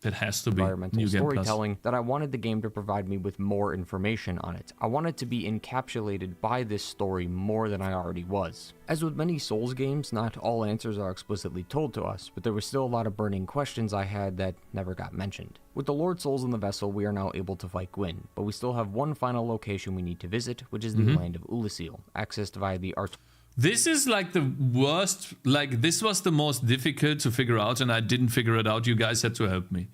It has to be environmental New Game Plus. storytelling that I wanted the game to provide me with more information on it. I wanted to be encapsulated by this story more than I already was. As with many Souls games, not all answers are explicitly told to us, but there was still a lot of burning questions I had that never got mentioned. With the Lord Souls in the vessel, we are now able to fight Gwyn, but we still have one final location we need to visit, which is the land of Ulasil, accessed via the This is like the worst, like this was the most difficult to figure out and I didn't figure it out. You guys had to help me.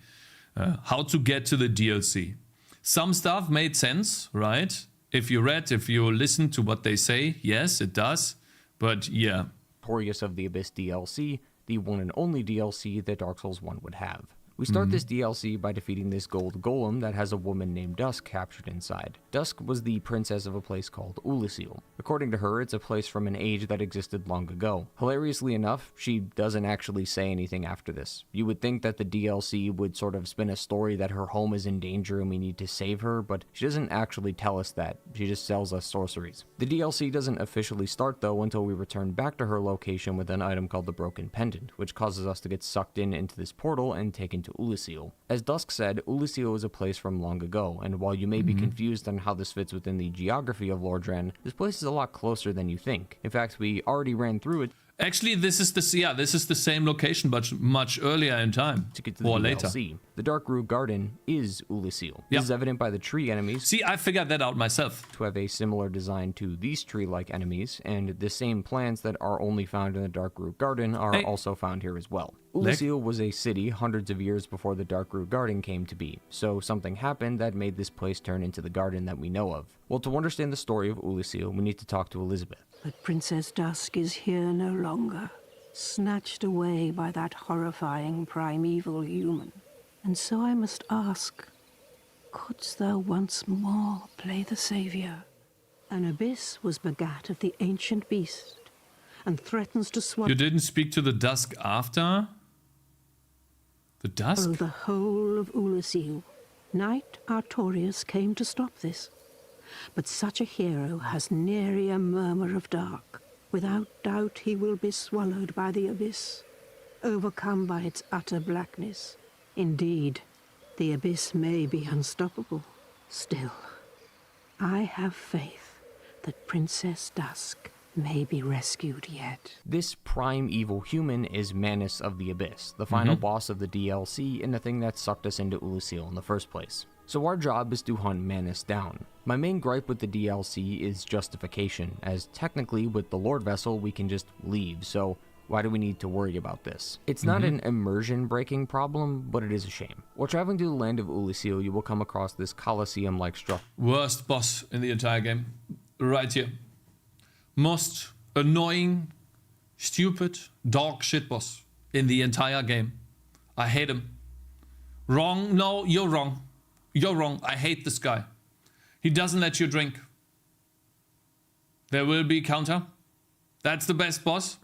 How to get to the DLC. Some stuff made sense, right? If you listen to what they say, yes, it does. But yeah. Notorious of the Abyss DLC, the one and only DLC that Dark Souls 1 would have. We start this DLC by defeating this gold golem that has a woman named Dusk captured inside. Dusk was the princess of a place called Ulasil. According to her, it's a place from an age that existed long ago. Hilariously enough, she doesn't actually say anything after this. You would think that the DLC would sort of spin a story that her home is in danger and we need to save her, but she doesn't actually tell us that. She just sells us sorceries. The DLC doesn't officially start though until we return back to her location with an item called the Broken Pendant, which causes us to get sucked into this portal and taken to Ulasil. As Dusk said, Ulasil is a place from long ago, and while you may be confused on how this fits within the geography of Lordran, this place is a lot closer than you think. In fact, we already ran through it. Actually, this is the same location, but much earlier in time. To get to the or DLC. later. The Dark Root Garden is Ulasil. This is evident by the tree enemies. See, I figured that out myself. To have a similar design to these tree-like enemies, and the same plants that are only found in the Dark Root Garden are also found here as well. Ulasil was a city hundreds of years before the Dark Root Garden came to be, so something happened that made this place turn into the garden that we know of. Well, to understand the story of Ulasil, we need to talk to Elizabeth. But Princess Dusk is here no longer, snatched away by that horrifying primeval human. And so I must ask, couldst thou once more play the savior? An abyss was begat of the ancient beast, and threatens to swallow... You didn't speak to the Dusk after? The Dusk? The whole of Ulasil, Knight Artorius came to stop this. But such a hero has nary a murmur of dark. Without doubt he will be swallowed by the abyss, overcome by its utter blackness. Indeed, the abyss may be unstoppable. Still, I have faith that Princess Dusk may be rescued yet. This prime evil human is Manus of the Abyss, the final boss of the DLC and the thing that sucked us into Ulusil in the first place. So our job is to hunt Manus down. My main gripe with the DLC is justification, as technically with the Lord Vessel we can just leave, so why do we need to worry about this? It's not an immersion-breaking problem, but it is a shame. While traveling to the land of Ulusil, you will come across this Colosseum-like structure. Worst boss in the entire game. Right here. Most annoying, stupid, dog shit boss in the entire game. I hate him. Wrong? No, you're wrong. You're wrong. I hate this guy. He doesn't let you drink. There will be counter. That's the best boss.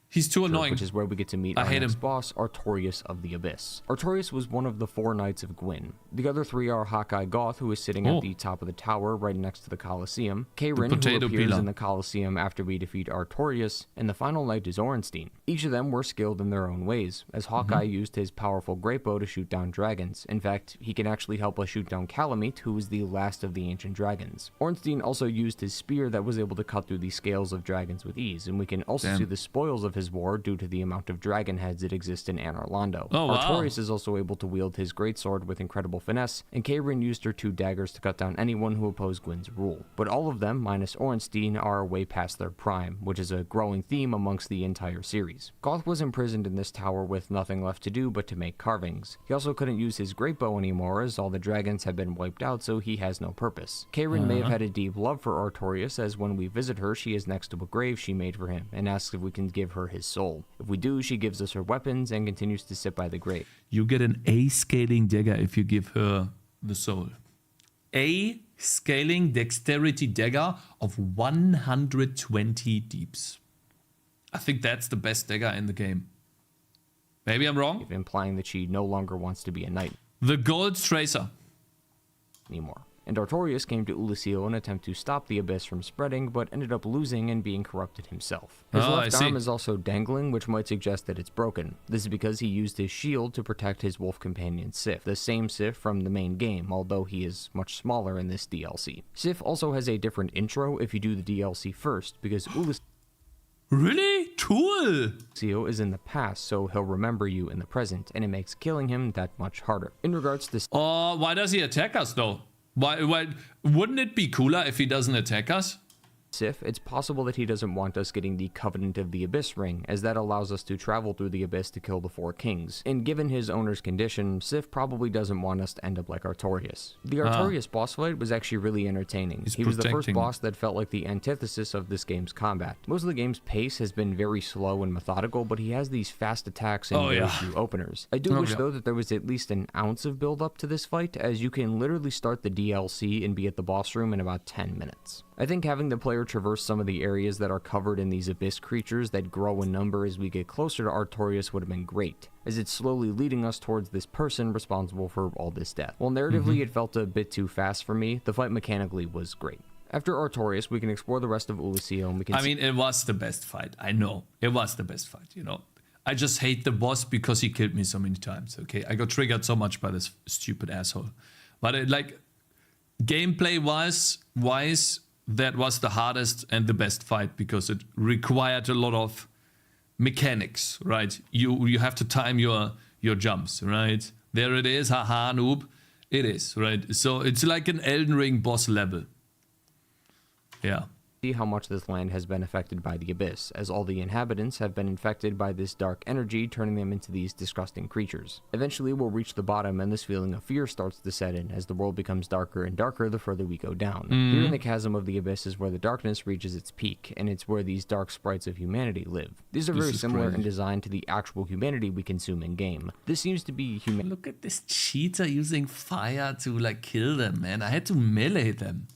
He's too annoying. Which is where we get to meet our next boss, Artorius of the Abyss. Artorius was one of the 4 Knights of Gwyn. The other 3 are Hawkeye Goth, who is sitting at the top of the tower right next to the Colosseum, Karen, who appears in the Colosseum after we defeat Artorius, and the final knight is Ornstein. Each of them were skilled in their own ways, as Hawkeye used his powerful great bow to shoot down dragons. In fact, he can actually help us shoot down Calamite, who was the last of the ancient dragons. Ornstein also used his spear that was able to cut through the scales of dragons with ease, and we can also see the spoils of his war due to the amount of dragon heads that exist in Anor Londo. Artorius is also able to wield his greatsword with incredible finesse, and Karen used her 2 daggers to cut down anyone who opposed Gwyn's rule. But all of them, minus Ornstein, are way past their prime, which is a growing theme amongst the entire series. Goth was imprisoned in this tower with nothing left to do but to make carvings. He also couldn't use his great bow anymore, as all the dragons have been wiped out, so he has no purpose. Karen may have had a deep love for Artorius, as when we visit her, she is next to a grave she made for him, and asks if we can give her his soul. If we do, she gives us her weapons and continues to sit by the grave. You get an A scaling dagger if you give her the soul. A scaling dexterity dagger of 120 deeps. I think that's the best dagger in the game. Maybe I'm wrong. Implying that she no longer wants to be a knight. The Gold Tracer. Anymore. And Artorius came to Ulusil in an attempt to stop the Abyss from spreading, but ended up losing and being corrupted himself. His left arm is also dangling, which might suggest that it's broken. This is because he used his shield to protect his wolf companion Sif, the same Sif from the main game, although he is much smaller in this DLC. Sif also has a different intro if you do the DLC first, because Ulusil Really? Cool! Ulusil is in the past, so he'll remember you in the present, and it makes killing him that much harder. In regards to why does he attack us though? Why wouldn't it be cooler if he doesn't attack us? Sif, it's possible that he doesn't want us getting the Covenant of the Abyss ring, as that allows us to travel through the Abyss to kill the 4 kings. And given his owner's condition, Sif probably doesn't want us to end up like Artorius. The Artorius boss fight was actually really entertaining. He was the first boss that felt like the antithesis of this game's combat. Most of the game's pace has been very slow and methodical, but he has these fast attacks and very few openers. I do wish though that there was at least an ounce of build up to this fight, as you can literally start the DLC and be at the boss room in about 10 minutes. I think having the player traverse some of the areas that are covered in these abyss creatures that grow in number as we get closer to Artorius would have been great, as it's slowly leading us towards this person responsible for all this death. While narratively it felt a bit too fast for me, the fight mechanically was great. After Artorius, we can explore the rest of Ulusil and we can it was the best fight. I know. It was the best fight, you know. I just hate the boss because he killed me so many times, okay? I got triggered so much by this stupid asshole. But gameplay-wise, that was the hardest and the best fight because it required a lot of mechanics, right? You have to time your jumps, right? There it is, haha, noob. It is, right? So it's like an Elden Ring boss level. Yeah. See how much this land has been affected by the Abyss, as all the inhabitants have been infected by this dark energy, turning them into these disgusting creatures. Eventually we'll reach the bottom and this feeling of fear starts to set in as the world becomes darker and darker the further we go down. Here in the chasm of the Abyss is where the darkness reaches its peak, and it's where these dark sprites of humanity live. These are very similar in design to the actual humanity we consume in game. This seems to be human. Look at this cheater using fire to kill them, man. I had to melee them.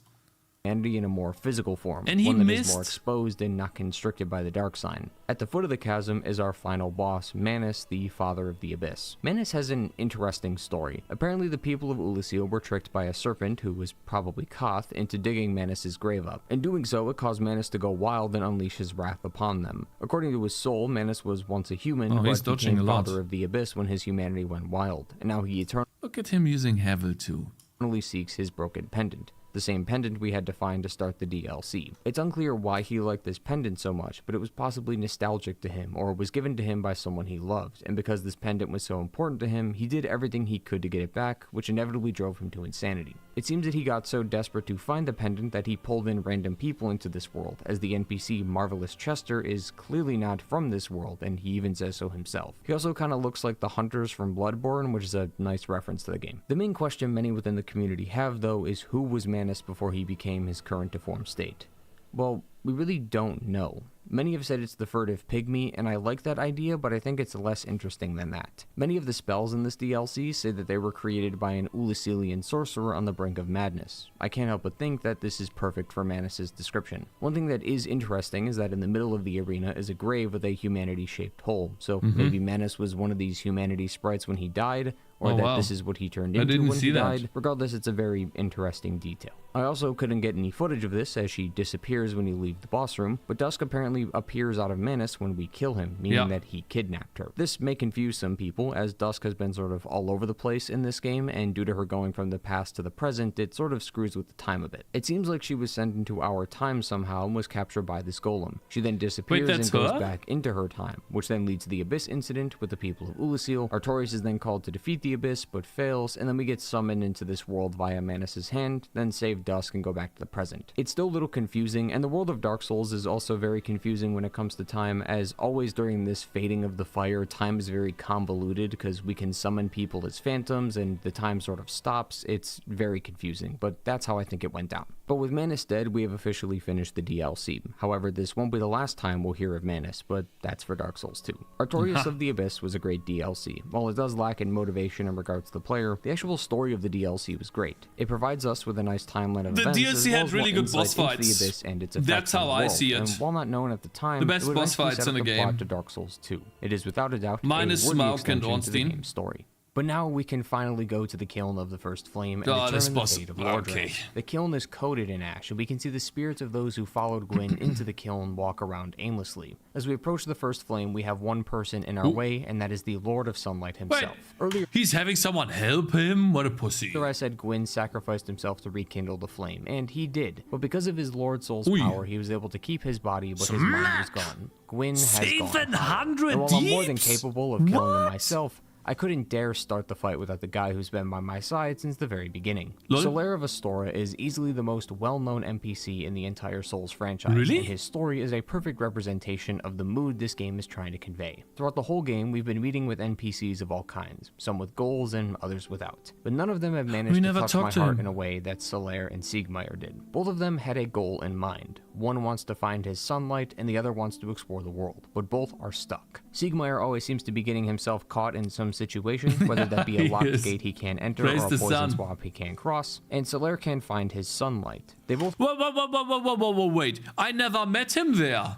humanity in a more physical form, And he one that missed. is more exposed and not constricted by the dark sign. At the foot of the chasm is our final boss, Manus, the Father of the Abyss. Manus has an interesting story. Apparently the people of Ulasil were tricked by a serpent, who was probably Koth, into digging Manus's grave up. In doing so, it caused Manus to go wild and unleash his wrath upon them. According to his soul, Manus was once a human, he's but dodging became a lot. Father of the Abyss when his humanity went wild, and now he Look at him using Havel too. eternally seeks his broken pendant. The same pendant we had to find to start the DLC. It's unclear why he liked this pendant so much, but it was possibly nostalgic to him, or was given to him by someone he loved, and because this pendant was so important to him, he did everything he could to get it back, which inevitably drove him to insanity. It seems that he got so desperate to find the pendant that he pulled in random people into this world, as the NPC Marvelous Chester is clearly not from this world, and he even says so himself. He also kind of looks like the hunters from Bloodborne, which is a nice reference to the game. The main question many within the community have, though, is who was Manus before he became his current deformed state? Well, we really don't know. Many have said it's the furtive pygmy, and I like that idea, but I think it's less interesting than that. Many of the spells in this DLC say that they were created by an Ulasilian sorcerer on the brink of madness. I can't help but think that this is perfect for Manus's description. One thing that is interesting is that in the middle of the arena is a grave with a humanity-shaped hole, so maybe Manus was one of these humanity sprites when he died, or that this is what he turned into when he died. Regardless, it's a very interesting detail. I also couldn't get any footage of this, as she disappears when you leave the boss room, but Dusk apparently appears out of Manus when we kill him, meaning that he kidnapped her. This may confuse some people, as Dusk has been sort of all over the place in this game, and due to her going from the past to the present, it sort of screws with the time a bit. It seems like she was sent into our time somehow and was captured by this golem. She then disappears and goes back into her time, which then leads to the Abyss incident with the people of Ulasil. Artorias is then called to defeat the Abyss, but fails, and then we get summoned into this world via Manus's hand, then save Dusk and go back to the present. It's still a little confusing, and the world of Dark Souls is also very confusing when it comes to time, as always during this fading of the fire, time is very convoluted because we can summon people as phantoms and the time sort of stops. It's very confusing, but that's how I think it went down. But with Manus dead, we have officially finished the DLC. However, this won't be the last time we'll hear of Manus, but that's for Dark Souls 2. Artorias of the Abyss was a great DLC. While it does lack in motivation in regards to the player, the actual story of the DLC was great. It provides us with a nice timeline of events, DLC had really good boss fights. The Abyss and its That's how I see it. And while not known at the time, the best boss fights in the game. To Dark Souls 2. It is without a doubt minus a worthy Smoke and extension to the Ornstein game's story. But now we can finally go to the kiln of the first flame and determine the fate of Lordran. The kiln is coated in ash, and we can see the spirits of those who followed Gwyn into the kiln walk around aimlessly. As we approach the first flame, we have one person in our way, and that is the Lord of Sunlight himself. Earlier, he's having someone help him? What a pussy. I said Gwyn sacrificed himself to rekindle the flame, and he did. But because of his Lord Soul's power, he was able to keep his body, but his mind was gone. Gwyn has gone. 700 and while I'm more than capable of killing him myself, I couldn't dare start the fight without the guy who's been by my side since the very beginning. Solaire of Astora is easily the most well-known NPC in the entire Souls franchise, and his story is a perfect representation of the mood this game is trying to convey. Throughout the whole game, we've been meeting with NPCs of all kinds, some with goals and others without, but none of them have managed to touch my heart in a way that Solaire and Siegmeyer did. Both of them had a goal in mind. One wants to find his sunlight, and the other wants to explore the world, but both are stuck. Siegmeyer always seems to be getting himself caught in some situation, whether that be a locked gate he can't enter or a poison swamp he can't cross, and Solaire can find his sunlight. They both— Whoa, wait. I never met him there.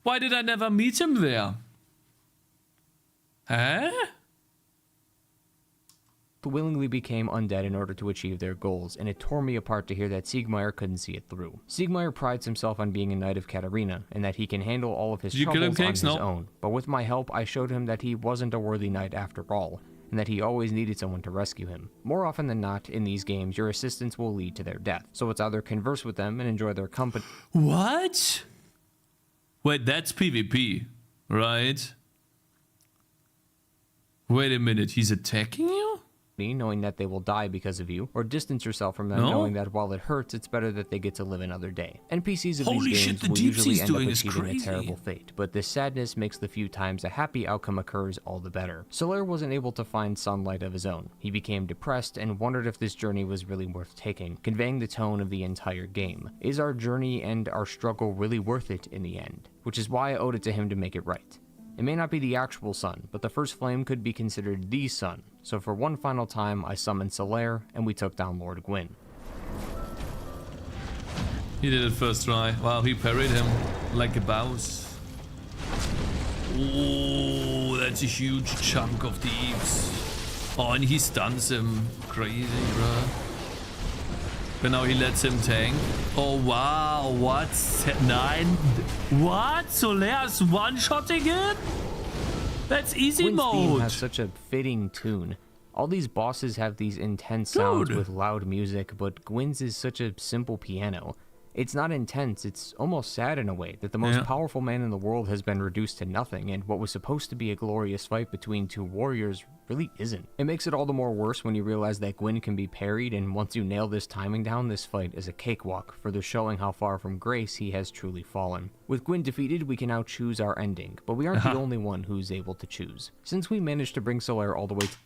Why did I never meet him there? Huh? willingly became undead in order to achieve their goals, and it tore me apart to hear that Siegmeyer couldn't see it through. Siegmeyer prides himself on being a knight of Katarina, and that he can handle all of his troubles on his own, but with my help I showed him that he wasn't a worthy knight after all, and that he always needed someone to rescue him. More often than not, in these games, your assistance will lead to their death, so it's either converse with them and enjoy their company— What? Wait, that's PvP, right? Wait a minute, he's attacking you? Knowing that they will die because of you, or distance yourself from them knowing that while it hurts, it's better that they get to live another day. NPCs of these games will usually end up achieving a terrible fate, but this sadness makes the few times a happy outcome occurs all the better. Solaire wasn't able to find sunlight of his own. He became depressed and wondered if this journey was really worth taking, conveying the tone of the entire game. Is our journey and our struggle really worth it in the end? Which is why I owed it to him to make it right. It may not be the actual sun, but the first flame could be considered the sun, so for one final time I summoned Solaire, and we took down Lord Gwyn. He did it first try. Wow, he parried him like a boss. Oh, that's a huge chunk of thieves. Oh, and he stuns him. Crazy, bro. But now he lets him tank. Oh, wow. What? 9? What? Solare's one-shotting it? That's easy Gwyn's theme mode. has such a fitting tune. All these bosses have these intense sounds with loud music, but Gwyn's is such a simple piano. It's not intense, it's almost sad in a way, that the most powerful man in the world has been reduced to nothing, and what was supposed to be a glorious fight between two warriors really isn't. It makes it all the more worse when you realize that Gwyn can be parried, and once you nail this timing down, this fight is a cakewalk, further showing how far from grace he has truly fallen. With Gwyn defeated, we can now choose our ending, but we aren't the only one who's able to choose. Since we managed to bring Solaire all the way to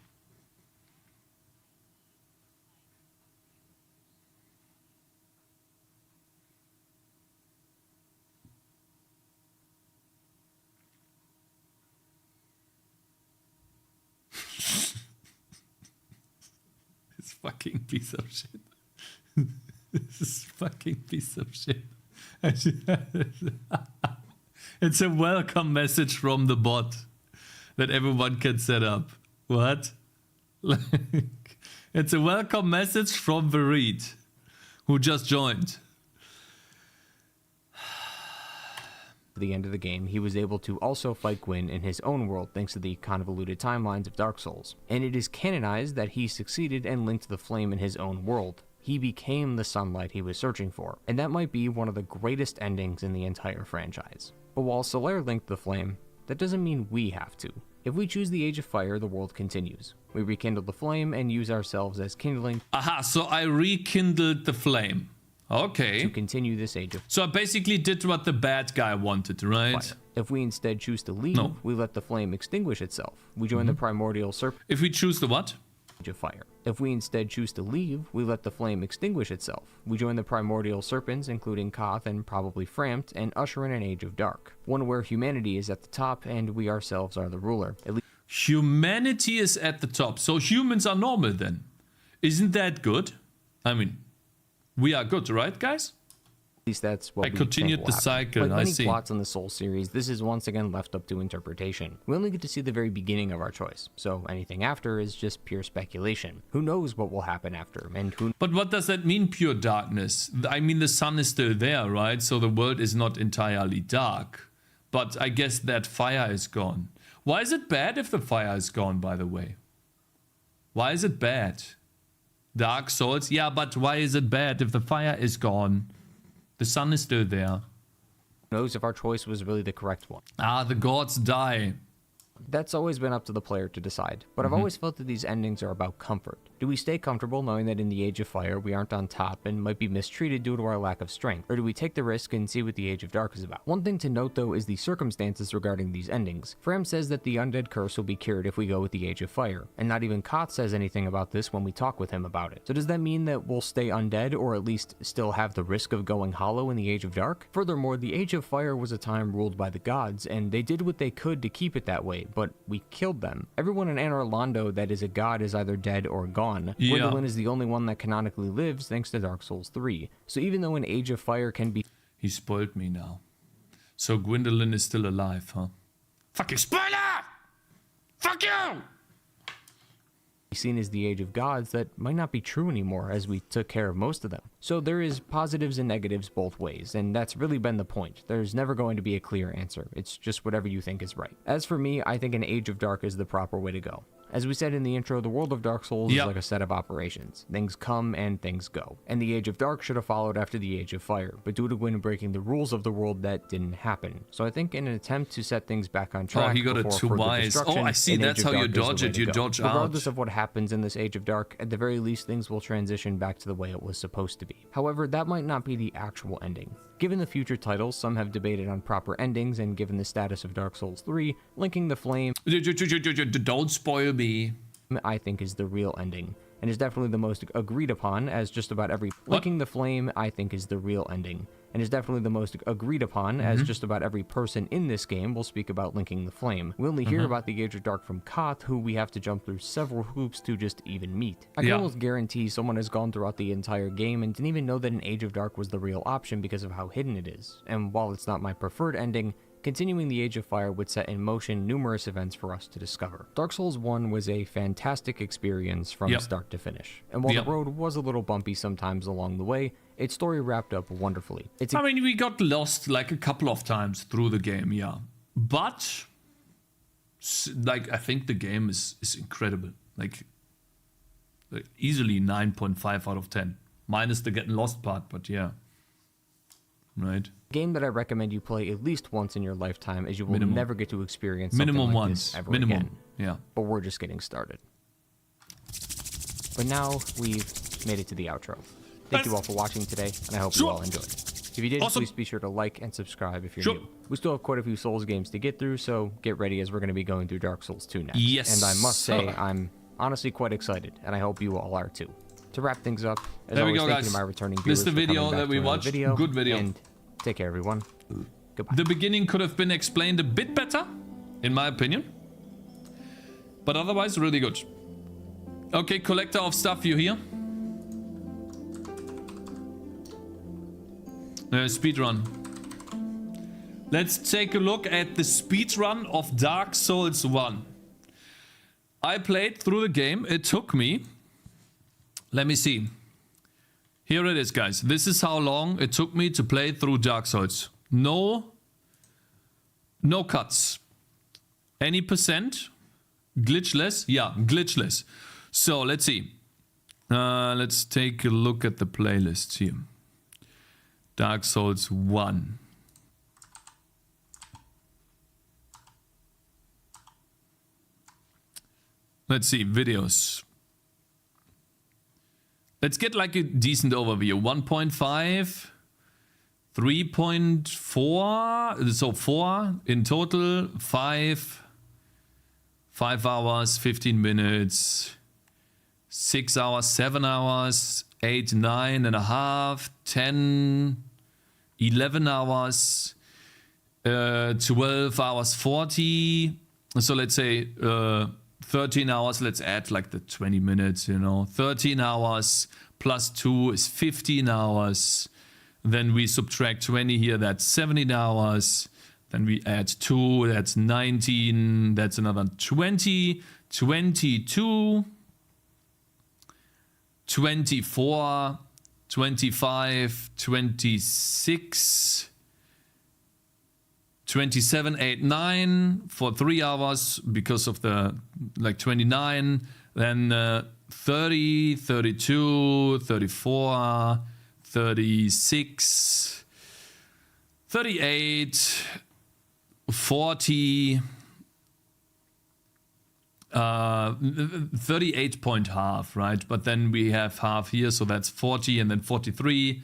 Fucking piece of shit. This is fucking piece of shit. It's a welcome message from the bot that everyone can set up. What? It's a welcome message from Vareed, who just joined. the end of the game, he was able to also fight Gwyn in his own world thanks to the convoluted timelines of Dark Souls. And it is canonized that he succeeded and linked the flame in his own world. He became the sunlight he was searching for, and that might be one of the greatest endings in the entire franchise. But while Solaire linked the flame, that doesn't mean we have to. If we choose the Age of Fire, the world continues. We rekindle the flame and use ourselves as kindling. Aha, so I rekindled the flame. Okay. To continue this age of So I basically did what the bad guy wanted, right? fire. If we instead choose to leave, we let the flame extinguish itself. We join the primordial serpent If we choose the what? Age of Fire. If we instead choose to leave, we let the flame extinguish itself. We join the primordial serpents, including Koth and probably Frampt, and usher in an Age of Dark. One where humanity is at the top and we ourselves are the ruler. At least Humanity is at the top. So humans are normal then. Isn't that good? I mean, we are good, right, guys? that's what I we continued think the will happen. cycle, Like I many see. plots in the Soul series, this is once again left up to interpretation. We only get to see the very beginning of our choice, so anything after is just pure speculation. Who knows what will happen after, and who But what does that mean, pure darkness? I mean, the sun is still there, right? So the world is not entirely dark. But I guess that fire is gone. Why is it bad if the fire is gone, by the way? Why is it bad? Dark Souls? Yeah, but why is it bad if the fire is gone? The sun is still there. knows if our choice was really the correct one. Ah, the gods die. That's always been up to the player to decide, but I've always felt that these endings are about comfort. Do we stay comfortable knowing that in the Age of Fire we aren't on top and might be mistreated due to our lack of strength, or do we take the risk and see what the Age of Dark is about? One thing to note though is the circumstances regarding these endings. Fram says that the undead curse will be cured if we go with the Age of Fire, and not even Koth says anything about this when we talk with him about it. So does that mean that we'll stay undead, or at least still have the risk of going hollow in the Age of Dark? Furthermore, the Age of Fire was a time ruled by the gods, and they did what they could to keep it that way, but we killed them. Everyone in Anor Londo that is a god is either dead or gone. Yeah. Gwendolyn is the only one that canonically lives thanks to Dark Souls 3. So even though an Age of Fire can be He spoiled me now. So Gwendolyn is still alive, huh? Fucking spoiler! Fuck you! seen as the Age of Gods, that might not be true anymore as we took care of most of them. So there is positives and negatives both ways, and that's really been the point. There's never going to be a clear answer. It's just whatever you think is right. As for me, I think an Age of Dark is the proper way to go. As we said in the intro, the world of Dark Souls is like a set of operations. Things come and things go. And the Age of Dark should have followed after the Age of Fire, but due to Gwyn breaking the rules of the world, that didn't happen. So I think in an attempt to set things back on track, Oh, he got it before too further wise. destruction, Oh, I see. an That's Age of how you Dark is the dodge way it. to You go. dodge out. Regardless of what happens in this Age of Dark, at the very least, things will transition back to the way it was supposed to be. However, that might not be the actual ending. Given the future titles, some have debated on proper endings, and given the status of Dark Souls 3, linking the flame Don't spoil me. I think is the real ending. and is definitely the most agreed upon, as just about every licking the flame I think is the real ending, and is definitely the most agreed upon, as just about every person in this game will speak about linking the flame. We only hear about the Age of Dark from Koth, who we have to jump through several hoops to just even meet. I can almost guarantee someone has gone throughout the entire game and didn't even know that an Age of Dark was the real option because of how hidden it is, and while it's not my preferred ending, continuing the Age of Fire would set in motion numerous events for us to discover. Dark Souls 1 was a fantastic experience from start to finish, and while the road was a little bumpy sometimes along the way, its story wrapped up wonderfully. I mean, we got lost like a couple of times through the game, but like I think the game is incredible. Like easily 9.5 out of 10, minus the getting lost part, but right. Game that I recommend you play at least once in your lifetime, as you will never get to experience something minimum like once this ever again. Yeah. But we're just getting started. But now we've made it to the outro. Thank you all for watching today, and I hope you all enjoyed. If you did, please be sure to like and subscribe if you're new. We still have quite a few Souls games to get through, so get ready as we're going to be going through Dark Souls 2 next. Yes. And I must say, I'm honestly quite excited, and I hope you all are too. To wrap things up, as there we always, go, thank guys. you to my returning This viewers is the video that we watched. Good video. And take care, everyone. Goodbye. The beginning could have been explained a bit better, in my opinion. But otherwise, really good. Okay, collector of stuff, you here? Speedrun. Let's take a look at the speedrun of Dark Souls 1. I played through the game. It took me... Let me see. Here it is, guys. This is how long it took me to play through Dark Souls. No cuts. Any percent? Glitchless? Yeah, glitchless. So, let's see. Let's take a look at the playlist here. Dark Souls 1. Let's see, videos. Let's get like a decent overview. 1.5, 3.4, so 4 in total, 5 hours, 15 minutes, 6 hours, 7 hours, 8, 9.5, 10, 11 hours, 12 hours, 40. So let's say 13 hours, let's add like the 20 minutes, 13 hours plus 2 is 15 hours. Then we subtract 20 here, that's 17 hours. Then we add 2, that's 19, that's another 20, 22, 24, 25, 26, 27, 8, 9 for 3 hours because of the 29, then 30, 32, 34, 36, 38, 40, 38.5, right? But then we have half here, so that's 40, and then 43,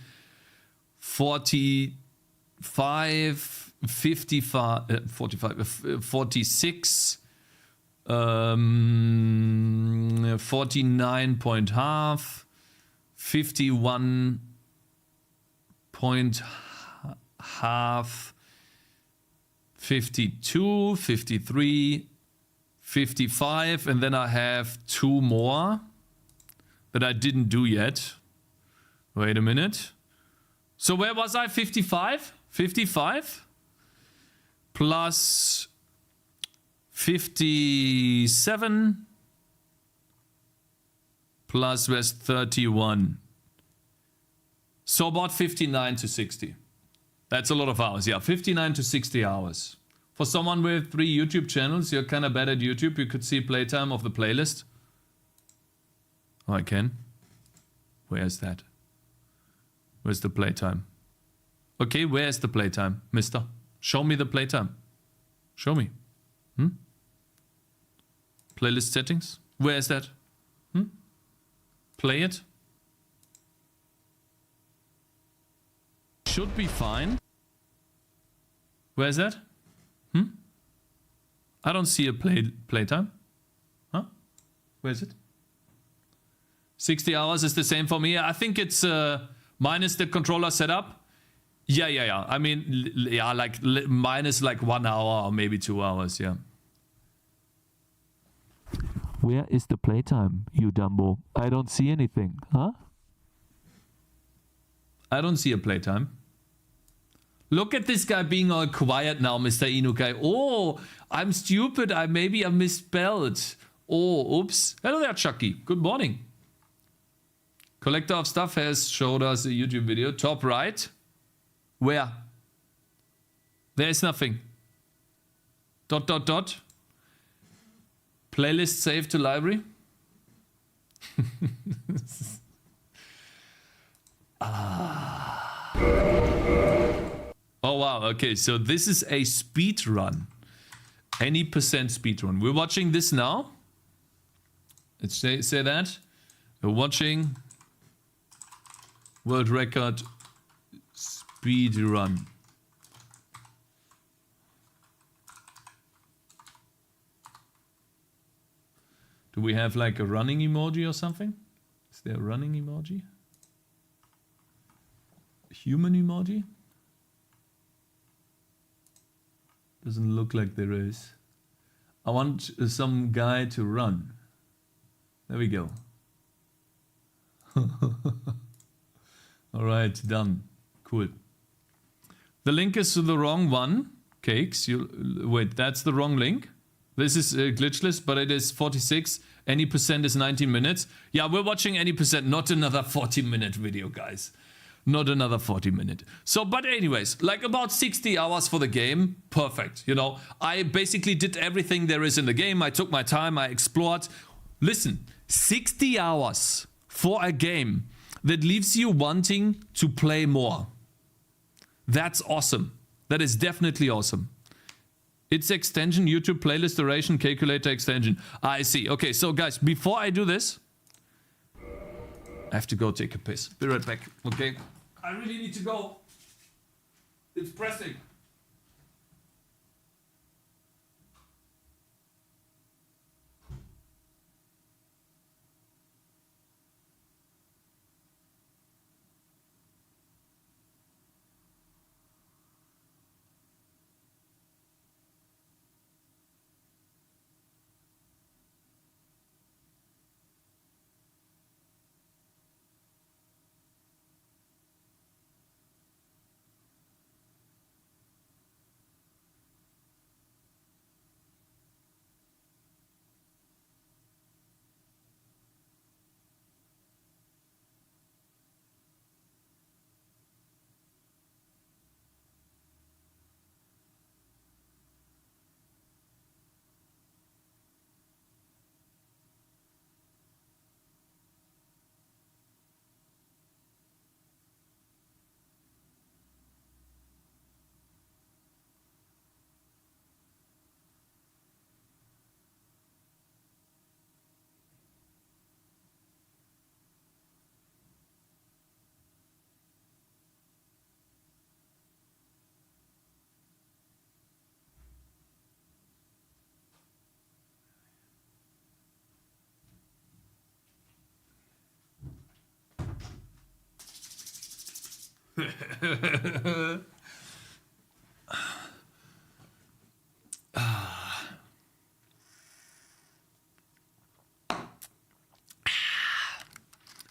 45, 55, 45, 46, 49.5, 51.5, 52, 53, 55, and then I have 2 more that I didn't do yet. Wait a minute. So where was I? 55? 55? Plus 57 plus where's 31. So about 59 to 60. That's a lot of hours. Yeah, 59 to 60 hours. For someone with 3 YouTube channels, you're kind of bad at YouTube. You could see playtime of the playlist. Oh, I can. Where's that? Where's the playtime? Okay, where's the playtime, mister? Show me the playtime. Show me. Playlist settings. Where is that? Play it. Should be fine. Where is that? I don't see a playtime. Huh? Where is it? 60 hours is the same for me. I think it's minus the controller setup. Yeah. I mean, yeah, like minus like 1 hour or maybe 2 hours, yeah. Where is the playtime, you Dumbo? I don't see anything, huh? I don't see a playtime. Look at this guy being all quiet now, Mr. Inukai. Oh, I'm stupid. Maybe I misspelled. Oh, oops. Hello there, Chucky. Good morning. Collector of Stuff has showed us a YouTube video. Top right. Where? There is nothing. ... Playlist saved to library. Oh wow, okay, so this is a speed run. Any percent speed run. We're watching this now. Let's say that. We're watching world record speed run. Do we have like a running emoji or something? Is there a running emoji? Human emoji? Doesn't look like there is. I want some guy to run. There we go. Alright, done. Cool. The link is to the wrong one. Cakes, wait, that's the wrong link. This is glitchless, but it is 46. Any percent is 19 minutes. Yeah, we're watching any percent, not another 40-minute video, guys. Not another 40-minute. So, but anyways, like about 60 hours for the game. Perfect. You know, I basically did everything there is in the game. I took my time. I explored. Listen, 60 hours for a game that leaves you wanting to play more. That's awesome. That is definitely awesome. It's extension, YouTube playlist duration, calculator extension. I see. Okay, so guys, before I do this, I have to go take a piss. Be right back, okay? I really need to go. It's pressing.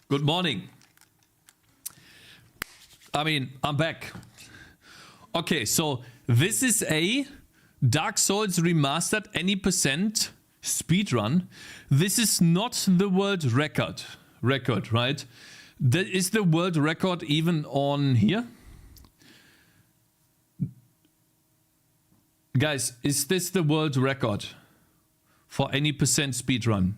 Good morning. I mean, I'm back. Okay, so this is a Dark Souls Remastered any percent speedrun. This is not the world record, right? Is the world record even on here? Guys, is this the world record for any percent speedrun?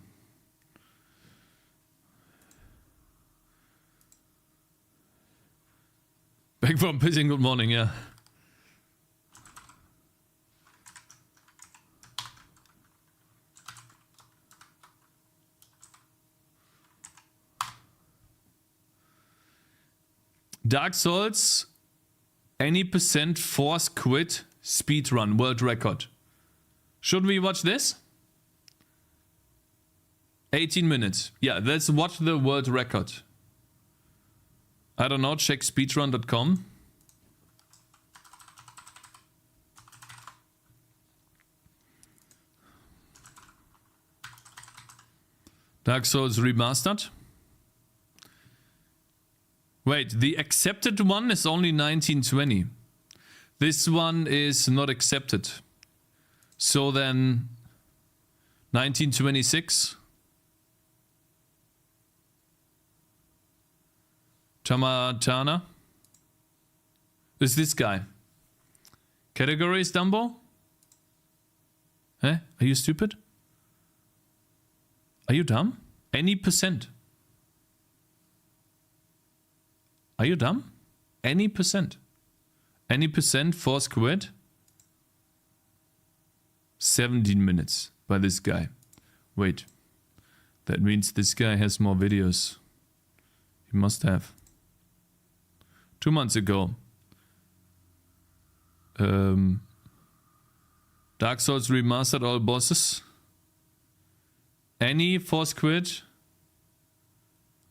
Back from pissing, good morning, yeah. Dark Souls, any percent force quit speedrun world record. Should we watch this? 18 minutes. Yeah, let's watch the world record. I don't know, check speedrun.com. Dark Souls Remastered. Wait, the accepted one is only 1920. This one is not accepted. So then 1926. Tamatana. Is this guy. Categories, Dumbo? Eh? Are you stupid? Are you dumb? Any percent. Are you dumb? Any percent. Any percent, 4 squid. 17 minutes by this guy. Wait. That means this guy has more videos. He must have. 2 months ago. Dark Souls Remastered all bosses. Any 4 squid.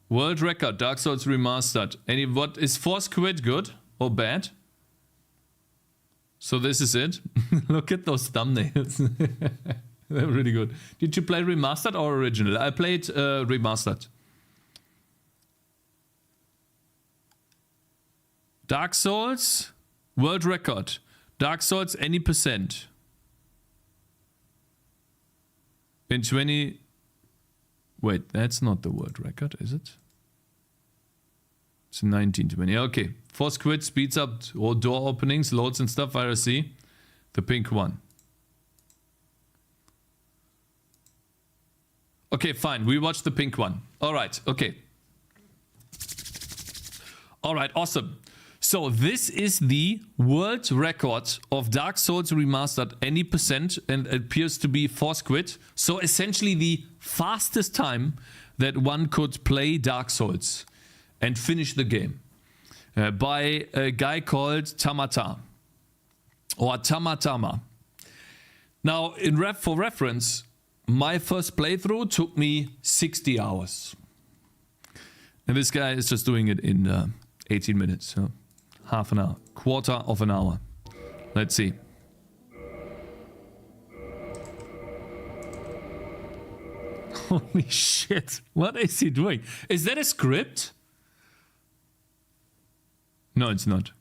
World record, Dark Souls Remastered. Any, what is 4 squid good or bad? So this is it. Look at those thumbnails. They're really good. Did you play Remastered or original? I played Remastered. Dark Souls, world record. Dark Souls, any percent. In 20... Wait, that's not the world record, is it? It's 1920. Okay. 4 squid speeds up or door openings, loads and stuff, IRC. The pink one. Okay, fine. We watched the pink one. Alright, okay. Alright, awesome. So this is the world record of Dark Souls Remastered, any percent, and it appears to be 4 squid. So essentially the fastest time that one could play Dark Souls and finish the game by a guy called Tamata or Tamatama. Now, for reference, my first playthrough took me 60 hours. And this guy is just doing it in 18 minutes. So half an hour, quarter of an hour. Let's see. Holy shit. What is he doing? Is that a script? No, it's not.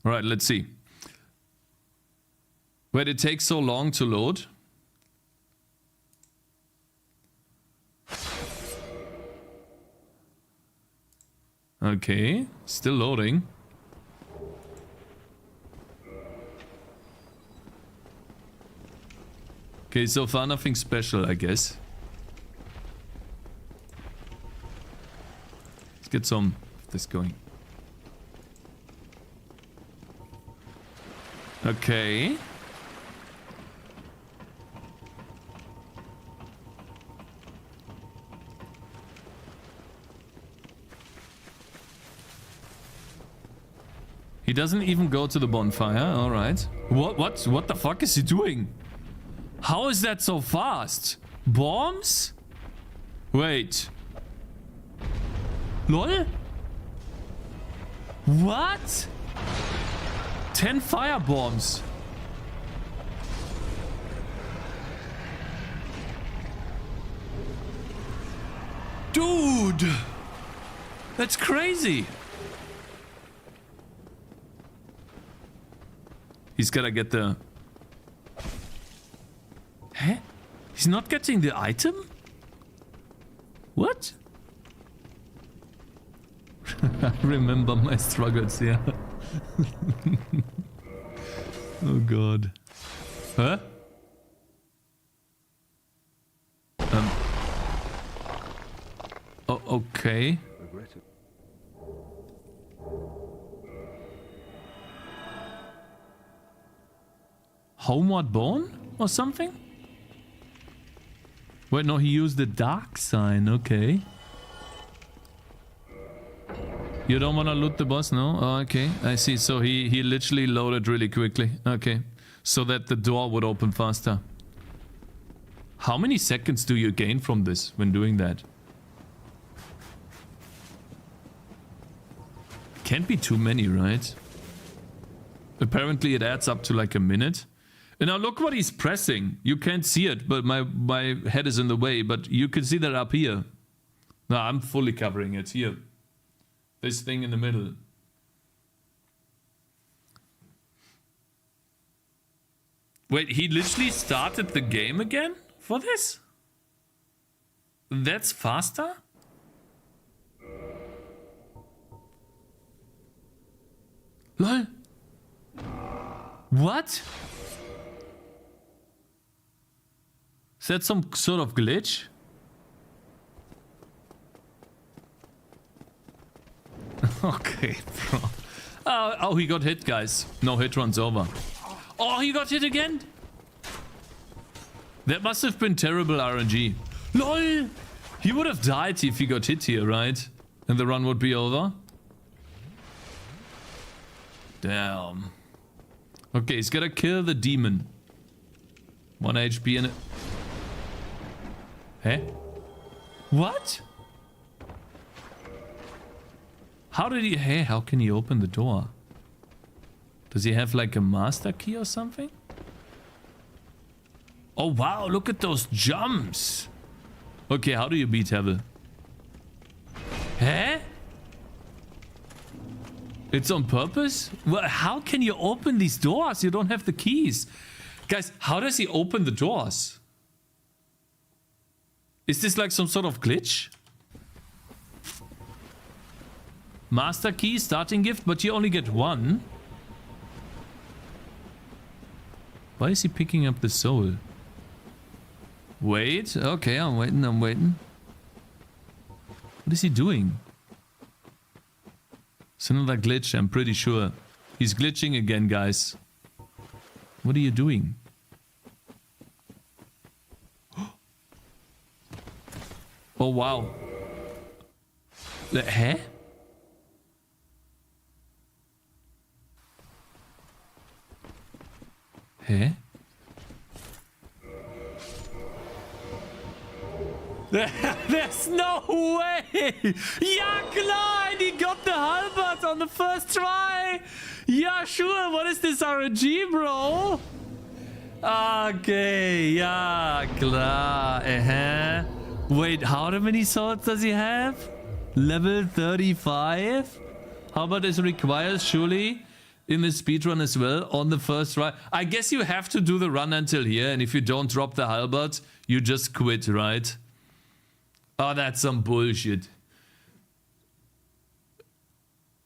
All right, let's see. Why did it take so long to load? Okay, still loading. Okay, so far nothing special, I guess. Let's get some of this going. Okay. He doesn't even go to the bonfire. All right. What the fuck is he doing? How is that so fast? Bombs? Wait. LOL? What? 10 fire bombs. Dude! That's crazy. He's gotta get the... Huh? He's not getting the item? What? I remember my struggles, yeah. Oh god. Huh? Oh, okay. Homeward Bone or something? Wait, no, he used the dark sign, okay. You don't want to loot the boss, no? Oh, okay, I see. So he literally loaded really quickly. Okay, so that the door would open faster. How many seconds do you gain from this when doing that? Can't be too many, right? Apparently it adds up to like a minute. And now look what he's pressing. You can't see it, but my head is in the way, but you can see that up here. No, I'm fully covering it here. This thing in the middle. Wait, he literally started the game again for this? That's faster? LOL. What? Is that some sort of glitch? Okay, bro. Oh, he got hit, guys. No hit runs over. Oh, he got hit again? That must have been terrible RNG. LOL! He would have died if he got hit here, right? And the run would be over. Damn. Okay, he's gotta kill the demon. 1 HP and... Hey? What? How did he... Hey, how can he open the door? Does he have like a master key or something? Oh wow, look at those jumps. Okay, how do you beat Hevel? Huh? It's on purpose? Well, how can you open these doors? You don't have the keys. Guys, how does he open the doors? Is this like some sort of glitch? Master key, starting gift, but you only get one. Why is he picking up the soul? Wait, okay, I'm waiting. What is he doing? It's another glitch, I'm pretty sure. He's glitching again, guys. What are you doing? Oh, wow. Huh? Huh? There's no way! Ja klar! And he got the halberd on the first try! Yeah, sure! What is this RNG, bro? Okay, yeah, klar. Wait, how many swords does he have? Level 35? Halberd is required, surely? In the speedrun as well, on the first try. I guess you have to do the run until here, and if you don't drop the halberd, you just quit, right? Oh, that's some bullshit.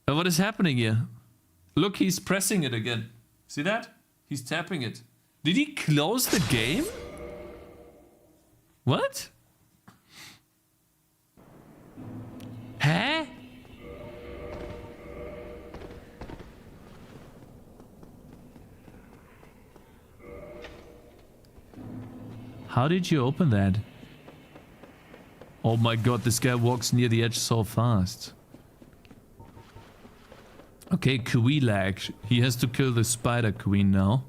What is happening here? Look, he's pressing it again. See that? He's tapping it. Did he close the game? What? Huh? How did you open that? Oh my god, this guy walks near the edge so fast. Okay, queen lag. He has to kill the spider queen now.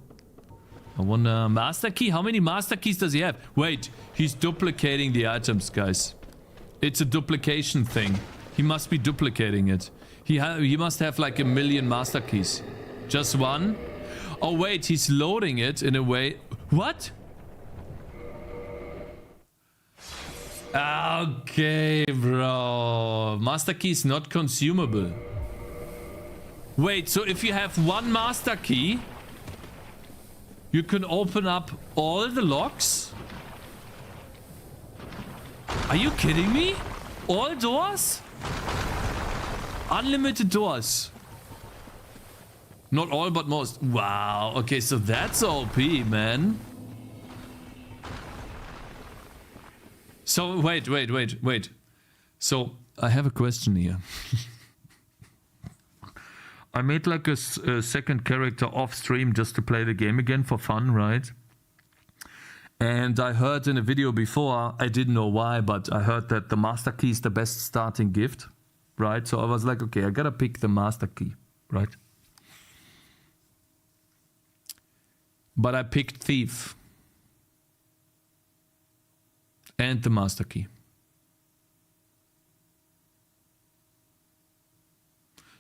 I wonder... Master key? How many master keys does he have? Wait, he's duplicating the items, guys. It's a duplication thing. He must be duplicating it. He must have like 1 million master keys. Just one? Oh wait, he's loading it in a way... What? Okay, bro. Master key is not consumable. Wait, so if you have one master key, you can open up all the locks? Are you kidding me? All doors? Unlimited doors. Not all, but most. Wow. Okay, so that's OP, man. So, wait. So, I have a question here. I made like a second character off stream just to play the game again for fun, right? And I heard in a video before, I didn't know why, but I heard that the master key is the best starting gift, right? So I was like, okay, I gotta pick the master key, right? But I picked thief. And the master key.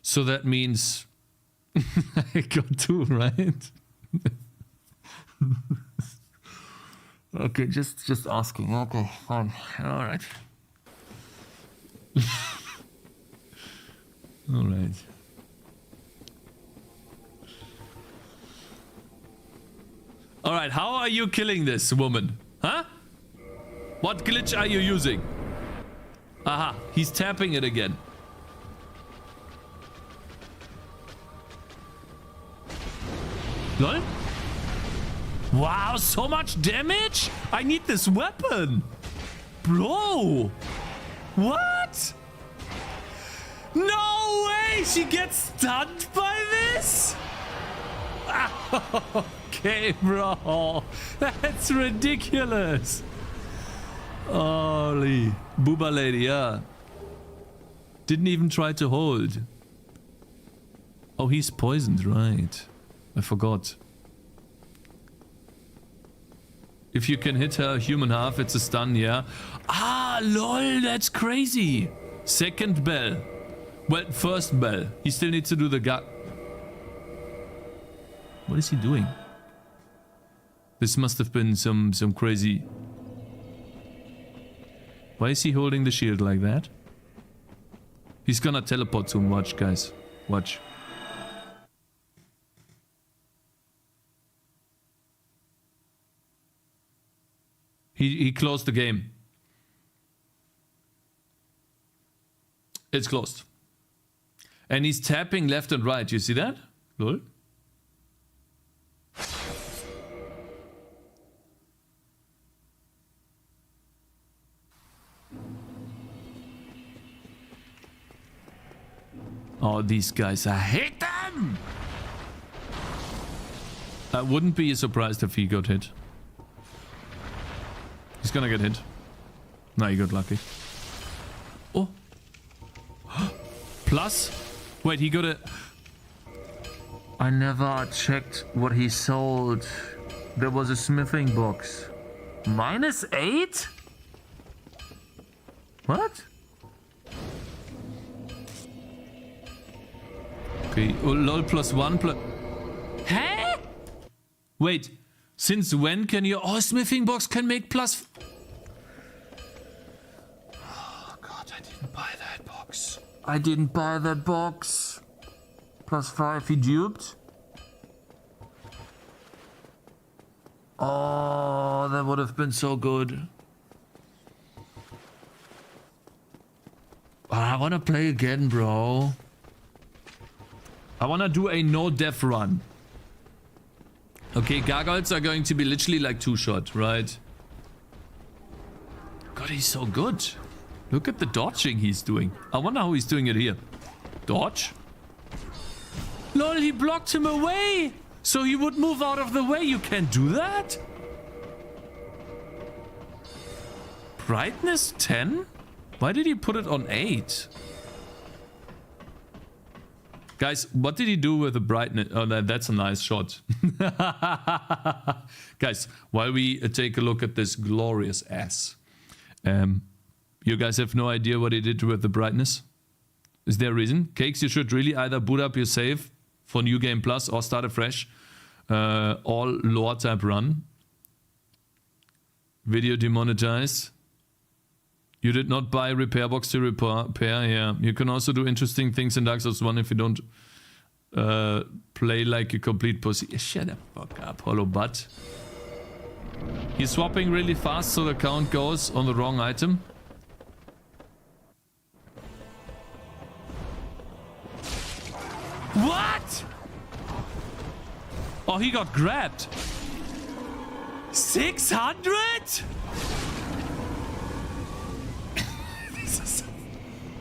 So that means I got 2, right? Okay, just asking. Okay, fine. All right. All right. All right, how are you killing this woman? Huh? What glitch are you using? Aha, he's tapping it again. Lol? Wow, so much damage? I need this weapon. Bro. What? No way! She gets stunned by this? Okay, bro. That's ridiculous. Holy. Booba lady, yeah. Didn't even try to hold. Oh, he's poisoned, right. I forgot. If you can hit her human half, it's a stun, yeah. Ah, lol, that's crazy. Second bell. Well, first bell. He still needs to do the gut. What is he doing? This must have been some crazy... Why is he holding the shield like that? He's gonna teleport to him. Watch, guys. Watch. He closed the game. It's closed. And he's tapping left and right. You see that? Lol. Oh, these guys, I hate them! I wouldn't be surprised if he got hit. He's gonna get hit. No, he got lucky. Oh. Plus. Wait, he got a... I never checked what he sold. There was a smithing box. -8? What? Okay, oh, lol, +1 plus... Huh? Wait, since when can you... Oh, smithing box can make plus... Oh god, I didn't buy that box. I didn't buy that box. +5, he duped. Oh, that would have been so good. Oh, I wanna play again, bro. I wanna do a no-death run. Okay, gargoyles are going to be literally like 2-shot, right? God, he's so good. Look at the dodging he's doing. I wonder how he's doing it here. Dodge? Lol, he blocked him away! So he would move out of the way. You can't do that? Brightness 10? Why did he put it on 8? Guys, what did he do with the brightness? Oh, that's a nice shot. Guys, while we take a look at this glorious ass. You guys have no idea what he did with the brightness? Is there a reason? Cakes, you should really either boot up your save for New Game Plus or start afresh. All lore type run. Video demonetized. You did not buy repair box to repair, yeah. You can also do interesting things in Dark Souls 1 if you don't play like a complete pussy. Shut the fuck up, hollow butt. He's swapping really fast so the count goes on the wrong item. What? Oh, he got grabbed. 600?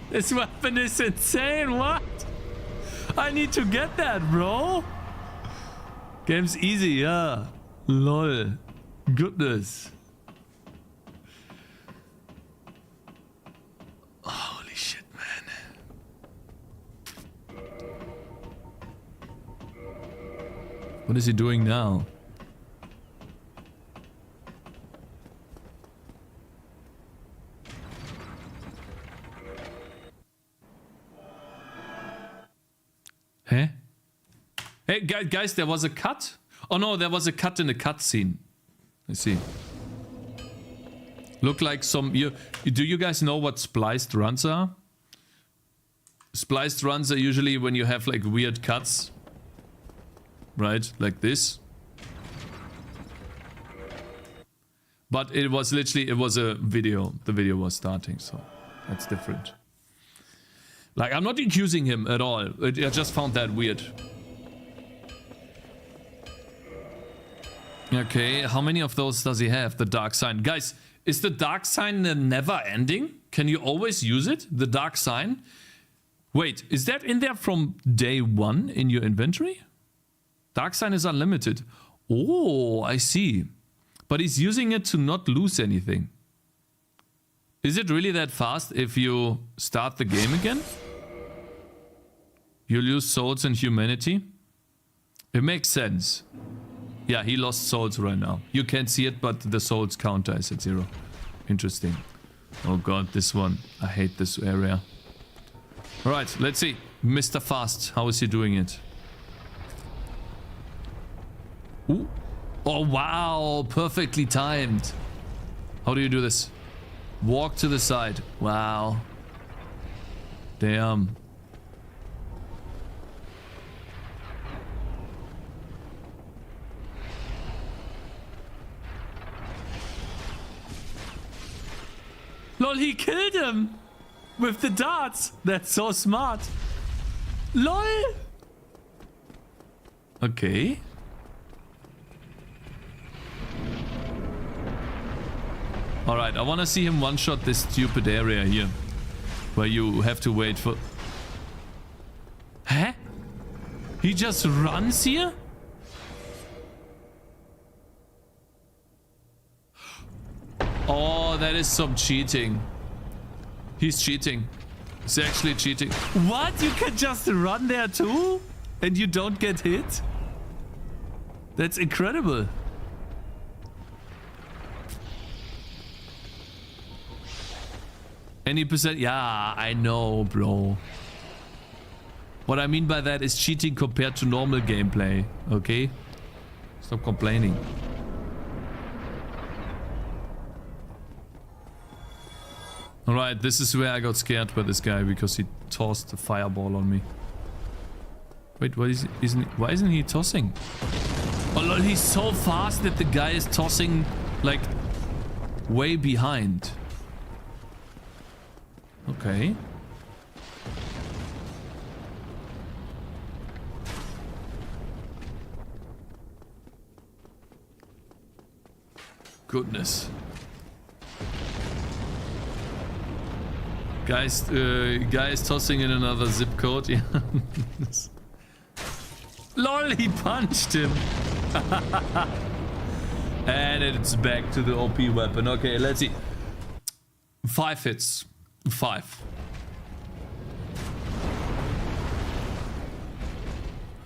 This weapon is insane, what? I need to get that, bro. Game's easy, yeah. Lol. Goodness. Holy shit, man. What is he doing now? Huh? Hey, guys, there was a cut? Oh no, there was a cut in a cutscene. I see. Look like some... Do you guys know what spliced runs are? Spliced runs are usually when you have like weird cuts. Right? Like this. But it was literally... It was a video. The video was starting, so that's different. Like, I'm not accusing him at all. I just found that weird. Okay, how many of those does he have? The dark sign. Guys, is the dark sign never ending? Can you always use it? The dark sign? Wait, is that in there from day one in your inventory? Dark sign is unlimited. Oh, I see. But he's using it to not lose anything. Is it really that fast if you start the game again? You lose souls and humanity? It makes sense. Yeah, he lost souls right now. You can't see it, but the souls counter is at 0. Interesting. Oh god, this one. I hate this area. Alright, let's see. Mr. Fast, how is he doing it? Ooh. Oh wow, perfectly timed. How do you do this? Walk to the side. Wow. Damn. Lol, he killed him with the darts. That's so smart. Lol. Okay. Alright, I want to see him one-shot this stupid area here. Where you have to wait for... Huh? He just runs here? Oh, that is some cheating. He's cheating. He's actually cheating. What? You can just run there too? And you don't get hit? That's incredible. Any percent? Yeah, I know, bro. What I mean by that is cheating compared to normal gameplay. Okay? Stop complaining. Alright, this is where I got scared by this guy because he tossed a fireball on me. Wait, why isn't he tossing? Oh lol, he's so fast that the guy is tossing like way behind. Okay. Goodness. Guys tossing in another zip code. Yeah. LOL, he punched him. And it's back to the OP weapon. Okay, let's see. 5 hits. 5.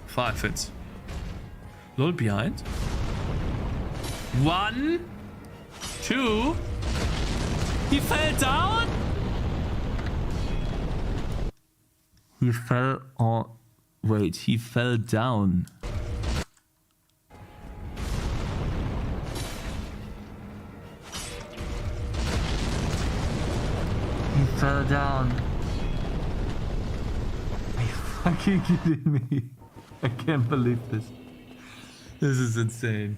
5 hits. LOL, behind. 1, 2. He fell down. He fell on... Wait, he fell down. He fell down. Are you fucking kidding me? I can't believe this. This is insane.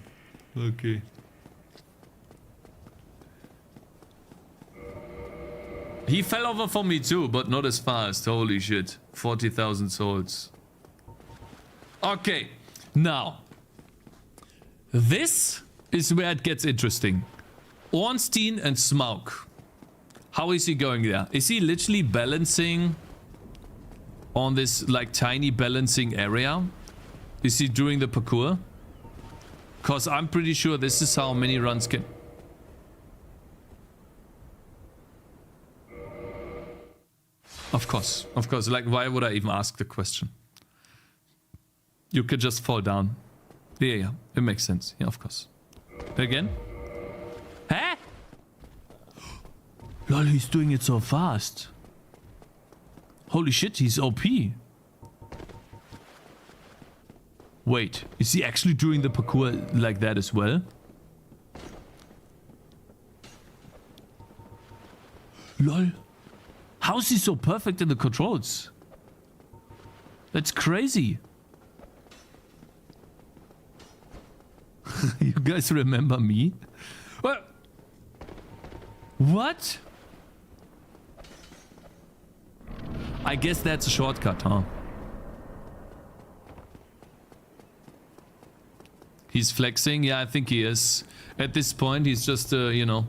Okay. He fell over for me too, but not as fast. Holy shit. 40,000 souls. Okay. Now. This is where it gets interesting. Ornstein and Smaug. How is he going there? Is he literally balancing on this like tiny balancing area? Is he doing the parkour? Because I'm pretty sure this is how many runs can... Of course, like why would I even ask the question? You could just fall down. Yeah, it makes sense. Yeah, of course. Again? Huh? Lol, he's doing it so fast. Holy shit, he's OP. Wait, is he actually doing the parkour like that as well? LOL. How is he so perfect in the controls? That's crazy. You guys remember me? What? I guess that's a shortcut, huh? He's flexing? Yeah, I think he is. At this point, he's just, you know,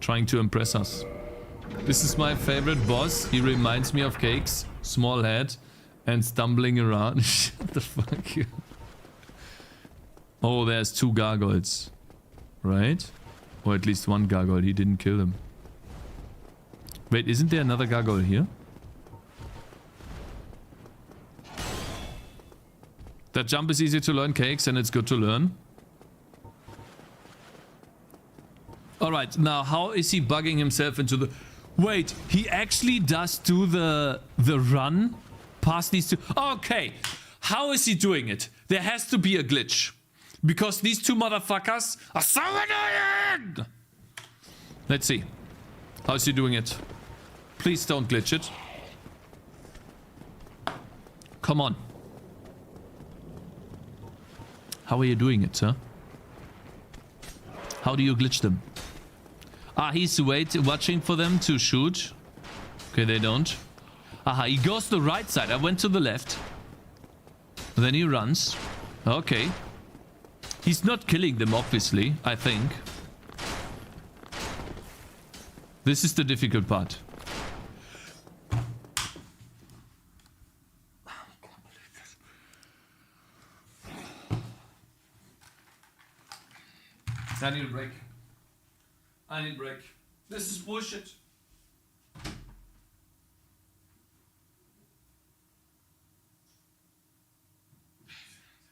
trying to impress us. This is my favorite boss. He reminds me of Cakez. Small head and stumbling around. Shut the fuck. Oh, there's 2 gargoyles. Right? Or at least 1 gargoyle. He didn't kill them. Wait, isn't there another gargoyle here? That jump is easy to learn, Cakez, and it's good to learn. Alright, now how is he bugging himself into the... Wait, he actually does do the run past these 2... Okay, how is he doing it? There has to be a glitch. Because these 2 motherfuckers are so annoying! Let's see. How is he doing it? Please don't glitch it. Come on. How are you doing it, sir? How do you glitch them? Ah, he's watching for them to shoot. Okay, they don't. Aha, he goes to the right side. I went to the left. Then he runs. Okay. He's not killing them, obviously, I think. This is the difficult part. I need a break. I need a break. This is bullshit.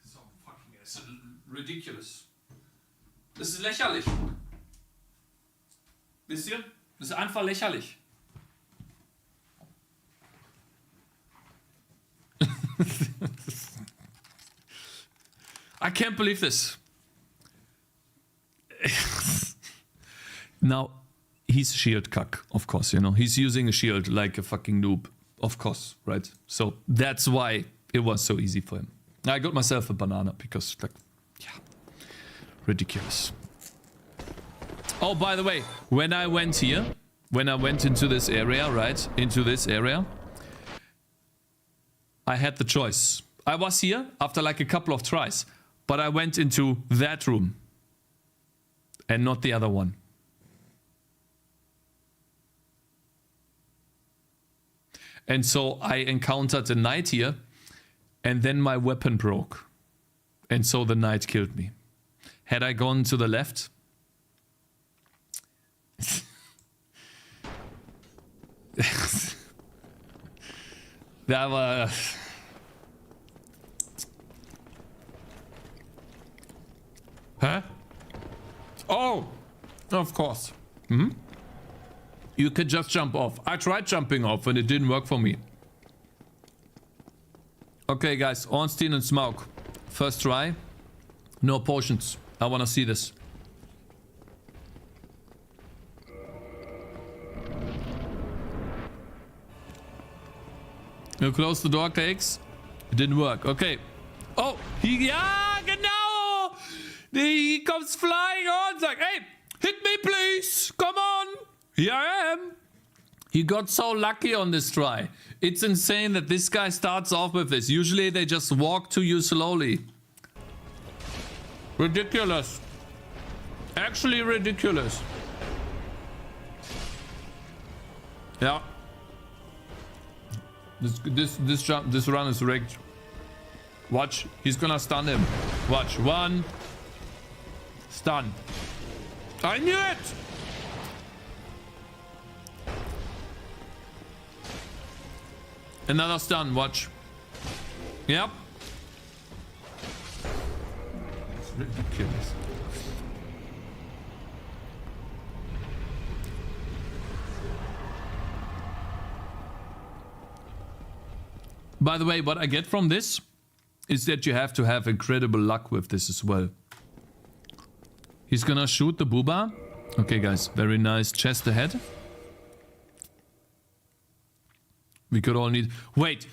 So fucking it's ridiculous. Das ist lächerlich. Wisst ihr? Das ist einfach lächerlich. I can't believe this. Now, he's a shield cuck, of course, you know. He's using a shield like a fucking noob, of course, right? So that's why it was so easy for him. I got myself a banana because, like, yeah, ridiculous. Oh, by the way, when I went here, when I went into this area, right, into this area, I had the choice. I was here after like a couple of tries, but I went into that room and not the other one. And so I encountered the knight here, and then my weapon broke. And so the knight killed me. Had I gone to the left... that was... Huh? Oh! Of course. Hmm? You could just jump off. I tried jumping off and it didn't work for me. Okay, guys. Ornstein and Smaug. First try. No potions. I want to see this. You close the door, Cakez. It didn't work. Okay. Oh, yeah, genau. He comes flying on. It's like, hey, hit me, please. Come on. Here I am. He got so lucky on this try. It's insane that this guy starts off with this. Usually they just walk to you slowly. Ridiculous. Actually ridiculous. Yeah. This run is rigged. Watch. He's gonna stun him. Watch. 1. Stun. I knew it! Another stun, watch. Yep. It's ridiculous. By the way, what I get from this is that you have to have incredible luck with this as well. He's gonna shoot the booba. Okay, guys, very nice chest ahead. We could all need... Wait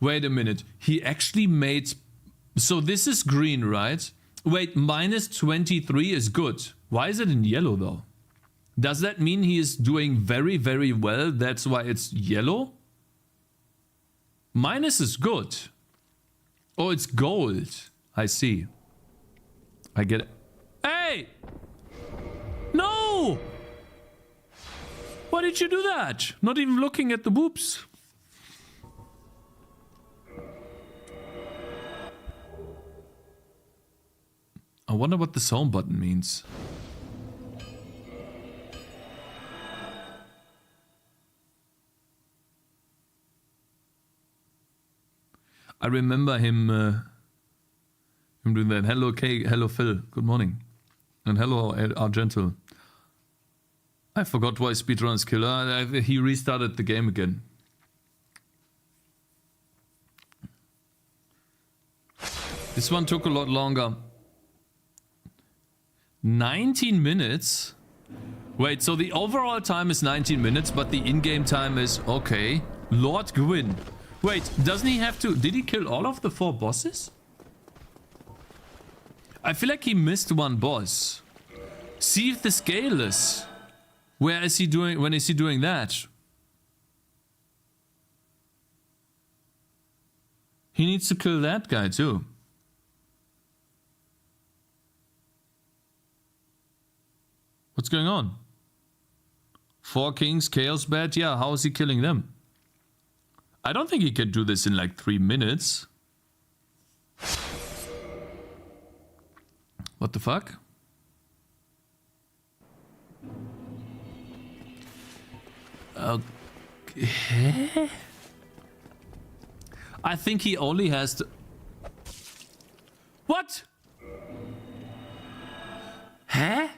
a minute. He actually made... So this is green, right? Wait, minus 23 is good. Why is it in yellow, though? Does that mean he is doing very, very well? That's why it's yellow? Minus is good. Oh, it's gold. I see. I get it. Hey! No! Why did you do that? Not even looking at the boobs. I wonder what this home button means. I remember him doing that. Hello, Kay. Hello, Phil. Good morning. And hello, Argental. I forgot why speedruns killer. He restarted the game again. This one took a lot longer. 19 minutes? Wait, so the overall time is 19 minutes, but the in-game time is... Okay. Lord Gwyn. Wait, doesn't he have to... Did he kill all of the 4 bosses? I feel like he missed one boss. See if the scale is. Where is he doing... When is he doing that? He needs to kill that guy too. What's going on? 4 kings, chaos bat? Yeah, how is he killing them? I don't think he can do this in like 3 minutes. What the fuck? Okay. I think he only has to... What? Huh?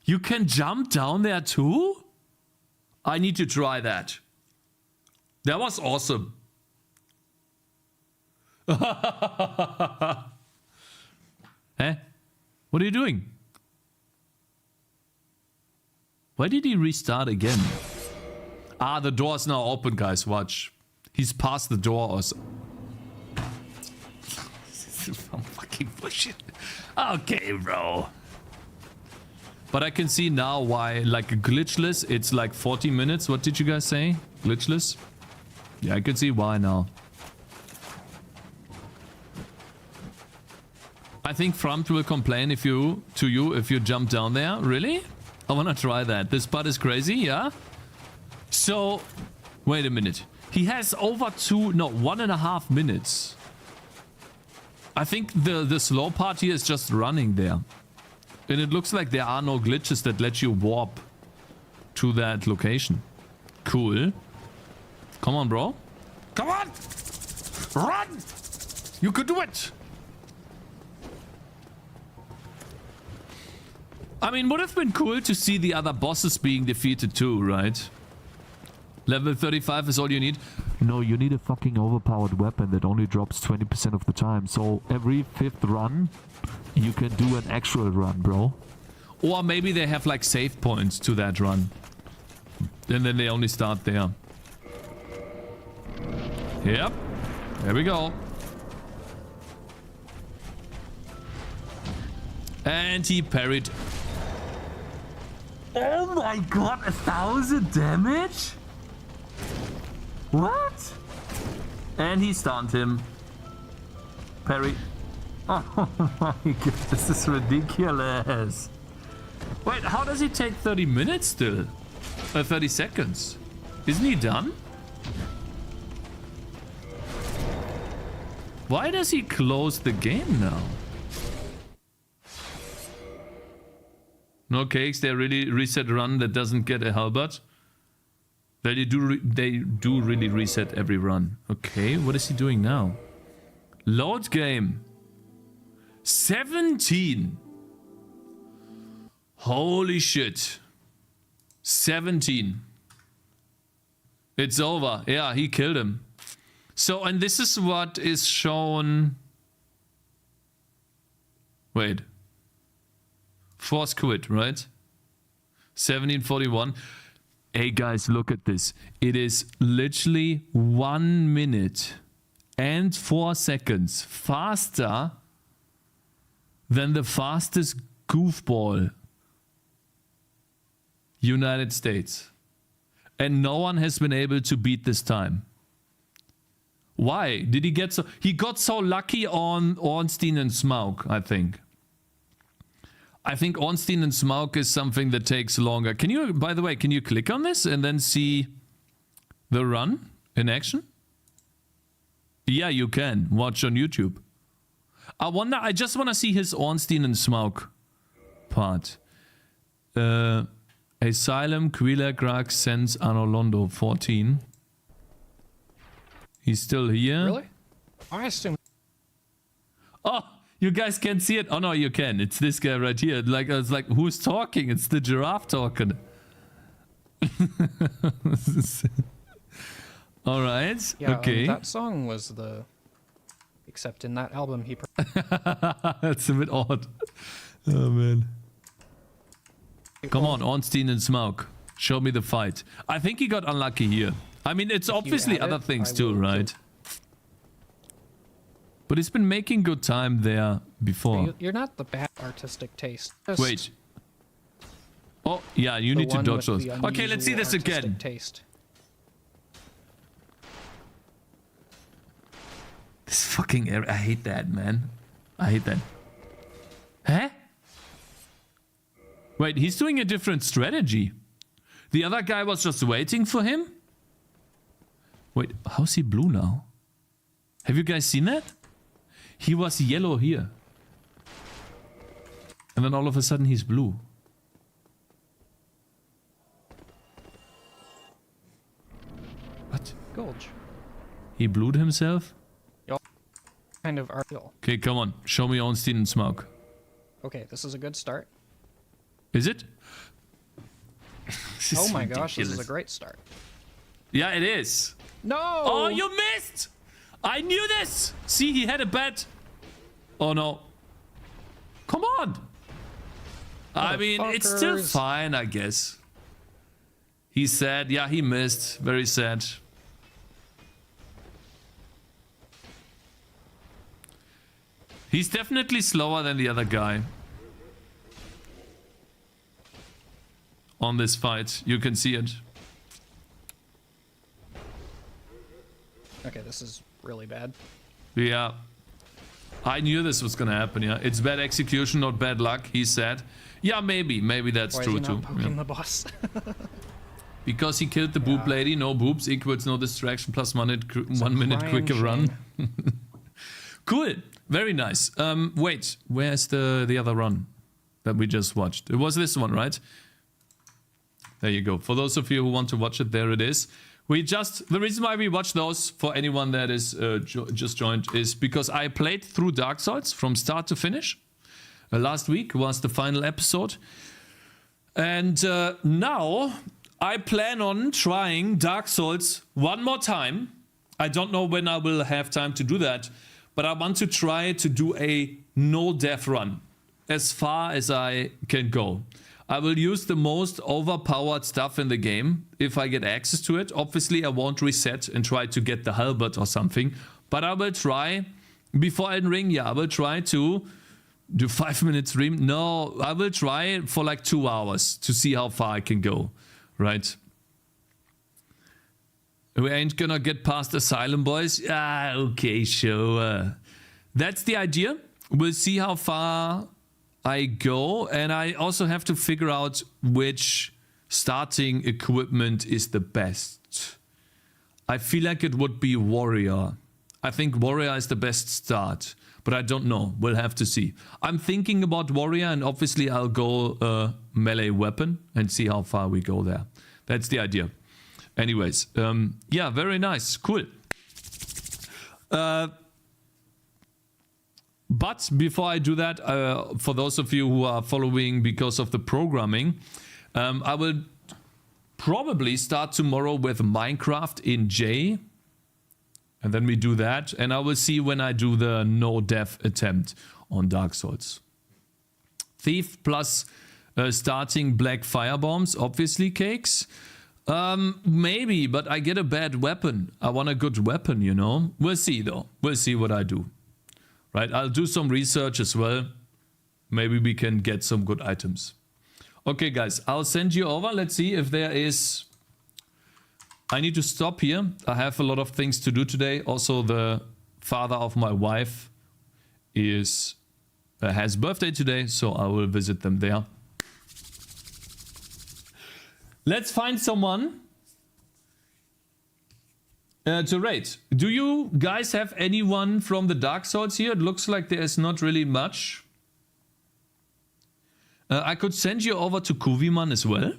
You can jump down there too? I need to try that. That was awesome. Eh? What are you doing? Why did he restart again? Ah, the door's now open, guys. Watch. He's past the door or so. I'm fucking bullshit. Okay, bro. But I can see now why, like, glitchless, it's like 40 minutes. What did you guys say? Glitchless? Yeah, I can see why now. I think Framt will complain if you jump down there. Really? I wanna try that. This part is crazy, yeah? So, wait a minute. He has over 1.5 minutes. I think the slow part here is just running there. And it looks like there are no glitches that let you warp to that location. Cool. Come on, bro. Come on! Run! You could do it! I mean, would have been cool to see the other bosses being defeated too, right? Level 35 is all you need. No, you need a fucking overpowered weapon that only drops 20% of the time. So every 5th run, you can do an actual run, bro. Or maybe they have like save points to that run. And then they only start there. Yep. There we go. And he parried. Oh my god, 1,000 damage? What? And he stunned him. Parry. Oh my god, this is ridiculous. Wait, how does he take 30 minutes still? 30 seconds. Isn't he done? Why does he close the game now? No cakes, they really reset run that doesn't get a halberd. They do really reset every run. Okay, what is he doing now? Load game. 17. Holy shit. 17. It's over. Yeah, he killed him. So, and this is what is shown. Wait. Force quit, right? 1741. Hey guys, look at this. It is literally 1 minute and 4 seconds faster than the fastest goofball United States. And no one has been able to beat this time. Why did he get so? He got so lucky on Ornstein and Smaug, I think. I think Ornstein and Smaug is something that takes longer. Can you, by the way, can you click on this and then see the run in action? Yeah, you can. Watch on YouTube. I just want to see his Ornstein and Smaug part. Asylum, Quilagrax, Sense, Anolondo, 14. He's still here. Really? I assume. Oh, you guys can't see it. Oh no, you can. It's this guy right here. Like it's like, who's talking? It's the giraffe talking. All right. Yeah, okay. That song was the. Except in that album, he. That's a bit odd. Oh man. Come on, Ornstein and Smaug. Show me the fight. I think he got unlucky here. I mean, it's obviously other things too, right? But he's been making good time there before. You're not the bad artistic taste. Wait. Oh, yeah, you need to dodge those. Okay, let's see this again. Taste. This fucking area. I hate that, man. I hate that. Huh? Wait, he's doing a different strategy. The other guy was just waiting for him? Wait, how's he blue now? Have you guys seen that? He was yellow here. And then all of a sudden he's blue. What? Gulch. He blued himself? Kind of article. Okay, come on. Show me Ornstein and Smaug. Okay, this is a good start. Is it? Oh my gosh, this is a great start. Yeah, it is. No! Oh, you missed! I knew this! See, he had a bet. Oh no. Come on! I mean, it's still fine, I guess. He said, yeah, he missed. Very sad. He's definitely slower than the other guy. On this fight, you can see it. Okay, this is really bad. Yeah. I knew this was gonna happen, yeah. It's bad execution, not bad luck, he said. Yeah, maybe that's true too. Poking the boss? Because he killed the boob lady, no boobs equals no distraction plus 1 minute quicker run. Cool, very nice. Wait, where's the other run that we just watched? It was this one, right? There you go. For those of you who want to watch it, there it is. The reason why we watch those, for anyone that is just joined, is because I played through Dark Souls from start to finish. Last week was the final episode. And now I plan on trying Dark Souls one more time. I don't know when I will have time to do that, but I want to try to do a no death run as far as I can go. I will use the most overpowered stuff in the game if I get access to it. Obviously, I won't reset and try to get the halberd or something, but I will try before Elden Ring. Yeah, I will try to do 5-minute stream. No, I will try for like 2 hours to see how far I can go, right? We ain't gonna get past Asylum, boys. Ah, okay, sure. That's the idea. We'll see how far I go, and I also have to figure out which starting equipment is the best. I feel like it would be Warrior. I think Warrior is the best start, but I don't know. We'll have to see. I'm thinking about Warrior, and obviously I'll go melee weapon and see how far we go there. That's the idea. Anyways, yeah, very nice. Cool. But before I do that, for those of you who are following because of the programming, I will probably start tomorrow with Minecraft in J. And then we do that. And I will see when I do the no death attempt on Dark Souls. Thief plus starting black firebombs, obviously, Cakes. Maybe, but I get a bad weapon. I want a good weapon, you know. We'll see, though. We'll see what I do. Right, I'll do some research as well. Maybe we can get some good items. Okay, guys, I'll send you over. Let's see if there is... I need to stop here. I have a lot of things to do today. Also, the father of my wife has birthday today, so I will visit them there. Let's find someone to raid. Do you guys have anyone from the Dark Souls here? It looks like there is not really much. I could send you over to Kuviman as well.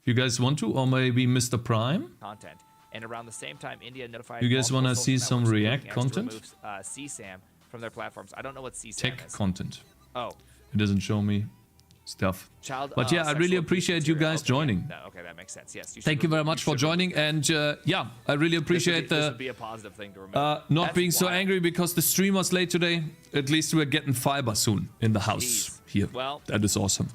If you guys want to, or maybe Mr. Prime. Content. And around the same time, India notified... You guys want to see some React content? CSAM from their platforms. I don't know what CSAM Tech is. content. Oh. It doesn't show me stuff. But yeah, I really appreciate you guys joining. No, okay, that makes sense. Yes. Thank you very much for joining, and yeah, I really appreciate this would be a positive thing to remember. Not being so angry because the stream was late today. At least we're getting fiber soon in the house here. Well, that is awesome.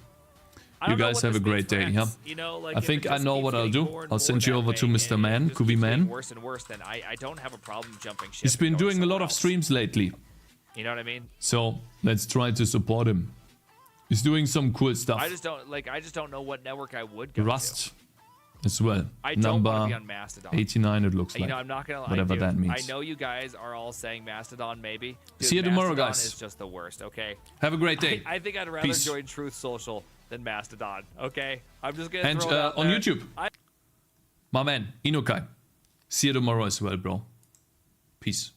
You guys have a great day, yeah? You know, like I think I know what I'll do. I'll send you over to Mr. Man, Kubi Man. Worse and worse, then I don't have a problem jumping ship. He's been doing a lot of streams lately. You know what I mean? So let's try to support him. He's doing some cool stuff. I just don't know what network I would go Rust as well. I don't want to be on Mastodon. 89 it looks like. You know, I'm not gonna lie, whatever that means. I know you guys are all saying Mastodon maybe. Dude, see you tomorrow, Mastodon guys. Is just the worst, okay? Have a great day. I think I'd rather Peace. join Truth Social than Mastodon, okay? I'm just gonna and throw it out on there. YouTube. My man, Inokai. See you tomorrow as well, bro. Peace.